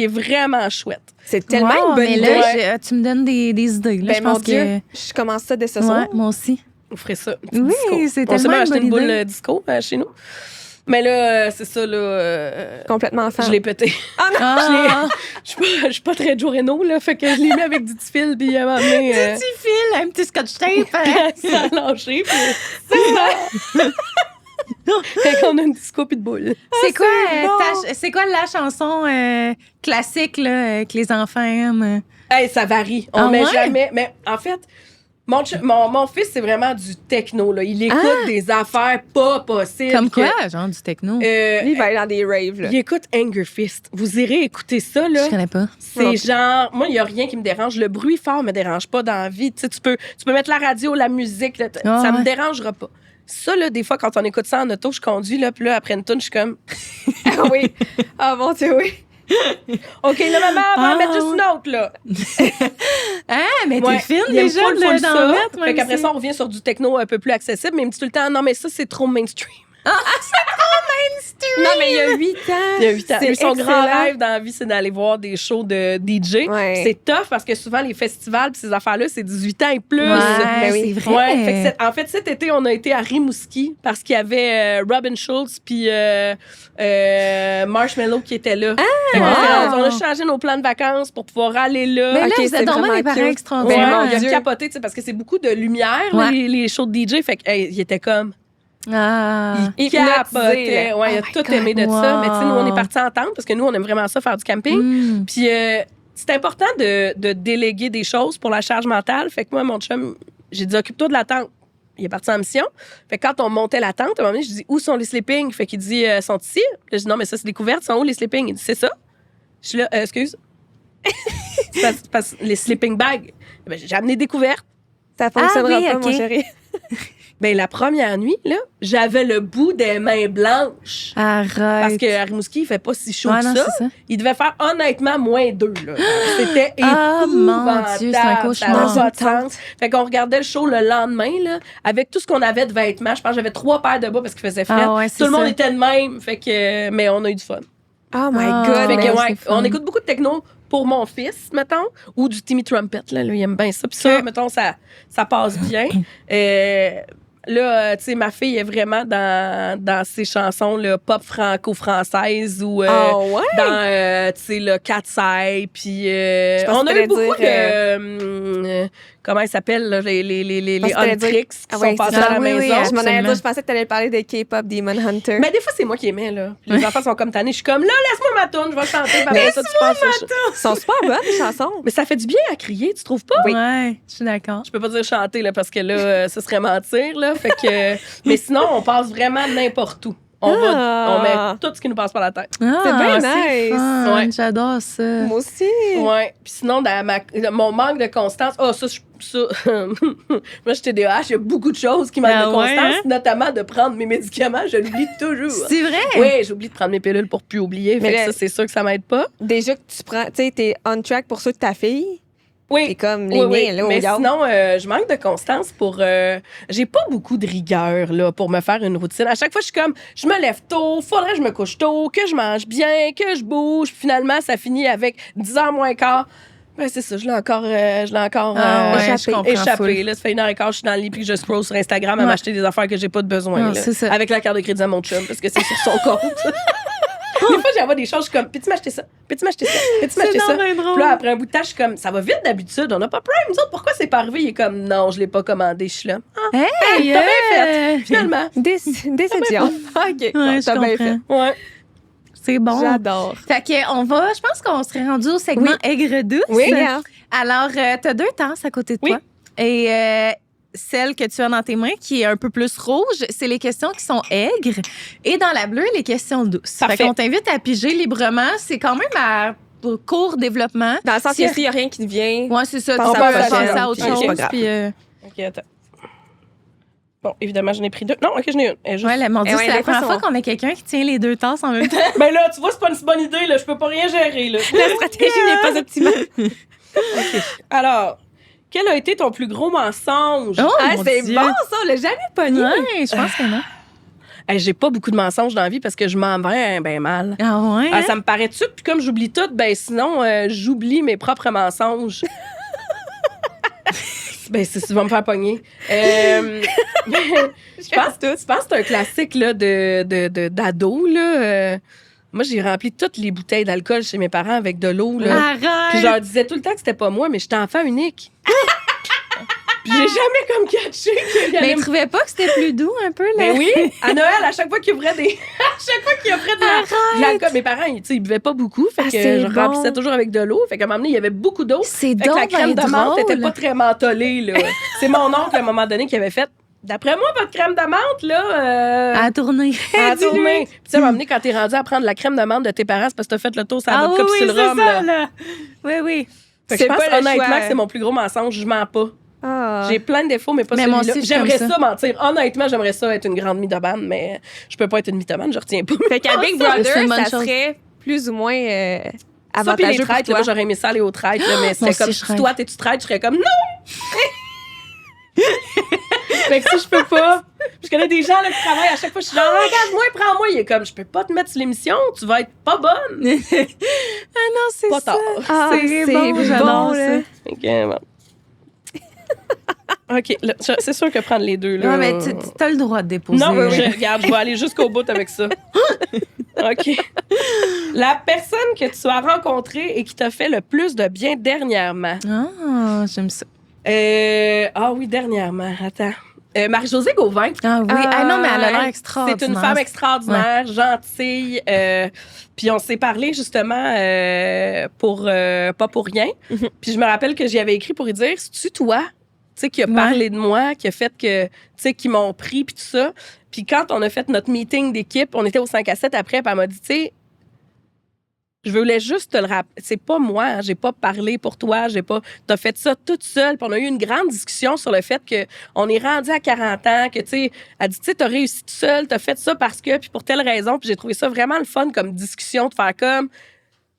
est vraiment chouette. C'est tellement Wow, une bonne mais idée. là, tu me donnes des idées. Là, Ben, je pense mon Dieu, je commence ça dès ce que... soir. Ouais, moi aussi. On ferait ça. un petit Oui, disco. c'est On s'est tellement même une acheté bonne une boule idée. disco chez nous. Mais là, c'est ça, là. Complètement fan. Je l'ai pété. Ah, Je suis pas très Joe Reno, là. Fait que je l'ai mis avec du petit fil, puis à un moment donné, petit fil, un petit scotch tape. hein? ça a lâché. Puis fait qu'on a une disco puis de boule. C'est quoi, bon. c'est quoi la chanson classique là, que les enfants aiment? Hey, ça varie. On Ah met ouais? jamais. Mais en fait, mon fils, c'est vraiment du techno. Là. Il écoute des affaires pas possibles. Comme quoi, genre du techno? Lui, il va aller dans des raves. Là. Il écoute Anger Fist. Vous irez écouter ça, là. Je connais pas. C'est genre, moi, il n'y a rien qui me dérange. Le bruit fort me dérange pas dans la vie. Tu sais, tu peux mettre la radio, la musique, là, ça me dérangera pas. Ça, là, des fois, quand on écoute ça en auto, je conduis, là, puis là, après une tourne, je suis comme. Ah oui. Ah mon Dieu, oui. OK, là, maman, on va en mettre juste une autre, là. Mais t'es fine il aime déjà full d'en ça. mettre. Fait qu'après ça, on revient sur du techno un peu plus accessible, mais il me dit tout le temps, non, mais ça, c'est trop mainstream. Non, mais il y a 8 ans. Il y a 8 ans. C'est Lui, son grand excellent. rêve dans la vie, c'est d'aller voir des shows de DJ. Ouais. Puis c'est tough parce que souvent, les festivals pis ces affaires-là, c'est 18 ans et plus. Ouais, oui. c'est vrai. Ouais, fait que en fait, cet été, on a été à Rimouski parce qu'il y avait Robin Schulz puis Marshmello qui étaient là. Fait qu'on on a changé nos plans de vacances pour pouvoir aller là. Mais là, Ok, vous c'est êtes vraiment vraiment des parents cute. extraordinaires. Ouais, il a Dieu. capoté, tu sais, parce que c'est beaucoup de lumière, là, Ouais. les shows de DJ. Fait qu'il était comme... Ah. Il Hypnotisé, capotait. là. Ouais, il a Oh my tout God. aimé de Wow. ça. Mais tu sais, nous, on est partis en tente parce que nous, on aime vraiment ça, faire du camping. Puis c'est important de déléguer des choses pour la charge mentale. Fait que moi, mon chum, j'ai dit, occupe-toi de la tente. Il est parti en mission. Fait que quand on montait la tente, à un moment donné, je dis, où sont les sleeping? Fait qu'il dit, sont ici. Puis là, je dis, non, mais ça, c'est des couvertes. Sont où les sleeping? Il dit, c'est ça. Je suis là, excuse. C'est parce que les sleeping bags. Ben, j'ai amené des couvertes. Ça fonctionnera oui, pas, ok. mon chéri. Ben, la première nuit, là, j'avais le bout des mains blanches. Arrête. Parce qu'à Rimouski, il fait pas si chaud Ouais, que non, ça. c'est ça. Il devait faire honnêtement -2. Là. C'était Ah, mon épouvantable. Dieu, c'est un cauchemar. Ça avait pas de sens. Fait qu'on regardait le show le lendemain, là, avec tout ce qu'on avait de vêtements. Je pense que j'avais 3 paires de bas parce qu'il faisait frais. Ah ouais, c'est tout le monde ça. était de même. Fait que, mais on a eu du fun. Oh my Ah, God. Fait que, ouais, ouais, c'est fun. on écoute beaucoup de techno pour mon fils, mettons, ou du Timmy Trumpet. Là, lui, il aime bien ça. Puis ça, mettons, ça passe bien. Là, tu sais, ma fille est vraiment dans ses chansons là, pop franco-françaises ou Ah ouais? dans, tu sais, le Cat's Eye. Puis pensais on que a eu t'allais beaucoup dire, de... comment ils s'appellent, là, les Parce que t'allais dire- Huntrix qui Ah sont ouais, passés c'est ça. à la Oui, oui, maison. Je m'en allais Absolument. dire, je pensais que tu allais parler de K-pop Demon Hunter. Mais des fois, c'est moi qui aimais, là. Puis les enfants sont comme tannés. Je suis comme, là, laisse-moi ma toune, je vais chanter. Puis après ça, tu passes au show. Ils sont super bonnes, les chansons. Mais ça fait du bien à crier, tu trouves pas? Ouais, je suis d'accord. Je peux pas dire chanter, là, parce que là, ce serait mentir, là. Fait que... mais sinon, on passe vraiment n'importe où. On met tout ce qui nous passe par la tête. Ah, C'est bien nice. fun. Ouais. J'adore ça. Moi aussi. Ouais. Puis sinon, mon manque de constance... Oh, ça... Moi, j'étais TDAH, il y a beaucoup de choses qui manquent Ah de ouais, constance, hein? notamment de prendre mes médicaments. Je l'oublie toujours. C'est vrai? Oui, j'oublie de prendre mes pilules pour plus oublier. Mais Fait là- que ça, c'est sûr que ça m'aide pas. Déjà que tu prends, tu sais, t'es on track pour ceux de ta fille. Oui. C'est comme les miens, là, au Mais yard. sinon, je manque de constance pour... j'ai pas beaucoup de rigueur, là, pour me faire une routine. À chaque fois, je suis comme, je me lève tôt, faudrait que je me couche tôt, que je mange bien, que je bouge. Puis finalement, ça finit avec 10h moins quart. Ben, c'est ça, je l'ai encore Ah ouais, je comprends échappé. full. Là, ça fait 1h15, je suis dans le lit puis que je scroll sur Instagram à Ouais. m'acheter des affaires que j'ai pas de besoin. Ah, là. c'est ça. Avec la carte de crédit à mon chum, parce que c'est sur son compte. Des fois, j'envoie des choses, je suis comme, peux-tu m'acheter ça? Peux-tu m'acheter ça? Peux-tu m'acheter ça? donc bien drôle. Puis là, après un bout de temps, je suis comme, ça va vite d'habitude, on n'a pas Prime, nous autres, pourquoi c'est pas arrivé? Il est comme, non, je l'ai pas commandé, je suis là. Ah, Hey, t'as bien fait, finalement. Déception. OK. Ouais, bon, je t'as bien fait. comprends. Ouais. C'est bon. J'adore. Fait que je pense qu'on serait rendu au segment aigre-douce. Oui, regarde. Alors, t'as 2 tasses à côté de Oui. toi. Et celle que tu as dans tes mains, qui est un peu plus rouge, c'est les questions qui sont aigres. Et dans la bleue, les questions douces. Parfait. Fait qu'on t'invite à piger librement. C'est quand même à court développement. Dans le sens Si- que s'il n'y a rien qui te vient. Ouais, c'est ça. Pense Tu à peux la penser prochaine. à autre Ok, c'est chose. pas grave. Puis, OK, attends. Bon, évidemment, j'en ai pris 2. Non, OK, j'en ai une. Elle est juste- ouais, mon Dieu, Eh ouais, c'est la des fois, première fois ça- qu'on a quelqu'un qui tient les 2 tasses en même temps. Ben là, tu vois, c'est pas une si bonne idée, là. Je peux pas rien gérer, là. La stratégie n'est pas optimale. Alors, quel a été ton plus gros mensonge? Oh, Ah, mon c'est Dieu. bon, ça. On l'a jamais pogné. Ouais, je pense que non. Hey, j'ai pas beaucoup de mensonges dans la vie parce que je m'en vais ben mal. Ah ouais? Ah, ça me paraît tout, puis comme j'oublie tout, ben sinon, j'oublie mes propres mensonges. Ben, c'est tu vas me faire pogner. Je pense que c'est un classique là, d'ado. Là. Moi, j'ai rempli toutes les bouteilles d'alcool chez mes parents avec de l'eau. Là. Puis je Arrête! leur disais tout le temps que c'était pas moi, mais j'étais enfant unique. Puis j'ai jamais comme catché qu'il y Mais avait... ils trouvaient pas que c'était plus doux un peu, là? Ben oui, à Noël, à chaque fois qu'ils ouvraient des... à chaque fois qu'ils offraient de l'alcool, mes parents, ils buvaient pas beaucoup, fait Ah, que c'est je bon. remplissais toujours avec de l'eau. Fait qu'à un moment donné, il y avait beaucoup d'eau. C'est Fait que la donc crème ben de menthe était drôle. pas très mentholée, là. C'est mon oncle, à un moment donné, qui avait fait... D'après moi, votre crème de menthe, là... À tourner. à tourner. Puis tu sais, à un moment donné, quand t'es rendu à prendre la crème de menthe de tes parents, c'est parce que t'as fait le tour sur la vodka puis sur le rhum, là. là. Oui, oui. Fait que C'est je pense pas le honnêtement choix. que c'est mon plus gros mensonge. Je mens pas. Ah. J'ai plein de défauts, mais pas Mais moi celui-là. aussi, je suis J'aimerais comme ça. ça. mentir. Honnêtement, j'aimerais ça être une grande mythomane, mais je peux pas être une mythomane, je retiens pas. Fait qu'à Big c'est Brother, une bonne ça chose. serait plus ou moins Ça, puis avantageux les traites, pour là, toi. j'aurais aimé ça aller aux traites, là, mais c'était Moi comme, aussi, je si toi, t'es-tu traite? Je serais comme, non! Fait que si je peux pas. Je connais des gens là, qui travaillent à chaque fois. Je suis genre, regarde-moi, prends-moi. Il est comme, je peux pas te mettre sur l'émission, tu vas être pas bonne. Ah non, c'est Pas ça. tard. C'est bon, j'adore là. ça. Fait que, bon. OK, là, c'est sûr que prendre les deux, là. Non, mais tu as le droit de déposer. Non, regarde, je vais aller jusqu'au bout avec ça. OK. La personne que tu as rencontrée et qui t'a fait le plus de bien dernièrement. Ah, j'aime ça. Ah oui, dernièrement. Attends. Marie-Josée Gauvin. Ah oui. Ah non, mais elle a l'air extraordinaire. C'est une femme extraordinaire, gentille. Puis on s'est parlé justement pas pour rien. Puis je me rappelle que j'y avais écrit pour lui dire, c'est-tu toi, tu sais, qui a parlé de moi, qui a fait que, tu sais, qui m'ont pris, puis tout ça. Puis quand on a fait notre meeting d'équipe, on était au 5 à 7 après, puis elle m'a dit, tu sais, je voulais juste te le rappeler. C'est pas moi, hein, j'ai pas parlé pour toi, t'as fait ça toute seule. Puis on a eu une grande discussion sur le fait qu'on est rendu à 40 ans, que, tu sais, elle dit, tu sais, t'as réussi toute seule, t'as fait ça parce que, puis pour telle raison. Puis j'ai trouvé ça vraiment le fun comme discussion, de faire comme,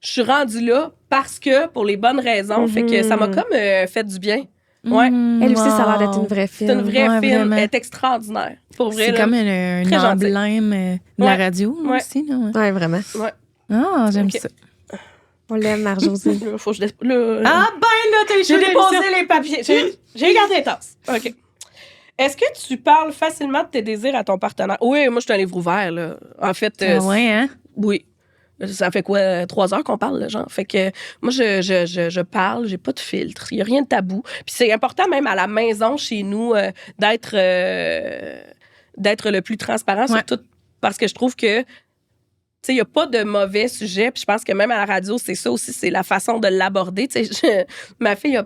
je suis rendue là parce que, pour les bonnes raisons. Fait que ça m'a comme fait du bien. Ouais. Elle aussi, ça a l'air d'être une vraie fille. C'est une vraie Ouais, fille. vraiment. Elle est extraordinaire. Pour vrai. C'est là. comme un Très gentil. emblème de la radio Ouais. aussi. Là, ouais. Ouais, vraiment. Ouais. Ah, j'aime Ok. ça. On l'aime, Marie-Josée. Faut que je là, Ah ben là, t'as j'ai déposé les papiers. J'ai gardé les tasses. OK. Est-ce que tu parles facilement de tes désirs à ton partenaire? Oui, moi, je suis un livre ouvert, là. En fait, Ah ouais, hein? oui. Ça fait quoi, 3 heures qu'on parle, là, genre? Fait que moi, je parle, j'ai pas de filtre. Il y a rien de tabou. Puis c'est important, même à la maison, chez nous, d'être le plus transparent sur tout. Parce que je trouve que tu sais, il n'y a pas de mauvais sujet. Puis je pense que même à la radio, c'est ça aussi, c'est la façon de l'aborder. Tu sais, ma fille,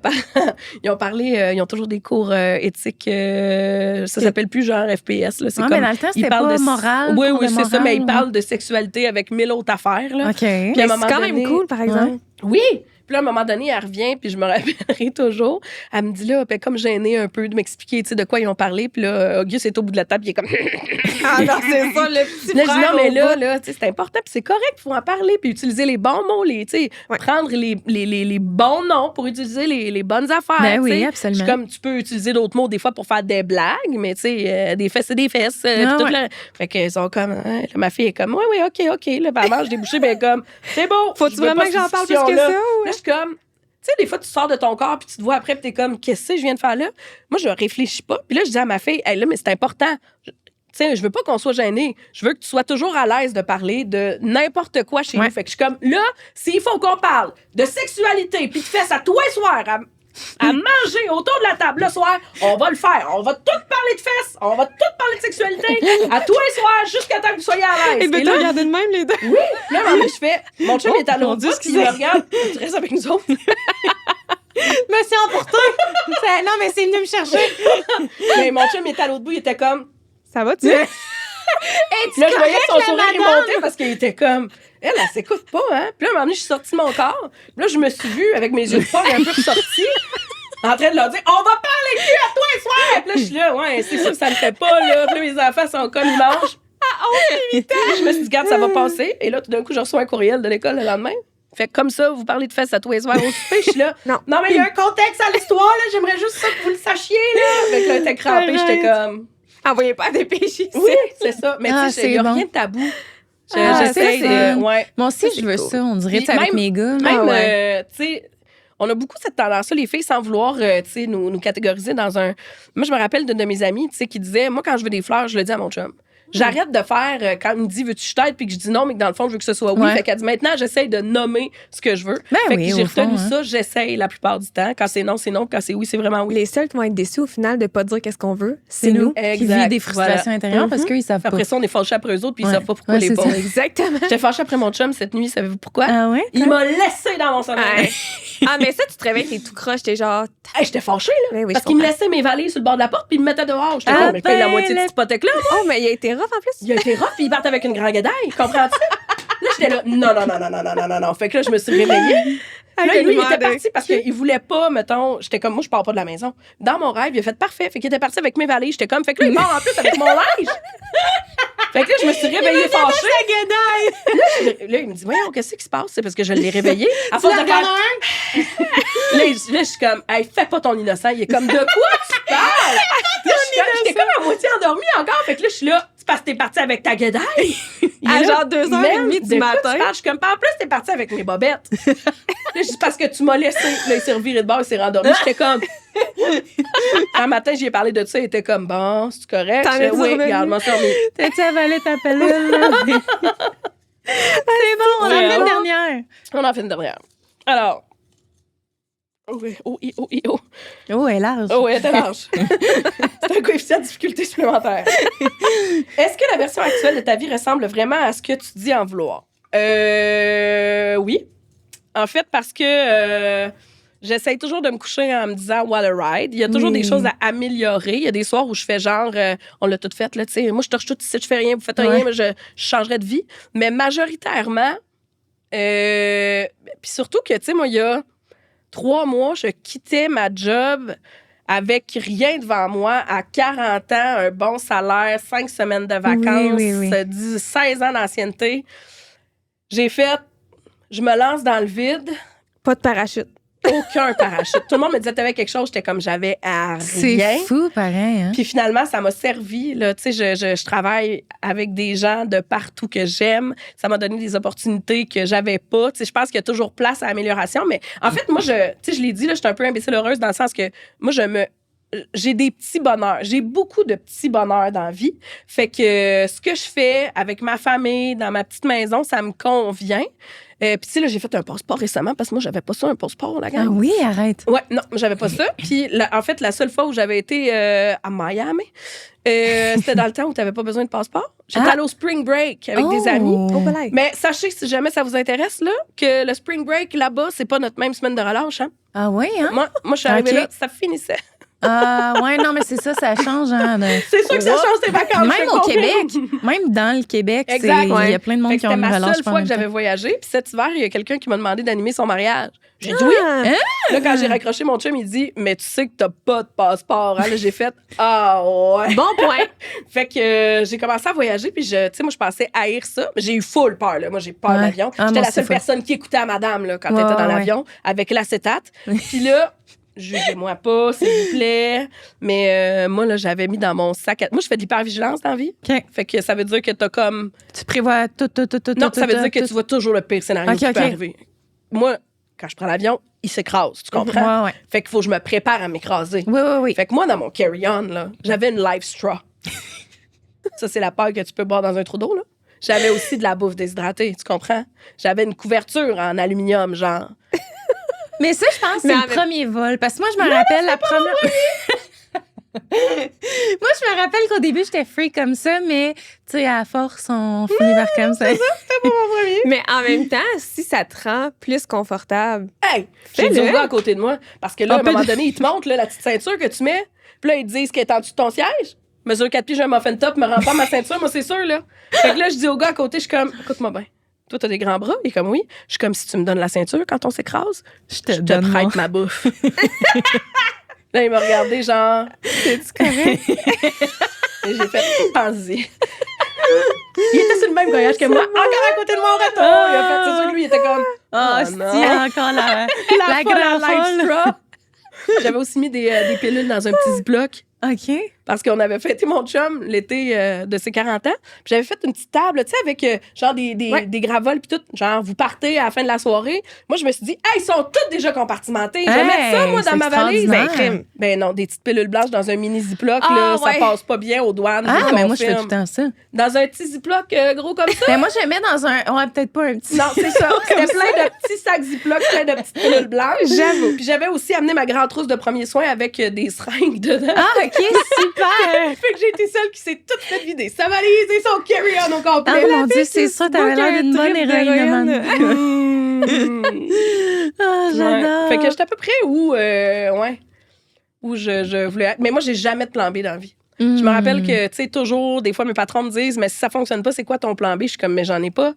ils ont parlé, ils ont toujours des cours éthiques. Ça s'appelle plus genre FPS. Là. C'est mais dans le temps, c'était pas moral. Oui, cours de c'est morale, ça. Mais ils parlent de sexualité avec 1000 autres affaires. Là. OK. Puis à un C'est moment quand donné, même cool, par exemple. oui! Puis là, à un moment donné, elle revient, puis je me rappellerai toujours. Elle me dit là, ben, comme gênée un peu de m'expliquer, tu sais, de quoi ils ont parlé. Puis là, Auguste est au bout de la table, il est comme... Ah non, c'est ça, le petit Là, je dis frère non, mais au bout. là, tu sais, c'est important, puis c'est correct, il faut en parler, puis utiliser les bons mots, tu sais, prendre les bons noms pour utiliser les bonnes affaires. Ben oui, tu sais. absolument. Je suis comme, tu peux utiliser d'autres mots des fois pour faire des blagues, mais tu sais, des fesses, c'est des fesses. Puis tout fait qu'ils sont comme, hein, là, ma fille est comme, oui, OK. Là, puis elle mange des bouchées, ben comme, c'est beau. Faut-tu je veux vraiment pas que j'en cette parle plus que discussion-là. ça? Là, je suis comme, tu sais, des fois, tu sors de ton corps puis tu te vois après puis t'es comme, qu'est-ce que je viens de faire là? Moi, je réfléchis pas. Puis là, je dis à ma fille, hey, là, mais c'est important. Tu sais, je veux pas qu'on soit gêné. Je veux que tu sois toujours à l'aise de parler de n'importe quoi chez nous. Fait que je suis comme, là, s'il faut qu'on parle de sexualité puis de fesses à tous les soirs, à manger autour de la table le soir, on va le faire. On va tout parler de fesses, on va tout parler de sexualité à tous les soirs jusqu'à temps que vous soyez à l'aise. Et ben, là, t'as regardé de même, les deux. oui, là, à un moment donné, je fais, mon chum est à l'autre bout, puis il me regarde, tu restes avec nous autres. Monsieur emporté! Non, mais c'est venu me chercher. Mais mon chum est à l'autre bout, il était comme, Ça va-tu? là, je voyais son sourire remonter parce qu'il était comme, elle s'écoute pas, hein. Puis là, à un moment donné, je suis sortie de mon corps. Puis là, je me suis vue avec mes yeux de porc un peu ressortis, en train de leur dire, on va parler cul à toi et soir. Puis là, je suis là, ouais, c'est sûr que ça le fait pas, là. Puis là, mes enfants sont comme, ils mangent. Je me suis dit, regarde, ça va passer. Et là, tout d'un coup, je reçois un courriel de l'école le lendemain. Fait que comme ça, vous parlez de fesses à tous les soirs au souper. Je suis là. Non, mais il y a un contexte à l'histoire, là. J'aimerais juste ça que vous le sachiez, là. Fait que là, elle était crampée. J'étais comme, Envoyez pas des péchés. oui, c'est ça. Mais tu sais, il n'y a rien de tabou. J'essaie de. Ouais. Moi aussi, je veux ça. On dirait, Puis avec même- mes gars. Même, tu sais, on a beaucoup cette tendance-là, les filles, sans vouloir, tu sais, nous catégoriser dans un... Moi, je me rappelle d'une de mes amies, tu sais, qui disait, moi, quand je veux des fleurs, je le dis à mon chum. J'arrête de faire, quand il me dit, veux-tu que je t'aide, puis que je dis non, mais que dans le fond, je veux que ce soit oui. Ouais. Fait qu'elle dit, maintenant, j'essaye de nommer ce que je veux. Ben fait oui, que j'ai au fond, retenu hein. ça, j'essaye la plupart du temps. Quand c'est non, c'est non. Quand c'est oui, c'est vraiment oui. Les seuls qui vont être déçus au final de pas dire qu'est-ce qu'on veut, c'est nous. qui Exact. vivent des frustrations Voilà. intérieures parce qu'ils savent pas. Après ça, on est fâchés après eux autres, puis ils Ouais. savent pas pourquoi Ouais, les c'est pauvres. ça. Exactement. J'étais fâchée après mon chum cette nuit, savez-vous pourquoi? Ah ouais? Il m'a laissé dans mon sommeil. Ah, mais ça, tu te réveilles, t'es tout croche, t'es genre. Hey, j'étais fâchée, là. Ben oui, parce je qu'il me comprends. laissait mes valises sur le bord de la porte, puis il me mettait dehors. J'étais Ah comme, mais paye la ben, moitié de le- cette hypothèque-là. Oh, mais il a été rough en plus. Il a été rough, puis il partait avec une grande guédaille. Comprends-tu? Là, j'étais là, non. Fait que là, je me suis réveillée. Là, lui, il était parti parce qu'il voulait pas, mettons, j'étais comme, moi, je pars pas de la maison. Dans mon rêve, il a fait parfait. Fait qu'il était parti avec mes valises. J'étais comme, fait que là, il part en plus avec mon linge. Fait que là, je me suis réveillée fâchée. Là, il me dit, voyons, qu'est-ce qui se passe? C'est parce que je l'ai réveillé. À force de faire là, je suis comme, hey, fais pas ton innocent. Il est comme, de quoi tu parles? Là, j'étais comme à moitié endormie encore. Fait que là, je suis là, c'est parce que t'es parti avec ta guédaille. À genre 2h30 du matin. Je suis comme, en plus, t'es parti avec mes bobettes. Là, je dis, parce que tu m'as laissé. Là, il s'est reviré de bord, il s'est rendormi. J'étais comme. Un matin, j'y ai parlé de ça. Il était comme, bon, c'est correct. Oui, regarde-moi ça. T'as-tu avalé ta pilule? C'est bon, on en fait une dernière. On en fait une dernière. Alors. Oui, oh. Oh, elle est large. Oh, elle était large. C'est un coefficient de difficulté supplémentaire. Est-ce que la version actuelle de ta vie ressemble vraiment à ce que tu dis en vouloir? Oui. En fait, parce que j'essaye toujours de me coucher en me disant what a ride. Il y a toujours des choses à améliorer. Il y a des soirs où je fais genre, on l'a tout fait, là, tu sais. Moi, je torche tout ici, je fais rien, vous faites rien, mais je changerais de vie. Mais majoritairement, puis surtout que, tu sais, moi, il y a 3 mois, je quittais ma job avec rien devant moi, à 40 ans, un bon salaire, 5 semaines de vacances, 16 ans d'ancienneté. J'ai fait, je me lance dans le vide. Pas de parachute. Aucun parachute. Tout le monde me disait, t'avais quelque chose, j'étais comme, j'avais à rien. C'est fou, pareil. Hein? Puis finalement, ça m'a servi. Là. Tu sais, je travaille avec des gens de partout que j'aime. Ça m'a donné des opportunités que j'avais pas. Tu sais, je pense qu'il y a toujours place à amélioration. Mais en fait, moi, tu sais, je l'ai dit, là, je suis un peu imbécile heureuse dans le sens que moi, j'ai des petits bonheurs. J'ai beaucoup de petits bonheurs dans la vie. Fait que ce que je fais avec ma famille, dans ma petite maison, ça me convient. Puis, tu sais, là, j'ai fait un passeport récemment parce que moi, j'avais pas ça, un passeport, la gang. Ah oui, arrête. Ouais, non, j'avais pas ça. Puis, en fait, la seule fois où j'avais été à Miami, c'était dans le temps où t'avais pas besoin de passeport. J'étais allée au Spring Break avec des amis. Mais sachez, si jamais ça vous intéresse, là, que le Spring Break, là-bas, c'est pas notre même semaine de relâche, hein. Ah oui, hein? Moi, je suis arrivée là, ça finissait. Ah, ouais, non, mais c'est ça change. Hein, c'est sûr que ça change tes vacances. Même au Québec, même dans le Québec, il y a plein de monde qui ont une relâche. C'était ma seule fois que j'avais voyagé. Puis cet hiver, il y a quelqu'un qui m'a demandé d'animer son mariage. J'ai dit oui. Hein? Là, quand j'ai raccroché, mon chum, il dit, mais tu sais que t'as pas de passeport. Hein? Là, j'ai fait, ah ouais. Bon point. Fait que j'ai commencé à voyager. Puis, tu sais, moi, je pensais haïr ça. Mais j'ai eu full peur. Là. Moi, j'ai peur de l'avion. J'étais la seule personne qui écoutait à madame là, quand elle était dans l'avion avec l'acétate. Puis là, jugez-moi pas, s'il vous plaît. Mais moi, là, j'avais mis dans mon sac. Moi, je fais de l'hypervigilance dans la vie. Okay. Fait que ça veut dire que t'as comme. Tu prévois tout. Non, ça veut dire que tu vois toujours le pire scénario qui peut arriver. Moi, quand je prends l'avion, il s'écrase. Tu comprends? Ouais. Fait qu'il faut que je me prépare à m'écraser. Oui. Fait que moi, dans mon carry-on, là, j'avais une life straw. Ça, c'est la paille que tu peux boire dans un trou d'eau, là. J'avais aussi de la bouffe déshydratée, tu comprends? J'avais une couverture en aluminium, genre. Mais ça, je pense que c'est le premier vol. Parce que moi, je me rappelle la première. Moi, je me rappelle qu'au début, j'étais free comme ça, mais tu sais, à force, on finit par comme ça. C'était pas mon premier. Mais en même temps, si ça te rend plus confortable. Hey, j'ai dit au gars à côté de moi. Parce que là, à un moment donné, ils te montrent là, la petite ceinture que tu mets. Puis là, ils te disent qu'elle est en dessous de ton siège. Mesure 4 pieds, j'ai un muffin top, me rends pas ma ceinture, moi, c'est sûr, là. Fait que là, je dis au gars à côté, je suis comme, écoute-moi bien. Toi, t'as des grands bras? Il est comme, oui. Je suis comme, si tu me donnes la ceinture quand on s'écrase, je te prête ma bouffe. Là, il m'a regardé, genre, c'est-tu correct? Et j'ai fait, pense-y. Il était sur le même voyage que moi, encore à côté de moi au retour. Il a fait, c'est sûr que lui, il était comme, encore la grande life straw. J'avais aussi mis des pilules dans un petit ziploc. OK. Parce qu'on avait fêté mon chum l'été de ses 40 ans. Puis j'avais fait une petite table, tu sais, avec genre des gravoles puis tout. Genre, vous partez à la fin de la soirée. Moi, je me suis dit, hey, ils sont tous déjà compartimentés. Je vais mettre ça, moi, dans ma valise. Ben non, des petites pilules blanches dans un mini ziploc, là, ça passe pas bien aux douanes. Ah, mais moi, je fais tout le temps ça. Dans un petit ziploc gros comme ça. Mais moi, je le mets dans un. Ouais, peut-être pas un petit. Non, c'est ça. C'était plein de petits sacs ziploc, plein de petites pilules blanches. J'avoue. Puis j'avais aussi amené ma grande trousse de premiers soins avec des seringues dedans. Ah, OK, super. Fait que j'ai été celle qui s'est toute fait vider sa valise et son carry-on au complet. Ah, mon Dieu, c'est ça, t'avais l'air d'une bonne héroïne. Ah, j'adore. Fait que j'étais à peu près où je voulais être. Mais moi, j'ai jamais de plan B dans la vie. Je me rappelle que, tu sais, toujours, des fois, mes patrons me disent, mais si ça fonctionne pas, c'est quoi ton plan B? Je suis comme, mais j'en ai pas.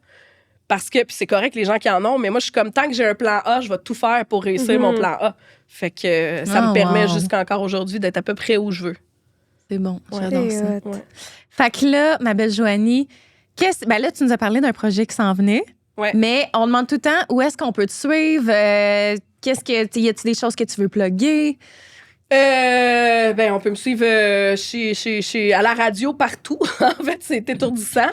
Parce que, puis c'est correct, les gens qui en ont, mais moi, je suis comme, tant que j'ai un plan A, je vais tout faire pour réussir mon plan A. Fait que ça me permet jusqu'à encore aujourd'hui d'être à peu près où je veux. C'est bon, Ouais. j'adore ça. Ouais. Fait que là, ma belle Joanie, là, tu nous as parlé d'un projet qui s'en venait. Ouais. Mais on demande tout le temps où est-ce qu'on peut te suivre? Y a-t-il des choses que tu veux plugger? On peut me suivre à la radio partout. En fait, c'est étourdissant.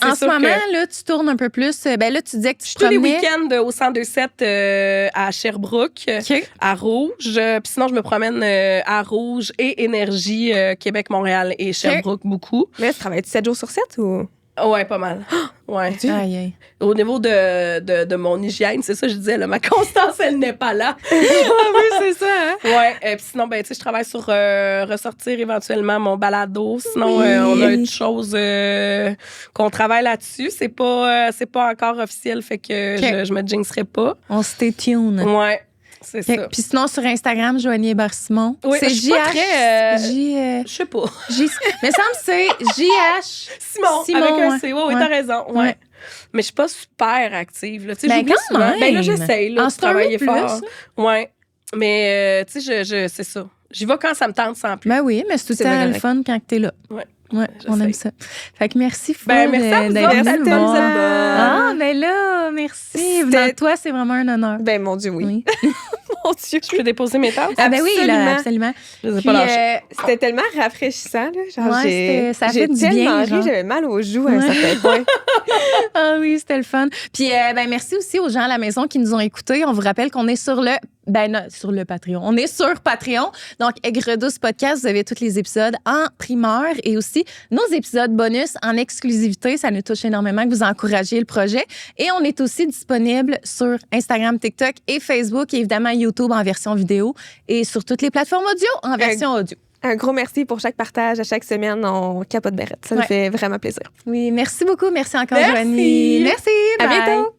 En ce moment, là, tu tournes un peu plus. Là, tu disais que tu te tous les promenais. week-ends au 102.7 à Sherbrooke, à Rouge. Puis sinon, je me promène à Rouge et Énergie, Québec, Montréal et Sherbrooke beaucoup. Mais tu travailles 7 jours sur 7 ou? Ouais, pas mal. Ouais. Aïe, aïe. Au niveau de mon hygiène, c'est ça, je disais, là, ma constance, elle n'est pas là. Ah oui, c'est ça. Hein? Ouais. Puis sinon, je travaille sur ressortir éventuellement mon balado. Sinon, on a une chose qu'on travaille là-dessus. C'est pas encore officiel, fait que je me jinxerai pas. On stay tuned. Ouais. C'est ça. Puis sinon, sur Instagram, Joanie Hébert-Simon. Oui, c'est je suis pas très, je sais pas. Mais ça me semble que c'est JH. Simon, avec un C. Oui, t'as raison. Ouais. Mais je suis pas super active. Là. J'oublie quand souvent. même. Là, j'essaye de travailler fort. Plus. Ouais. Mais, tu sais, c'est ça. J'y vais quand ça me tente sans plus. Ben oui, mais c'est tout le temps le fun quand t'es là. Ouais, on aime ça. Fait que merci, Fou. Merci à vous autres. Ah, ben là, merci. Venant de toi, c'est vraiment un honneur. Ben, mon Dieu, oui. Mon Dieu. Je peux déposer mes tasses? Ah, ben oui, là, absolument. Je les ai pas lâchées. C'était tellement rafraîchissant. Là. Genre, ça fait du tellement bien. ri, j'avais mal aux joues à un certain point. Ah oui, c'était le fun. Puis, merci aussi aux gens à la maison qui nous ont écoutés. On vous rappelle qu'on est sur le Patreon. On est sur Patreon. Donc, Aigre Douce Podcast, vous avez tous les épisodes en primeur et aussi nos épisodes bonus en exclusivité. Ça nous touche énormément que vous encouragiez le projet. Et on est aussi disponible sur Instagram, TikTok et Facebook et évidemment YouTube en version vidéo et sur toutes les plateformes audio en version audio. Un gros merci pour chaque partage. À chaque semaine, on capote Bérette. Ça nous fait vraiment plaisir. Oui, merci beaucoup. Merci encore, Joanie. Merci. À bientôt.